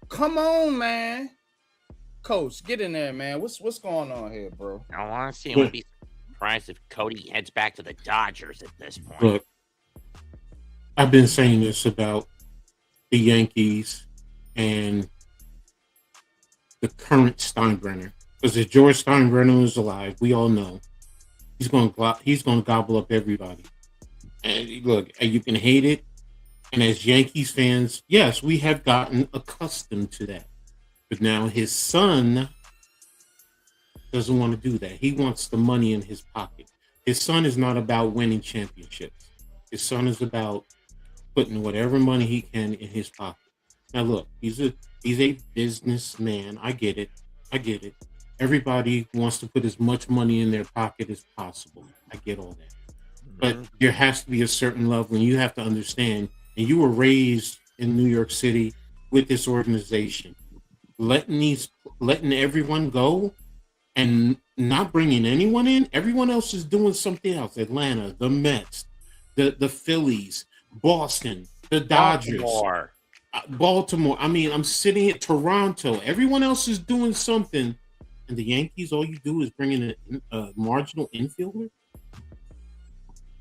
A: Come on, man. Coach, get in there, man. What's going on here, bro?
J: I want to see. I wouldn't be surprised if Cody heads back to the Dodgers at this point.
C: Look, I've been saying this about the Yankees and the current Steinbrenner, because if George Steinbrenner was alive, we all know he's going to gobble up everybody. And look, you can hate it, and as Yankees fans, yes, we have gotten accustomed to that. But now his son doesn't want to do that. He wants the money in his pocket. His son is not about winning championships. His son is about putting whatever money he can in his pocket. Now look, he's a businessman. I get it. Everybody wants to put as much money in their pocket as possible. I get all that. But there has to be a certain level, and you have to understand, and you were raised in New York City with this organization. Letting everyone go and not bringing anyone in. Everyone else is doing something else. Atlanta, the Mets, the Phillies, Boston, the Dodgers, Baltimore. I mean, I'm sitting at Toronto. Everyone else is doing something, and the Yankees, all you do is bring in a marginal infielder.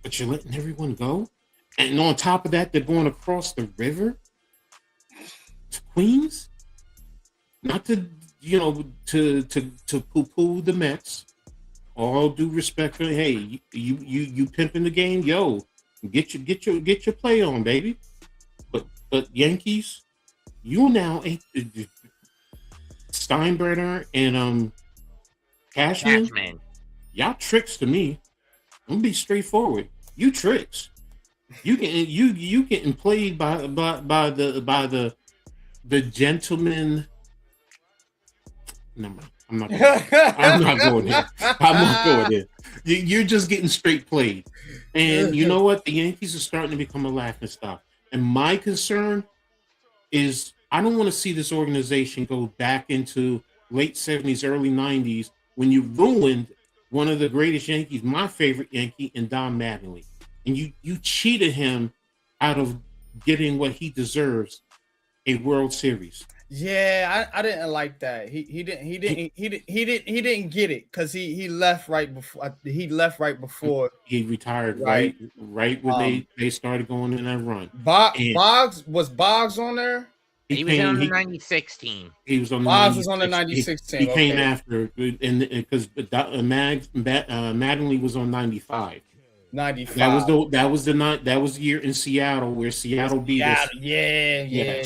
C: But you're letting everyone go, and on top of that, they're going across the river to Queens. Not to poo-poo the Mets. All due respect for, hey, you pimping the game, yo, get your play on, baby. But Yankees, you now Steinbrenner and Cashman, y'all tricks to me. I'm gonna be straightforward. You tricks. You getting played by the gentleman. No, I'm not going there. I'm not going there. You're just getting straight played. And you know what? The Yankees are starting to become a laughingstock. And my concern is I don't want to see this organization go back into late 70s, early 90s when you ruined one of the greatest Yankees, my favorite Yankee, and Don Mattingly. And you cheated him out of getting what he deserves, a World Series.
A: Yeah, I didn't like that. He didn't get it because he left right before
C: he retired right when they started going in that run.
A: Boggs on there.
J: He was on the 96 team.
C: He was on the
A: Boggs
C: 96,
A: was on the 96 team.
C: He came after, and because Mattingly was on 95.
A: 95.
C: That was the year in Seattle where Seattle beat us.
A: Yeah.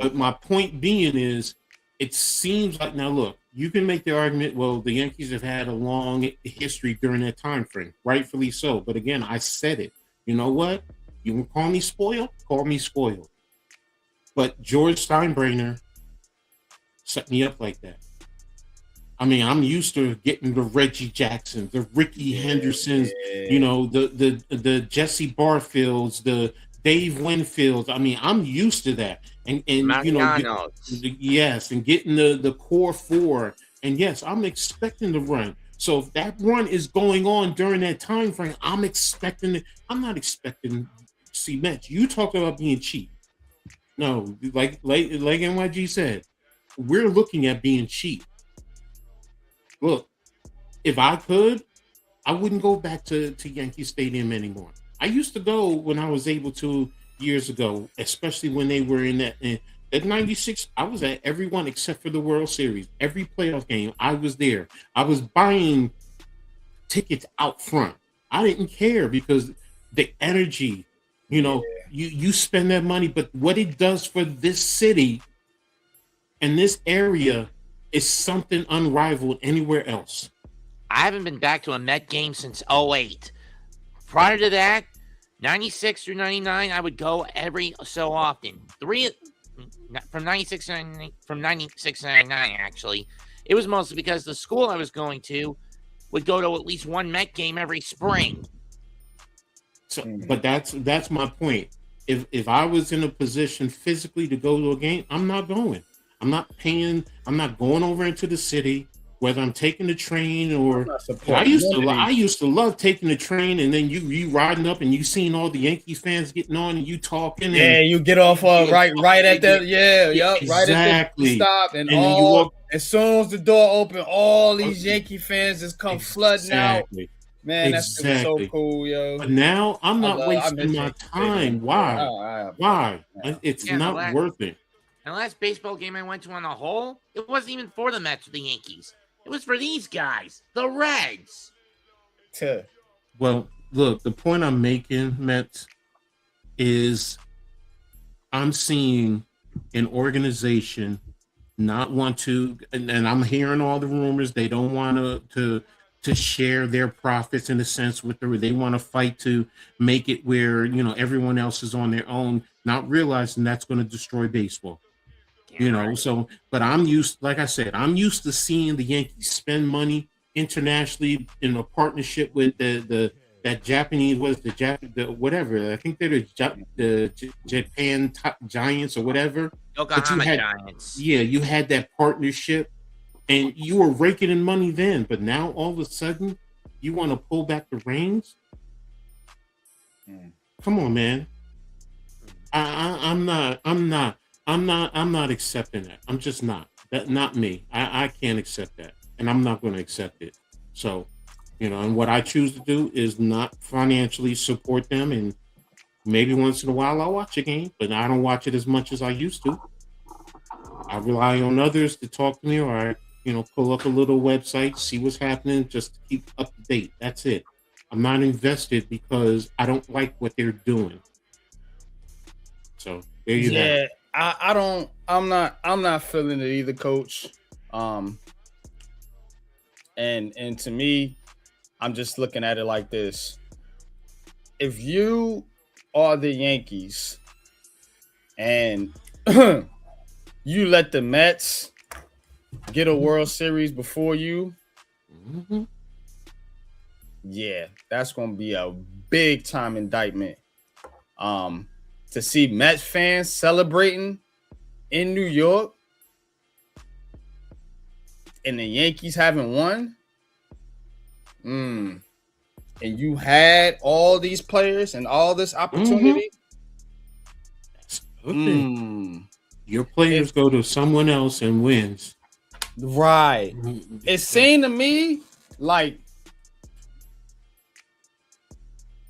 C: But my point being is, it seems like, now look, you can make the argument, well, the Yankees have had a long history during that time frame, rightfully so. But again, I said it. You know what? You can call me spoiled. Call me spoiled. But George Steinbrenner set me up like that. I mean, I'm used to getting the Reggie Jacksons, the Ricky Hendersons, you know, the Jesse Barfields, the Dave Winfields. I mean, I'm used to that. And you know, yes, and getting the core four. And yes, I'm expecting the run. So if that run is going on during that time frame, I'm expecting it. I'm not expecting. See, Matt, you talk about being cheap. No, like NYG said, we're looking at being cheap. Look, if I could, I wouldn't go back to Yankee Stadium anymore. I used to go when I was able to years ago, especially when they were in that 96. I was at every one except for the World Series. Every playoff game, I was there. I was buying tickets out front. I didn't care because the energy, you know, you spend that money, but what it does for this city and this area is something unrivaled anywhere else.
J: I haven't been back to a Met game since 2008. Prior to that, 96 through 99, I would go every so often. From 96 to 99, actually. It was mostly because the school I was going to would go to at least one Met game every spring.
C: So, but that's my point. If I was in a position physically to go to a game, I'm not going. I'm not paying. I'm not going over into the city, whether I'm taking the train or I used to love taking the train, and then you riding up and you seeing all the Yankees fans getting on and you talking.
A: Yeah, you get off right at the right at the stop, and then you walk. As soon as the door open, all these Yankee fans just come flooding out. Man, that's so cool, yo.
C: But now I'm not wasting my time. Why? Why? It's not worth it.
J: The last baseball game I went to on the whole, it wasn't even for the Mets or the Yankees. It was for these guys, the Reds.
C: Well, look, the point I'm making, Mets, is I'm seeing an organization not want to, and I'm hearing all the rumors, they don't want to share their profits in a sense with they want to fight to make it where, you know, everyone else is on their own, not realizing that's going to destroy baseball. You know, so, but I'm used to seeing the Yankees spend money internationally in a partnership with that Japanese, whatever. I think they're the Japan Giants or whatever.
J: Yokohama Giants.
C: Yeah, you had that partnership and you were raking in money then, but now all of a sudden you want to pull back the reins? Come on, man. I'm not accepting that. I'm just not. Not me. I can't accept that. And I'm not going to accept it. So, you know, and what I choose to do is not financially support them. And maybe once in a while I'll watch a game, but I don't watch it as much as I used to. I rely on others to talk to me, or I, you know, pull up a little website, see what's happening, just to keep up to date. That's it. I'm not invested because I don't like what they're doing. So there you go.
A: I'm not feeling it either, coach. And to me, I'm just looking at it like this. If you are the Yankees and you let the Mets get a World Series before you, yeah, that's going to be a big time indictment. To see Mets fans celebrating in New York and the Yankees haven't won, and you had all these players and all this opportunity,
C: your players go to someone else and wins.
A: Right. It seemed to me like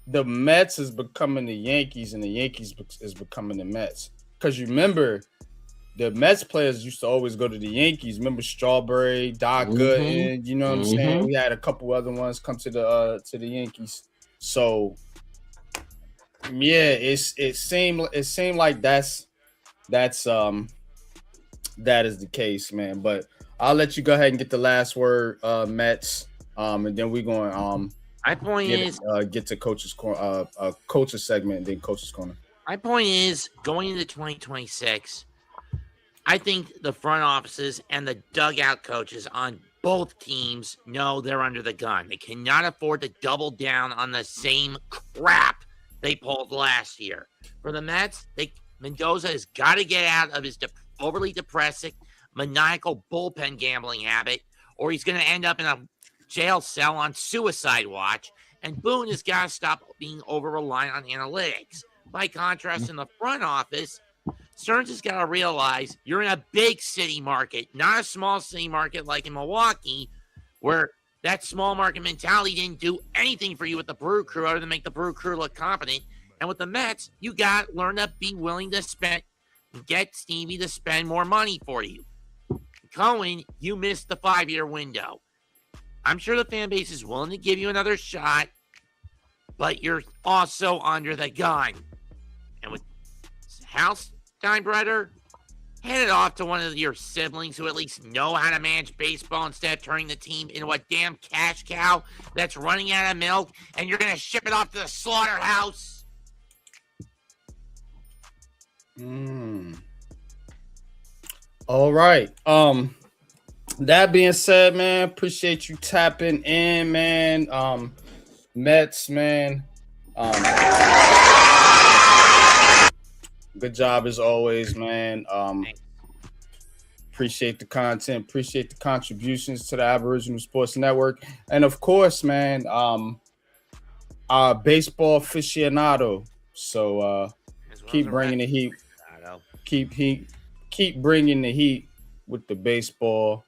A: the Mets is becoming the Yankees and the Yankees is becoming the Mets. Because you remember, the Mets players used to always go to the Yankees. Remember Strawberry, Doc Gooden, you know what I'm saying? We had a couple other ones come to the Yankees. So yeah, it seemed like that is the case, man. But I'll let you go ahead and get the last word, Mets. And then we're going
J: my point
A: get to coach's coach's segment and then coach's corner.
J: My point is, going into 2026, I think the front offices and the dugout coaches on both teams know they're under the gun. They cannot afford to double down on the same crap they pulled last year. For the Mets, Mendoza has got to get out of his overly depressing, maniacal bullpen gambling habit, or he's going to end up in a jail cell on suicide watch. And Boone has got to stop being over-reliant on analytics. By contrast, in the front office, Stearns has got to realize you're in a big city market, not a small city market like in Milwaukee, where that small market mentality didn't do anything for you with the Brew Crew other than make the Brew Crew look competent. And with the Mets, you got to learn to be willing to spend, get Stevie to spend more money for you. Cohen, you missed the 5-year window. I'm sure the fan base is willing to give you another shot, but you're also under the gun. And with Hal Steinbrenner, hand it off to one of your siblings who at least know how to manage baseball instead of turning the team into a damn cash cow that's running out of milk, and you're going to ship it off to the slaughterhouse.
A: All right. That being said, man, appreciate you tapping in, man. Mets, man. Good job as always, man. Appreciate the content, appreciate the contributions to the Aboriginal Sports Network, and of course, man, our baseball aficionado. So keep bringing the heat. Keep bringing the heat with the baseball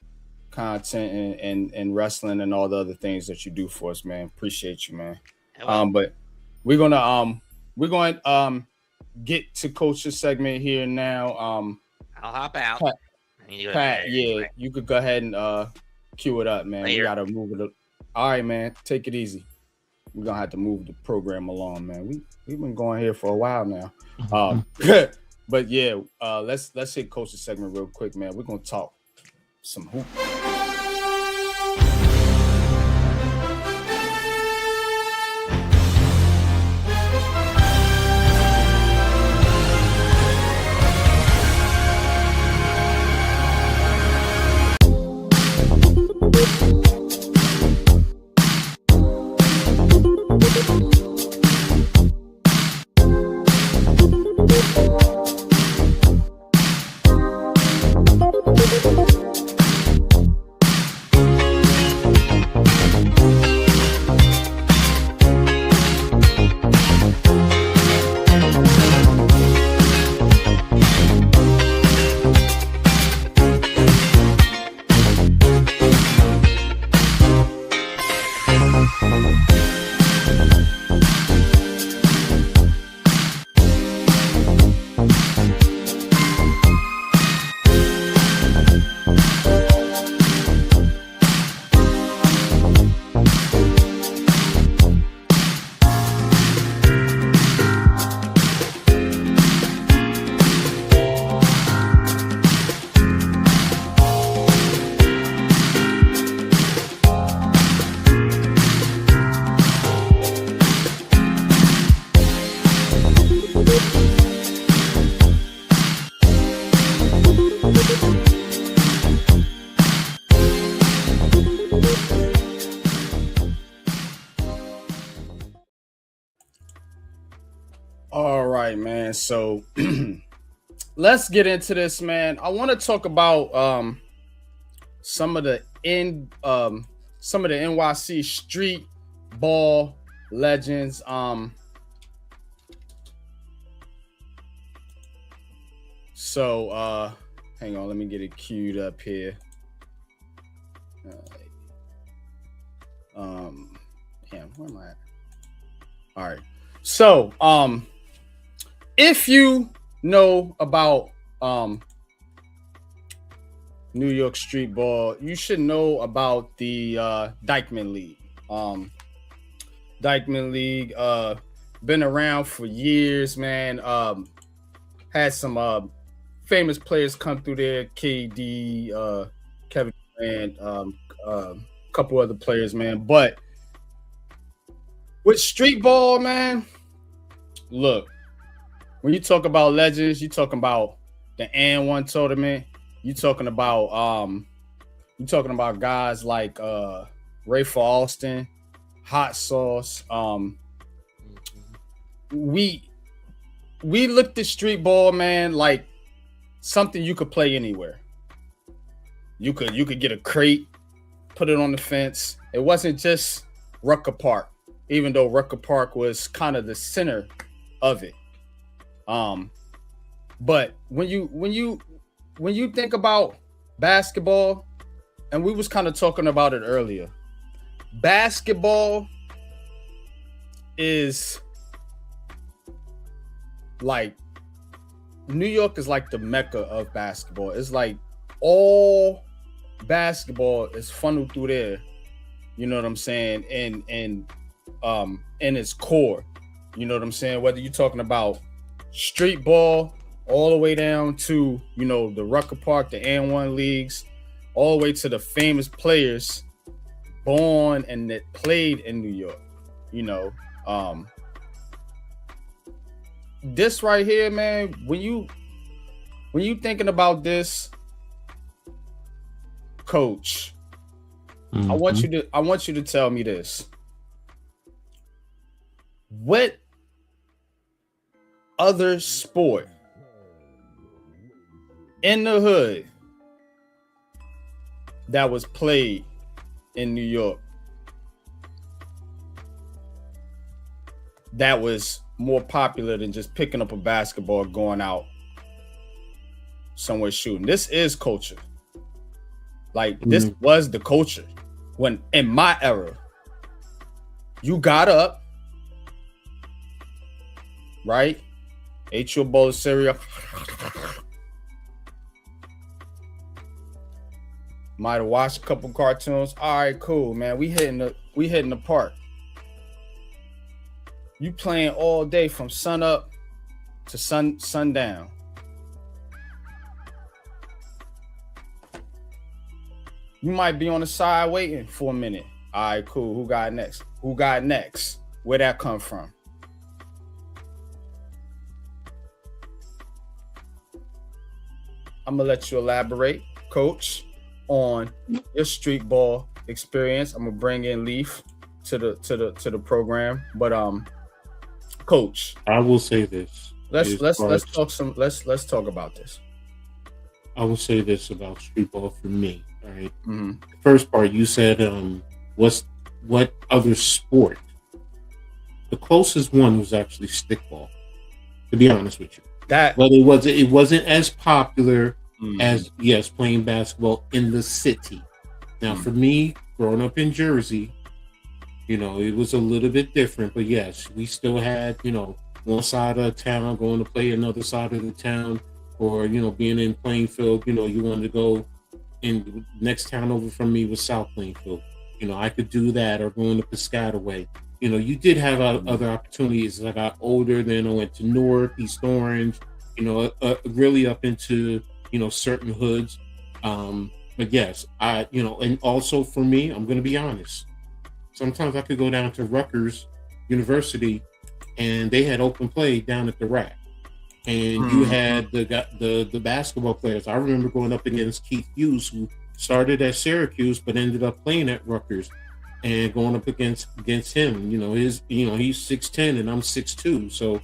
A: content and wrestling and all the other things that you do for us, man. Appreciate you, man. But we're gonna get to coach's segment here now.
J: I'll hop out.
A: Pat, yeah, you could go ahead and cue it up, man. We gotta move it up. All right, man. Take it easy. We're gonna have to move the program along, man. We've been going here for a while now. But yeah, let's hit coach's segment real quick, man. We're gonna talk some hoop. right, man. So let's get into this, man. I want to talk about some of the NYC street ball legends. So hang on, let me get it queued up here. Damn, where am I at? All right. So if you know about New York street ball, you should know about the Dyckman League. Dyckman League been around for years, man. Had some famous players come through there, KD, Kevin Durant, a couple other players, man. But with street ball, man, look, when you talk about legends, you talking about the AND1 tournament. You talking about guys like Ray Alston, Hot Sauce. We looked at street ball, man, like something you could play anywhere. You could get a crate, put it on the fence. It wasn't just Rucker Park, even though Rucker Park was kind of the center of it. But when you think about basketball, and we was kind of talking about it earlier, basketball is like, New York is like the mecca of basketball. It's like all basketball is funneled through there. You know what I'm saying? And in its core, you know what I'm saying? Whether you're talking about street ball all the way down to, you know, the Rucker Park, the AND1 leagues, all the way to the famous players born and that played in New York, you know. This right here, man, when you thinking about this, Coach, I want you to tell me this. What other sport in the hood that was played in New York that was more popular than just picking up a basketball, going out somewhere shooting? This is culture. Like, this was the culture. When in my era, you got up, right? Ate your bowl of cereal. Might have watched a couple cartoons. All right, cool, man. We hitting the park. You playing all day from sun up to sundown. You might be on the side waiting for a minute. All right, cool. Who got next? Where'd that come from? I'm gonna let you elaborate, Coach, on your street ball experience. I'm gonna bring in Leaf to the program, but Coach,
C: I will say this.
A: Let's talk about this.
C: I will say this about street ball for me. All right. Mm-hmm. The first part you said, what other sport? The closest one was actually stickball. To be honest with you, but it wasn't as popular as playing basketball in the city. Now, for me, growing up in Jersey, you know, it was a little bit different. But yes, we still had, you know, one side of town going to play another side of the town, or, you know, being in Plainfield, you know, you wanted to go in next town over from me was South Plainfield. You know, I could do that, or going to Piscataway. You know, you did have other opportunities. As I got older, then I went to Newark, East Orange, you know, really up into, you know, certain hoods. But yes, you know, and also for me, I'm going to be honest. Sometimes I could go down to Rutgers University, and they had open play down at the rack. And you had the basketball players. I remember going up against Keith Hughes, who started at Syracuse but ended up playing at Rutgers, and going up against him. You know, he's 6'10" and I'm 6'2". So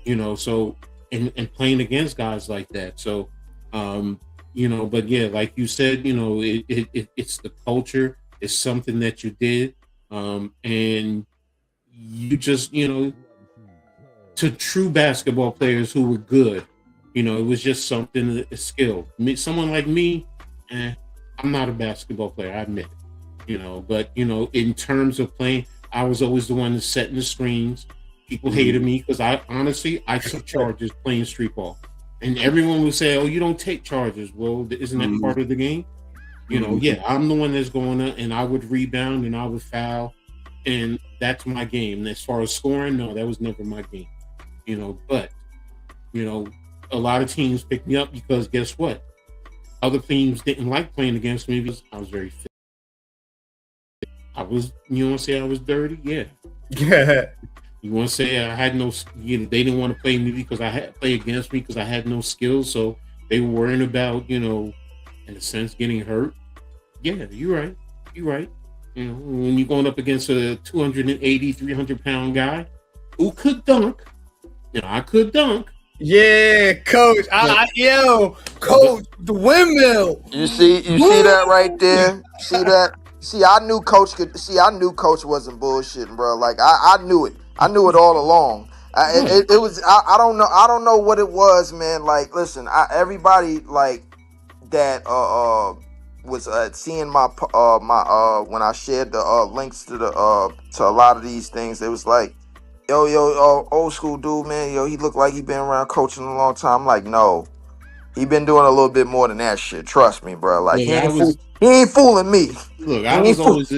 I: So and playing against guys like that. So, but yeah, like you said, it's the culture. It's something that you did, and you just, to true basketball players who were good, it was just something, a skill. Someone like me, I'm not a basketball player, I admit it, but in terms of playing, I was always the one that's setting the screens. People hated me because I took charges playing street ball, and everyone would say, "Oh, you don't take charges." Well, isn't that part of the game? Yeah, I'm the one that's going up, and I would rebound and I would foul, and that's my game. And as far as scoring, no, that was never my game. But a lot of teams picked me up because guess what? Other teams didn't like playing against me because I was very fit. I was, say I was dirty? Yeah.
A: Yeah.
I: You want to say I had no, they didn't want to play me because play against me because I had no skills. So they were worrying about, in a sense, getting hurt. Yeah, you're right. You're right. When you're going up against a 280, 300-pound guy who could dunk, I could dunk.
A: Yeah, coach. Coach, the windmill.
K: You see that right there? See that? See, I knew Coach wasn't bullshitting, bro. Like I knew it. I knew it all along. It was. I don't know. I don't know what it was, man. Like, listen, everybody like that was seeing my when I shared the links to a lot of these things. It was like, yo, old school dude, man. Yo, he looked like he been around coaching a long time. I'm like, no, he been doing a little bit more than that shit. Trust me, bro. Like, he ain't fooling me.
I: Look, I was always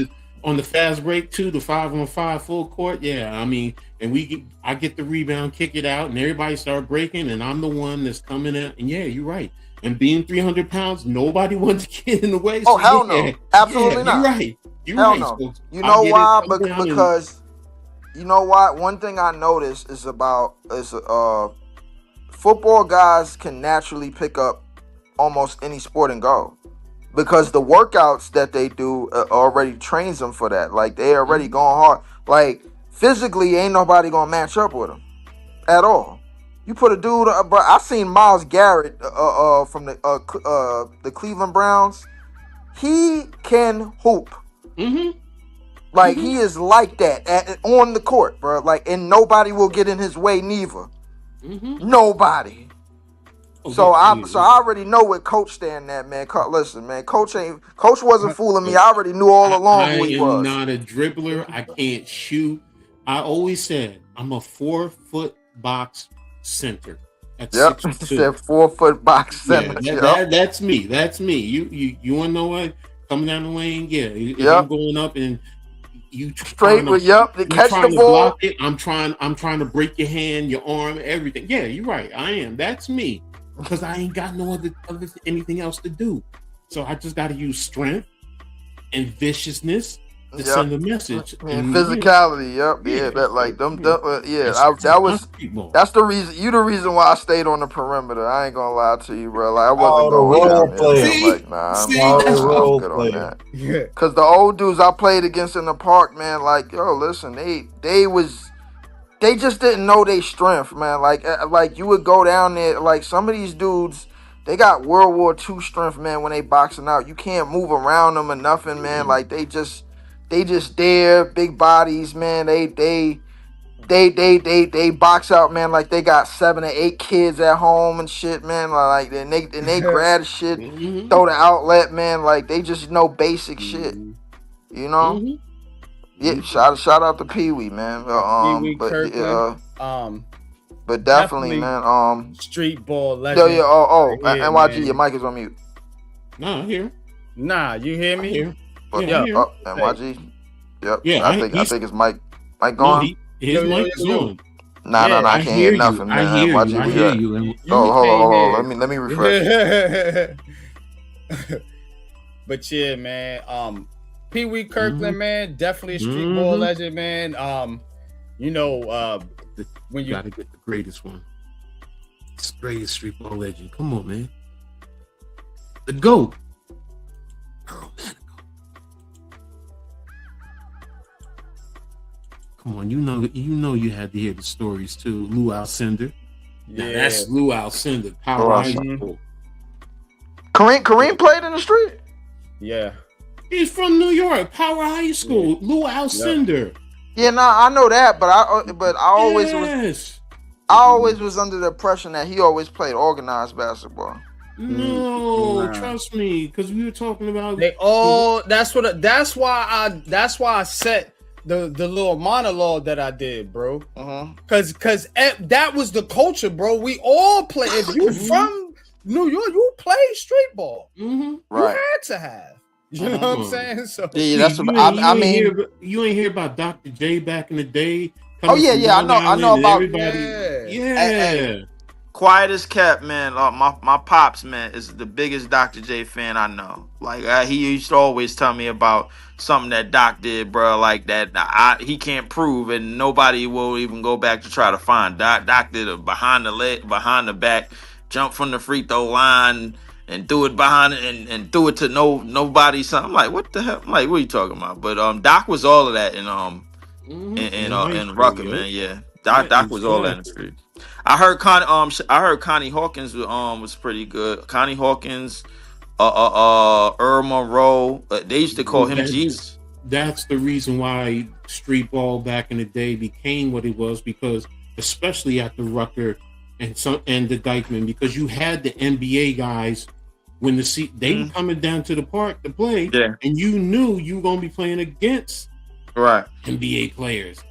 I: on the fast break too, the 5-on-5 full court. Yeah, I mean, and I get the rebound, kick it out, and everybody start breaking, and I'm the one that's coming out. And yeah, you're right. And being 300 pounds, nobody wants to get in the way.
K: Oh, hell no. Absolutely not.
I: You're right. You're
K: hell
I: right.
K: no.
I: So
K: you know why? Because you know what? One thing I noticed is football guys can naturally pick up almost any sport and go. Because the workouts that they do already trains them for that. Like, they already going hard. Like, physically, ain't nobody gonna match up with them at all. You put a dude, bro. I seen Myles Garrett from the Cleveland Browns. He can hoop. Like, he is like that on the court, bro. Like, and nobody will get in his way, neither. Nobody. So I already know what Coach stand at, man. Listen, man, Coach wasn't fooling me. I already knew all along who he was.
I: I am not a dribbler. I can't shoot. I always said I'm a 4-foot box center. That's 6'2".
K: 4-foot box center.
I: Yeah, that's me. That's me. You want to know what? Coming down the lane, yeah. If I'm going up and you
K: straight with to catch the ball.
I: Block it, I'm trying to break your hand, your arm, everything. Yeah, you're right. I am. That's me. Because I ain't got no other anything else to do. So I just got to use strength and viciousness to send a message.
K: And physicality, that's the reason. You the reason why I stayed on the perimeter. I ain't gonna lie to you, bro. Like, I wasn't going down there. I'm good on that. Yeah. Cause the old dudes I played against in the park, man, like, yo, listen, they just didn't know their strength, man. Like you would go down there, like some of these dudes, they got World War II strength, man. When they boxing out, you can't move around them or nothing, man. Like they just there, big bodies, man. They box out, man. Like they got 7 or 8 kids at home and shit, man. Like and they grab shit, throw the outlet, man. Like they just know basic shit, you know. Yeah, shout out to Pee Wee, man. But definitely, man.
A: Street ball legend.
K: NYG, your mic is on mute.
I: No, I'm here.
A: Nah, you hear me?
K: NYG. Yep.
I: Yeah,
K: I think his mic gone.
I: His mic is on.
K: Nah, I can't hear nothing, man.
I: I hear you.
K: Hold on. Let me refresh.
A: But yeah, man. Pee Wee Kirkland, man, definitely a street ball legend, man. When you
I: gotta get the greatest one, it's the greatest street ball legend. Come on, man, the GOAT. Oh man, Come on, you know you had to hear the stories too. Lou Alcindor.
A: Yeah,
I: Now, that's Lou Alcindor, Power
K: Lou
I: High
K: Alcindor.
I: School.
K: Kareem played in the street.
A: yeah.
I: He's from New York, Power High School. Lou Alcindor.
K: Yeah, I know that, but I always was under the impression that he always played organized basketball.
I: No, trust me, because we were talking about
A: They that's why I set the little monologue that I did, bro. Cause that was the culture, bro. We all play. If you from New York, you play street ball. You had to have. You know what I'm saying? So
K: yeah, that's what I mean.
I: You ain't hear about Dr. J back in the day.
K: Oh yeah, I know about
I: everybody. Yeah.
E: Quiet as kept, man. My pops, man, is the biggest Dr. J fan I know. Like he used to always tell me about something that Doc did, bro. Like that he can't prove, and nobody will even go back to try to find. Doc did a behind the back, jump from the free throw line and threw it behind it and threw it to nobody. Something. I'm like, what the hell? I'm like, what are you talking about? But Doc was all of that in Rucker, man. Yeah, Doc was all that in the street. I heard Connie Hawkins was pretty good. Connie Hawkins, Earl Monroe. They used to call him Jesus.
I: That's the reason why street ball back in the day became what it was, because especially at the Rucker and the Dykeman, because you had the NBA guys when they were coming down to the park to play, and you knew you were gonna be playing against NBA players.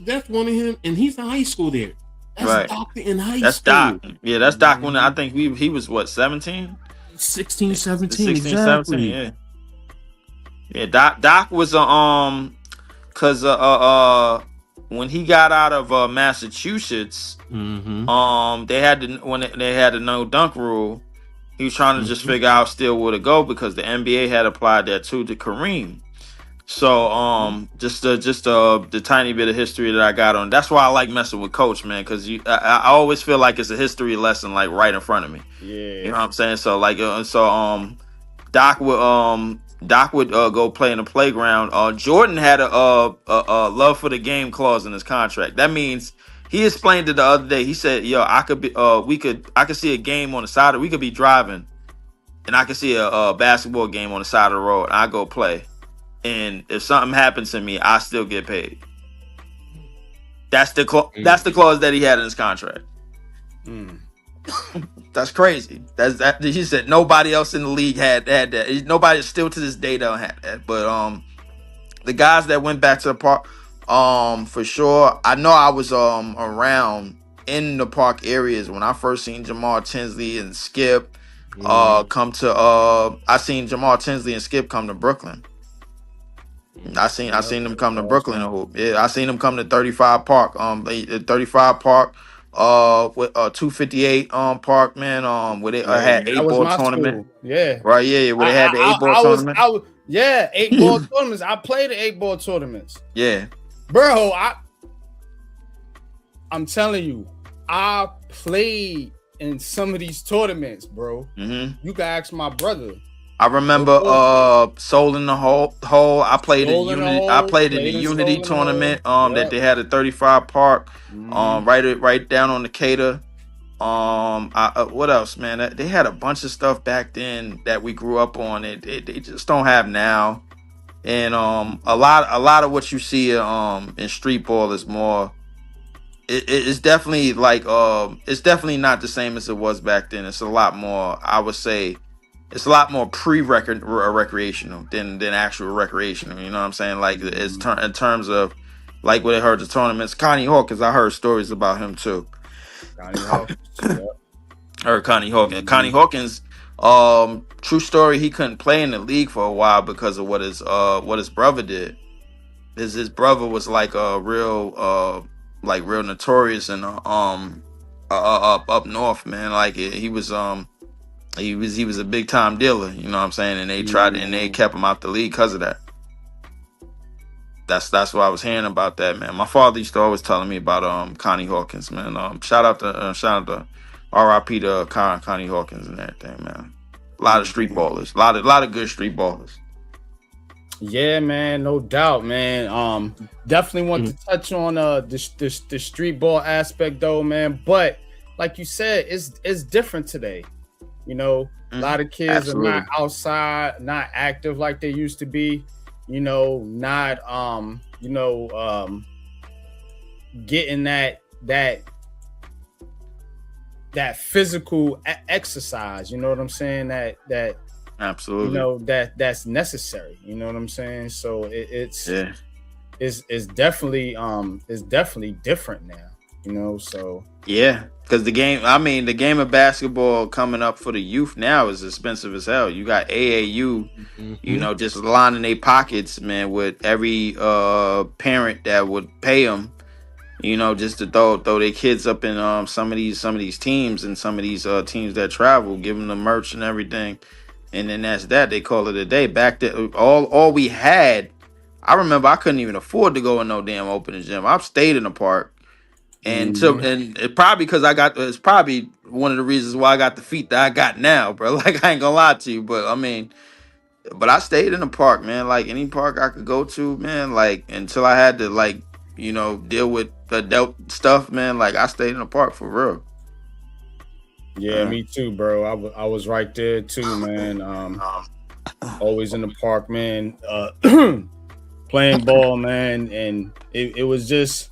I: That's one of him, and he's in high school there. That's Doc in high school.
E: That's Doc. Yeah, that's Doc when I think he was what, 17?
I: 16, 17,
E: 16,
I: exactly.
E: 17, yeah. Doc was cause when he got out of Massachusetts, they had the no dunk rule. He was trying to just figure out still where to go because the NBA had applied that to Kareem. So just the tiny bit of history that I got on. That's why I like messing with Coach, man, because I always feel like it's a history lesson like right in front of me. Yeah, you know what I'm saying. So like Doc would go play in the playground. Jordan had a love for the game clause in his contract. That means he explained it the other day. He said, "Yo, I could see a game on the side. We could be driving, and I could see a basketball game on the side of the road. And I go play." And if something happens to me, I still get paid. That's the clause that he had in his contract. That's crazy. That he said nobody else in the league had that. Nobody still to this day don't have that. But the guys that went back to the park, for sure. I know I was around in the park areas when I first seen Jamal Tinsley and Skip come to. I seen Jamal Tinsley and Skip come to Brooklyn. I seen them come to Brooklyn and hoop. Yeah, I seen them come to 35 Park. 35 Park. With 258 Park, man. Where they had 8-ball tournament.
A: School. Yeah.
E: Right. Yeah. Where they had the 8-ball tournament.
A: 8-ball tournaments. I played the 8-ball tournaments.
E: Yeah.
A: Bro, I'm telling you, I played in some of these tournaments, bro. You can ask my brother.
E: I remember Soul in the Hole. I played in Unity. I played in the Unity tournament that they had at 35 Park. Right down on the Cater. What else, man? They had a bunch of stuff back then that we grew up on. They just don't have now. And a lot of what you see in street ball is more. It's definitely like it's definitely not the same as it was back then. It's a lot more. I would say. It's a lot more recreational than actual recreational. You know what I'm saying? Like it's in terms of like what I heard the tournaments. Connie Hawkins, I heard stories about him too.
A: Connie Hawkins.
E: Heard Connie Hawkins. Connie Hawkins, true story, he couldn't play in the league for a while because of what his brother did. His brother was like a real notorious and up north, man. Like he was He was a big time dealer, you know what I'm saying, and they kept him out the league because of that. That's what I was hearing about that, man. My father used to always telling me about Connie Hawkins, man. Shout out to R.I.P. to Connie Hawkins and everything, man. A lot of street ballers, a lot of good street ballers.
A: Yeah, man, no doubt, man. Definitely want to touch on the street ball aspect though, man. But like you said, it's different today. You know, a lot of kids are not
E: Absolutely.
A: outside, not active like they used to be. You know, not getting that physical exercise. You know what I'm saying? That
E: Absolutely.
A: you know that's necessary. You know what I'm saying? So it's
E: Yeah.
A: it's definitely different now. You know, so
E: Yeah, because the game of basketball coming up for the youth now is expensive as hell. You got AAU, you know, just lining their pockets, man, with every parent that would pay them, you know, just to throw their kids up in some of these teams and some of these teams that travel, give them the merch and everything, and then that's that. They call it a day. Back to all we had. I remember I couldn't even afford to go in no damn opening gym. I've stayed in the park. And it probably because it's probably one of the reasons why I got the feet that I got now, bro. Like I ain't gonna lie to you, but I mean, but I stayed in the park, man. Like any park I could go to, man. Like until I had to like, you know, deal with adult stuff, man. Like I stayed in the park for real.
A: yeah, me too, bro. I was right there too, man. Always in the park, man. Playing ball, man, and it was just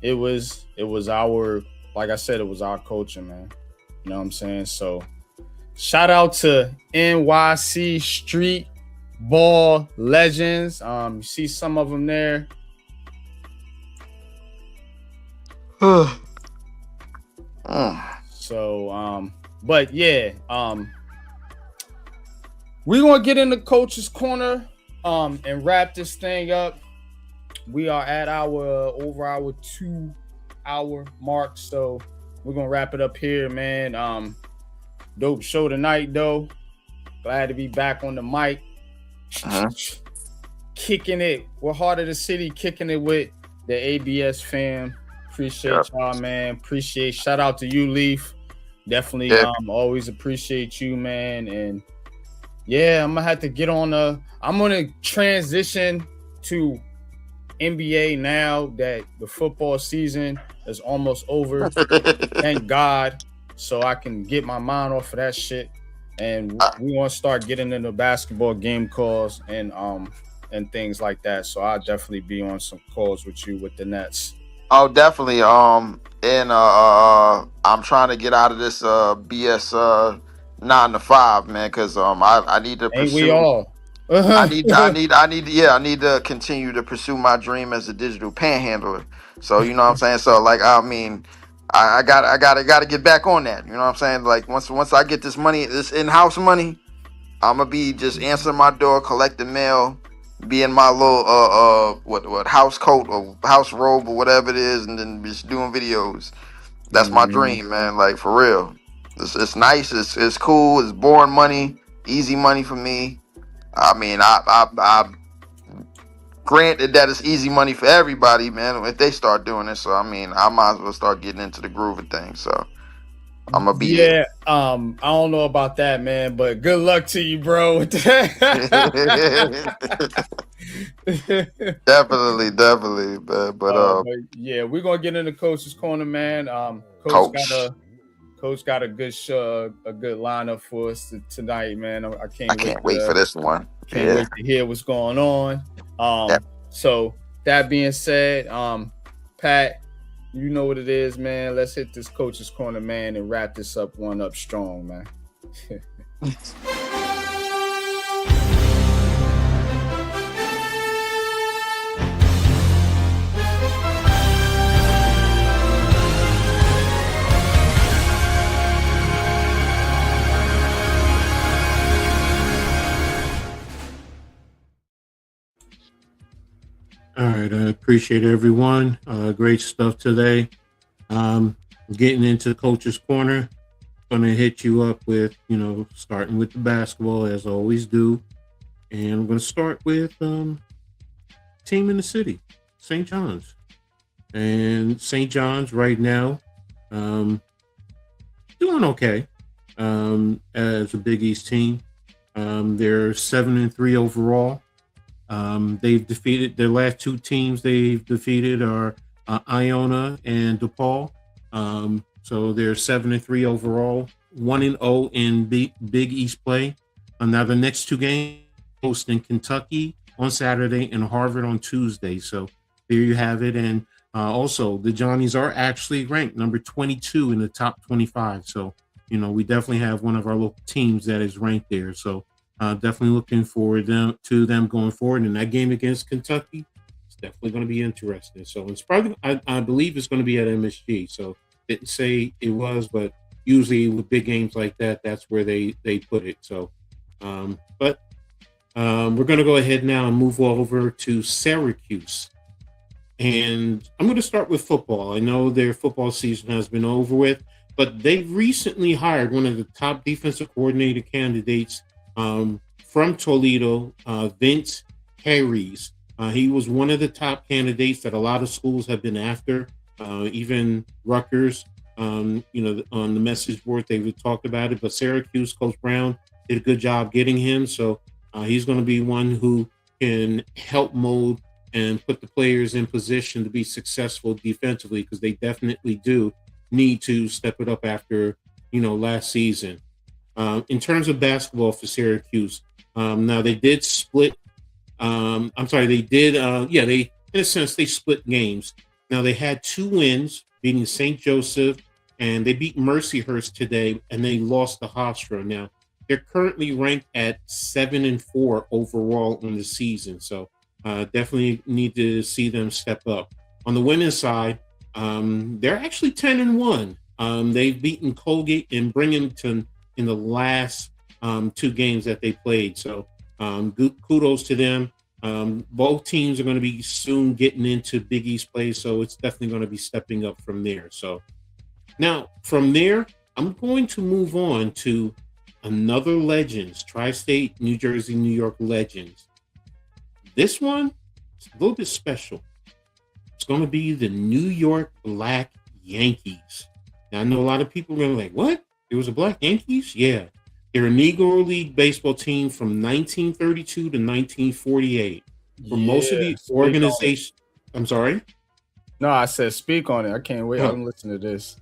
A: it was our, like I said, it was our culture, man. You know what I'm saying? So shout out to NYC street ball legends. You see some of them there. So but yeah, we're gonna get in the coach's corner and wrap this thing up. We are at over our 2 hour mark, so we're gonna wrap it up here, man. Dope show tonight, though. Glad to be back on the mic, kicking it. We're Heart of the City, kicking it with the ABS fam. Appreciate y'all, man. Shout out to you, Leaf. Definitely, always appreciate you, man. And yeah, I'm gonna have to get on I'm gonna transition to NBA now that the football season is almost over. Thank God. So I can get my mind off of that shit. And we want to start getting into basketball game calls and things like that. So I'll definitely be on some calls with you with the Nets.
K: Oh, definitely. And I'm trying to get out of this BS 9 to 5, man, because I need to pursue.
A: Ain't we all?
K: I need to continue to pursue my dream as a digital panhandler. So you know what I'm saying. So like, I mean, I gotta get back on that. You know what I'm saying. Like once I get this money, this in-house money, I'm gonna be just answering my door, collecting mail, be in my little what house coat or house robe or whatever it is, and then just doing videos. That's my dream, man. Like for real. It's nice. It's cool. It's boring money, easy money for me. I mean, I granted that it's easy money for everybody, man, if they start doing it. So I mean, I might as well start getting into the groove of things. So I'm gonna be
A: I don't know about that, man, but good luck to you, bro.
K: definitely, but
A: yeah, we're gonna get in the coach's corner, man. Coach got a good show, a good lineup for us tonight, man. I can't
K: wait for this one.
A: Can't wait to hear what's going on. So that being said, Pat, you know what it is, man. Let's hit this coach's corner, man, and wrap this up strong, man.
I: All right, I appreciate everyone. Great stuff today. Getting into Coach's Corner, gonna hit you up with, starting with the basketball as I always do, and I'm gonna start with team in the city, St. John's, and St. John's right now, doing okay as a Big East team. They're 7-3 overall. They've defeated their last two teams they've defeated are Iona and DePaul. So they're 7-3 overall, 1-0 in Big East play. Now the next two games hosting Kentucky on Saturday and Harvard on Tuesday. So there you have it. And also the Johnnies are actually ranked number 22 in the top 25. So, we definitely have one of our local teams that is ranked there. So definitely looking forward to them going forward. And that game against Kentucky, it's definitely going to be interesting. So it's probably, I believe it's going to be at MSG. So didn't say it was, but usually with big games like that, that's where they put it. So, but we're going to go ahead now and move over to Syracuse. And I'm going to start with football. I know their football season has been over with, but they recently hired one of the top defensive coordinator candidates from Toledo, Vince Harries. He was one of the top candidates that a lot of schools have been after, even Rutgers. On the message board, they would talk about it, but Syracuse, Coach Brown did a good job getting him. So he's going to be one who can help mold and put the players in position to be successful defensively, because they definitely do need to step it up after, last season. In terms of basketball for Syracuse, now they did split. In a sense, they split games. Now they had 2 wins, beating St. Joseph, and they beat Mercyhurst today, and they lost to Hofstra. Now they're currently ranked at 7-4 overall on the season. So definitely need to see them step up. On the women's side, they're actually 10-1. They've beaten Colgate and Binghamton in the last 2 games that they played. So kudos to them. Both teams are going to be soon getting into Big East play, so it's definitely going to be stepping up from there. So now from there, I'm going to move on to another Legends, Tri-State, New Jersey, New York Legends. This one is a little bit special. It's going to be the New York Black Yankees. Now, I know a lot of people are going to be like, what? There was a Black Yankees? Yeah. They're a Negro League baseball team from 1932 to 1948. For most of the organizations, I'm sorry?
A: No, I said speak on it. I can't wait. I'm listening to this.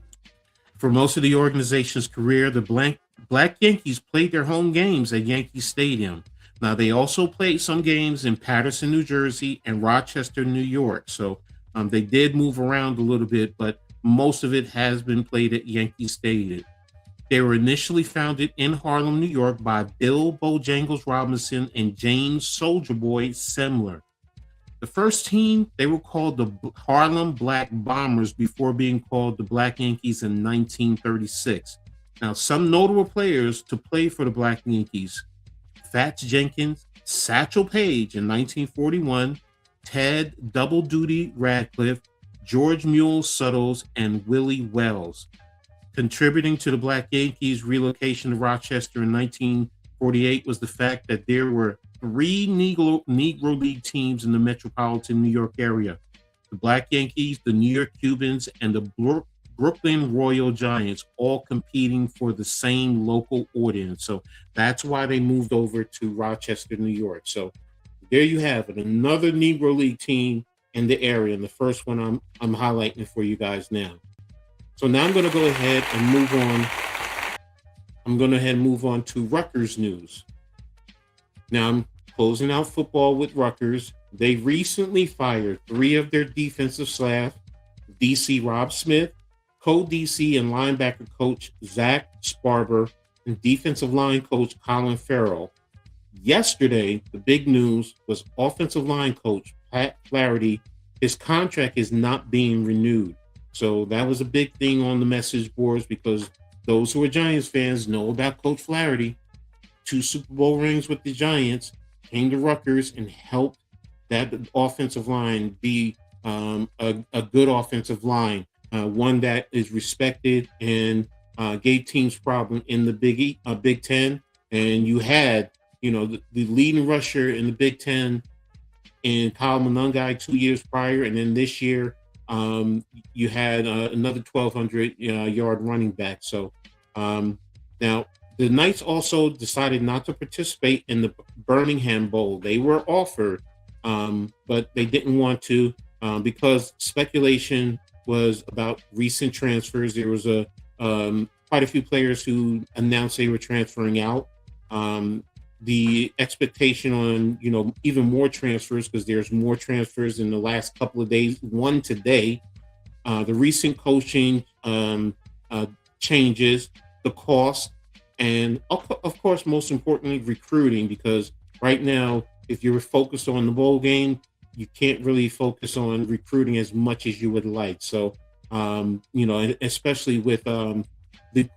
I: For most of the organization's career, the Black Yankees played their home games at Yankee Stadium. Now, they also played some games in Paterson, New Jersey, and Rochester, New York. So they did move around a little bit, but most of it has been played at Yankee Stadium. They were initially founded in Harlem, New York by Bill Bojangles Robinson and James Soldier Boy Semler. The first team, they were called the Harlem Black Bombers before being called the Black Yankees in 1936. Now, some notable players to play for the Black Yankees: Fats Jenkins, Satchel Paige in 1941, Ted Double Duty Radcliffe, George Mule Suttles, and Willie Wells. Contributing to the Black Yankees' relocation to Rochester in 1948 was the fact that there were 3 Negro League teams in the metropolitan New York area: the Black Yankees, the New York Cubans, and the Brooklyn Royal Giants, all competing for the same local audience. So that's why they moved over to Rochester, New York. So there you have it, another Negro League team in the area, and the first one I'm highlighting for you guys now. So now I'm going to go ahead and move on. I'm going to move on to Rutgers news. Now I'm closing out football with Rutgers. They recently fired 3 of their defensive staff: DC Rob Smith, co-DC and linebacker coach Zach Sparber, and defensive line coach Colin Farrell. Yesterday, the big news was offensive line coach Pat Flaherty. His contract is not being renewed. So that was a big thing on the message boards, because those who are Giants fans know about Coach Flaherty. 2 Super Bowl rings with the Giants, came to Rutgers and helped that offensive line be a good offensive line, one that is respected and gave teams problem in the Big Ten. And you had, the leading rusher in the Big Ten in Kyle Monangai 2 years prior, and then this year you had another 1,200 yard running back. So now the Knights also decided not to participate in the Birmingham Bowl. They were offered
C: but they didn't want to because speculation was about recent transfers. There was quite a few players who announced they were transferring out. The expectation on even more transfers, because there's more transfers in the last couple of days. One today. The recent coaching changes, the cost, and of course, most importantly, recruiting. Because right now, if you're focused on the bowl game, you can't really focus on recruiting as much as you would like. So, especially with the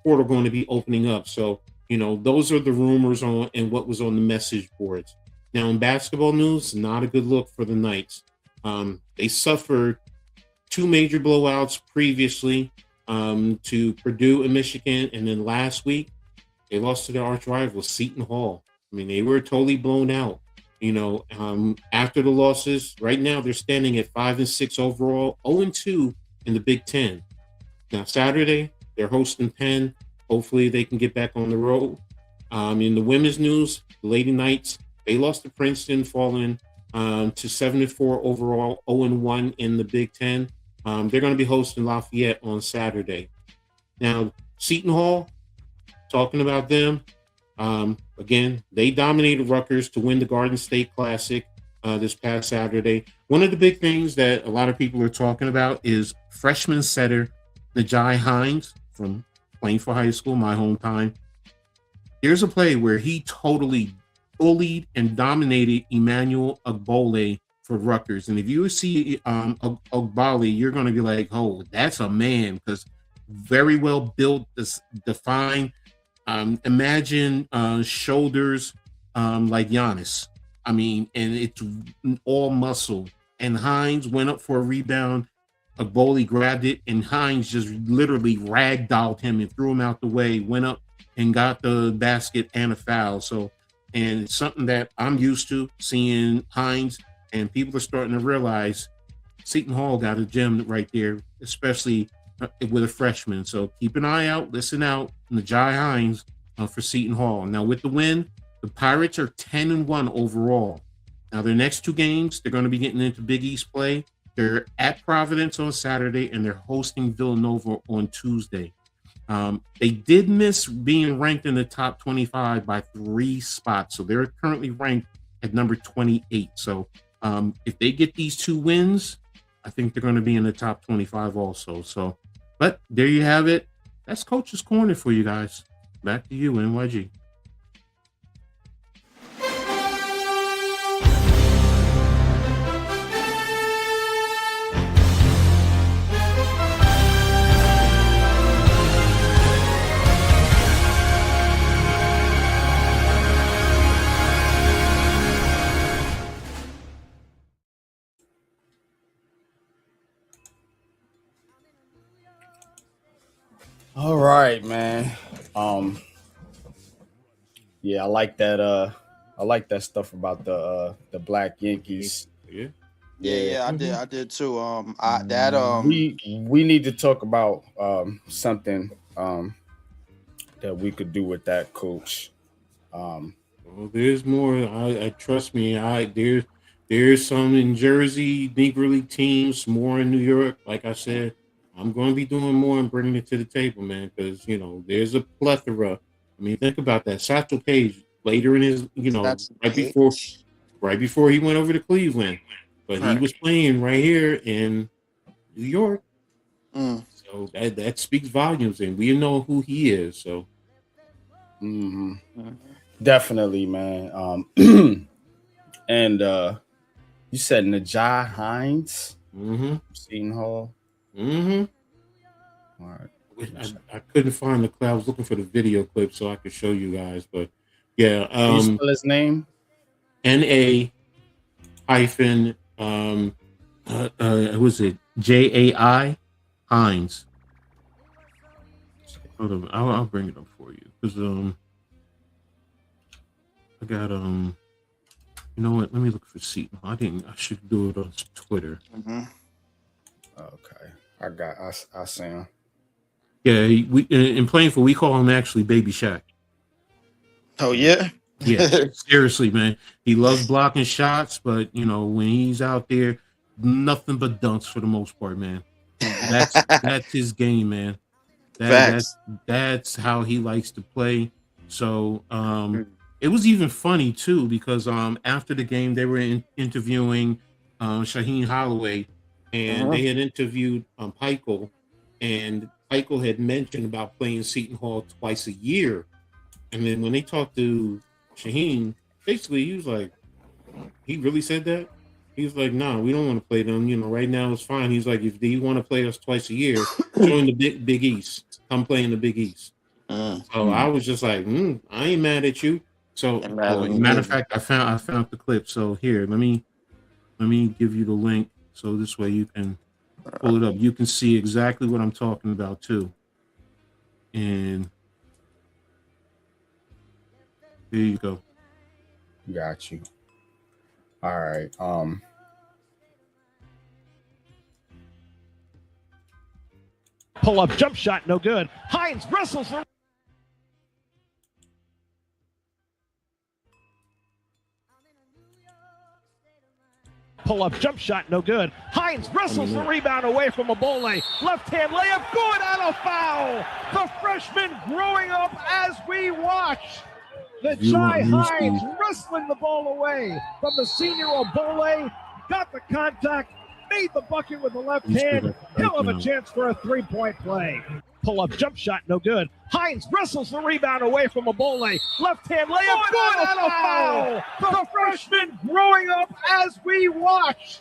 C: portal going to be opening up. So, those are the rumors on and what was on the message boards. Now, in basketball news, not a good look for the Knights. They suffered 2 major blowouts previously to Purdue and Michigan, and then last week they lost to their arch rival Seton Hall. I mean, they were totally blown out. After the losses, right now they're standing at 5-6 overall, 0-2 in the Big Ten. Now Saturday they're hosting Penn. Hopefully they can get back on the road. In the women's news, the Lady Knights, they lost to Princeton, falling to 7-4 overall, 0-1 in the Big Ten. They're going to be hosting Lafayette on Saturday. Now, Seton Hall, talking about them, again, they dominated Rutgers to win the Garden State Classic this past Saturday. One of the big things that a lot of people are talking about is freshman setter Najai Hines from Plainfield High School, my hometown. Here's a play where he totally bullied and dominated Emmanuel Agbole for Rutgers. And if you see Ogbali, you're going to be like, oh, that's a man, because very well built, defined. Imagine shoulders like Giannis. I mean, and it's all muscle. And Hines went up for a rebound. Agbole grabbed it, and Hines just literally ragdolled him and threw him out the way, went up and got the basket and a foul. So, and it's something that I'm used to seeing Hines. And people are starting to realize Seton Hall got a gem right there, especially with a freshman. So keep an eye out, listen out, Najai Hines for Seton Hall. Now with the win, the Pirates are 10-1 overall. Now their next 2 games, they're going to be getting into Big East play. They're at Providence on Saturday, and they're hosting Villanova on Tuesday. They did miss being ranked in the top 25 by 3 spots. So they're currently ranked at number 28. So if they get these 2 wins, I think they're going to be in the top 25 also. So, but there you have it. That's Coach's Corner for you guys. Back to you, NYG.
A: All right, man. Yeah, I like that. I like that stuff about the Black Yankees.
K: Yeah, I did too.
A: We need to talk about something that we could do with that, Coach.
C: Well, there's more. I trust me. There's some in Jersey, Negro League teams, more in New York. Like I said, I'm going to be doing more and bringing it to the table, man, because, there's a plethora. I mean, think about that. Satchel Paige, later in his, right before he went over to Cleveland, but he was playing right here in New York. So that speaks volumes, and we know who he is. So,
A: definitely, man. And you said Najai Hines, Seton Hall.
C: All right. I couldn't find the clip. I was looking for the video clip so I could show you guys, but yeah.
A: Can you spell his name?
C: NA hyphen was it JAI Hines? Hold on, I'll bring it up for you because I got you know what? Let me look for Seton. I should do it on Twitter.
A: Okay, I see him.
C: Yeah, we in Plainfield we call him actually Baby Shaq.
K: Oh yeah.
I: Yeah, seriously, man. He loves blocking shots, but when he's out there, nothing but dunks for the most part, man. That's his game, man. That's how he likes to play. So it was even funny too because after the game they were interviewing Shaheen Holloway, and they had interviewed Pikel, and Pikel had mentioned about playing Seton Hall twice a year, and then when they talked to Shaheen, basically he was like, he really said that. He was like, "No, we don't want to play them. Right now it's fine." He's like, "If you want to play us twice a year, join the Big East. Come play in the Big East." So I was just like, "I ain't mad at you." So, matter of fact, I found the clip. So here, let me give you the link, so this way you can pull it up. You can see exactly what I'm talking about too. And there you go.
A: Got you. All right.
L: Pull up jump shot, no good. Hines wrestles. Pull up jump shot, no good. Hines wrestles the rebound away from Abole. Left hand layup, good, and a foul. The freshman growing up as we watch. The Jai Hines wrestling the ball away from the senior Abole. Got the contact, made the bucket with the left hand. He'll have a chance for a three-point play. Pull up jump shot, no good. Hines wrestles the rebound away from Abole. Left hand layup, good, and a foul. The freshman growing up as we watch.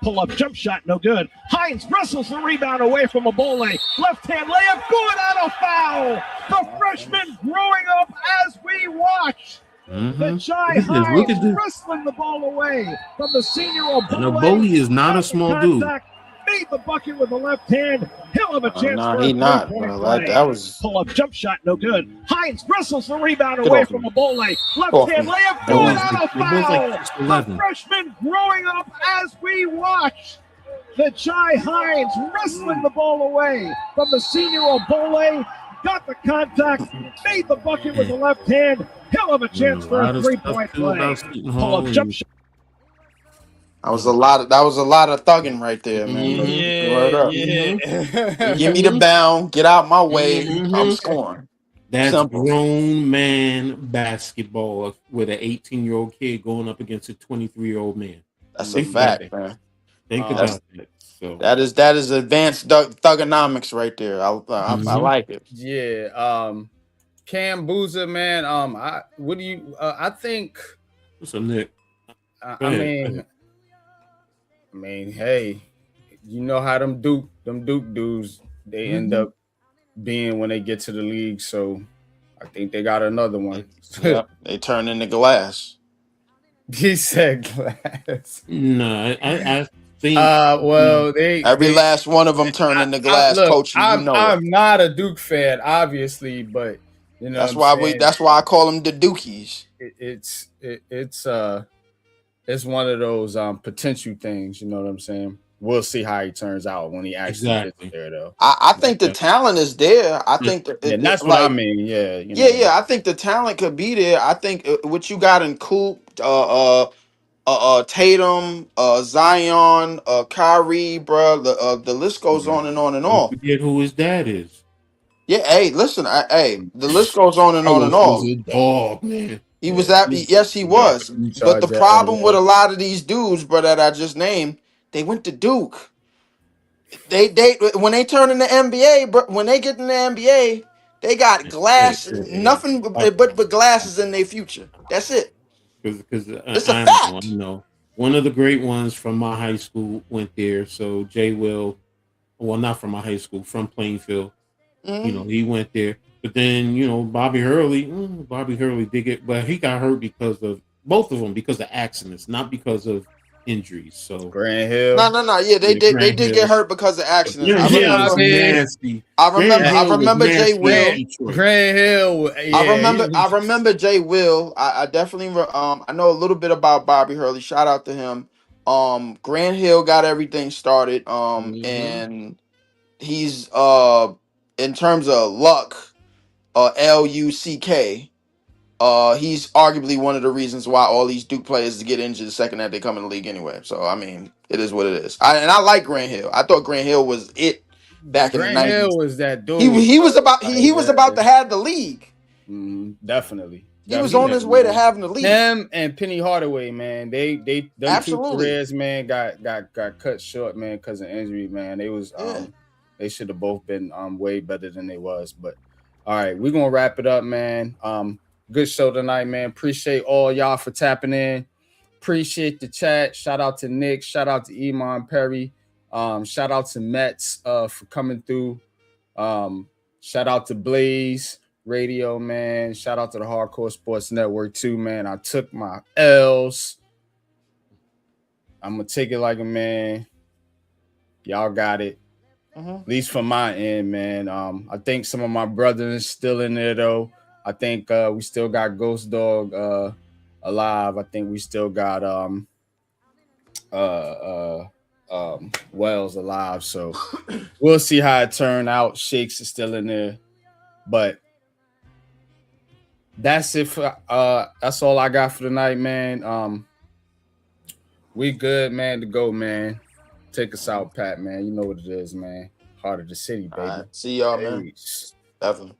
L: Pull up jump shot, no good. Hines wrestles the rebound away from Abole. Left hand layup, good, and a foul. The freshman growing up as we watch. The Jai Hines wrestling the ball away from the senior Abole.
I: And Abole is not a small dude.
L: Made the bucket with the left hand. He'll have a chance for a three-point play.
E: That was
L: pull up jump shot, no good. Hines wrestles the rebound away from Abole. Left hand layup, good, and a foul. The freshman growing up as we watch. The Jai Hines wrestling the ball away from the senior Abole. Got the contact, made the bucket with the left hand. He'll have a chance for a three-point play. Pull up jump shot.
K: That was a lot of thugging right there, man. Give me the bound, get out my way. I'm scoring.
I: That's
K: Simple.
I: Grown man basketball with an 18-year-old kid going up against a 23-year-old man.
K: That's a fact, man.
I: Think about it. So
K: that is advanced thugonomics right there. I like it.
A: Yeah. Cam Boozer, man. I think.
I: What's up, Nick?
A: I mean, hey, you know how them Duke dudes, they end up being when they get to the league. So I think they got another one.
K: Yep, they turn into glass.
A: He said glass.
I: No, I think.
K: Every last one of them turn into glass. Coach,
A: I'm not a Duke fan, obviously, but
K: that's why I call them the Dukies.
A: It's one of those potential things, you know what I'm saying? We'll see how he turns out when he actually gets there, though.
K: I think the talent is there. I think
A: that's what I mean. Yeah,
K: I think the talent could be there. I think what you got in Coop, Tatum, Zion, Kyrie, bro. The list goes on and on and on.
I: Forget who his dad is.
K: Yeah, hey, listen, the list goes on and on and on.
I: Oh man.
K: He was yes, he was. But the problem with a lot of these dudes, bro, that I just named, they went to Duke. They when they turn in the NBA, but when they get in the NBA, they got nothing but glasses in their future. That's it.
I: Because
K: it's a fact.
I: One of the great ones from my high school went there. So Jay Will, well, not from my high school, from Plainfield. He went there. But then, Bobby Hurley did get, but he got hurt because of both of them, because of accidents, not because of injuries. So
A: Grant Hill.
K: No. Yeah, they did get hurt because of accidents. I remember Jay Will.
A: Grant Hill. Yeah,
K: I remember Jay Will. I definitely I know a little bit about Bobby Hurley. Shout out to him. Grant Hill got everything started. And he's in terms of luck. LUCK.
E: he's arguably one of the reasons why all these Duke players get injured the second that they come in the league anyway. So I mean, it is what it is. I like Grant Hill. I thought Grant Hill was it back in the
A: Grant Hill
E: '90s.
A: was that dude.
E: He was about to have the league.
A: Definitely.
E: He was on his way to having the league.
A: Him and Penny Hardaway, man. They them
E: Absolutely.
A: two careers, man, got cut short, man, because of injury, man. They was they should have both been way better than they was. But all right, we're gonna wrap it up, man. Good show tonight, man. Appreciate all y'all for tapping in. Appreciate the chat. Shout out to Nick. Shout out to Iman Perry. Shout out to Mets for coming through. Shout out to Blaze Radio, man. Shout out to the Hardcore Sports Network too, man. I took my L's. I'm gonna take it like a man. Y'all got it. At least from my end, man. I think some of my brothers still in there though. I think we still got Ghost Dog alive. I think we still got Wells alive. So we'll see how it turn out. Shakes is still in there, but that's it for that's all I got for tonight, man. We good, man, to go, man. Take us out, Pat, man. You know what it is, man. Heart of the city, baby.
E: All right. See y'all, man.
A: Peace.
E: Definitely.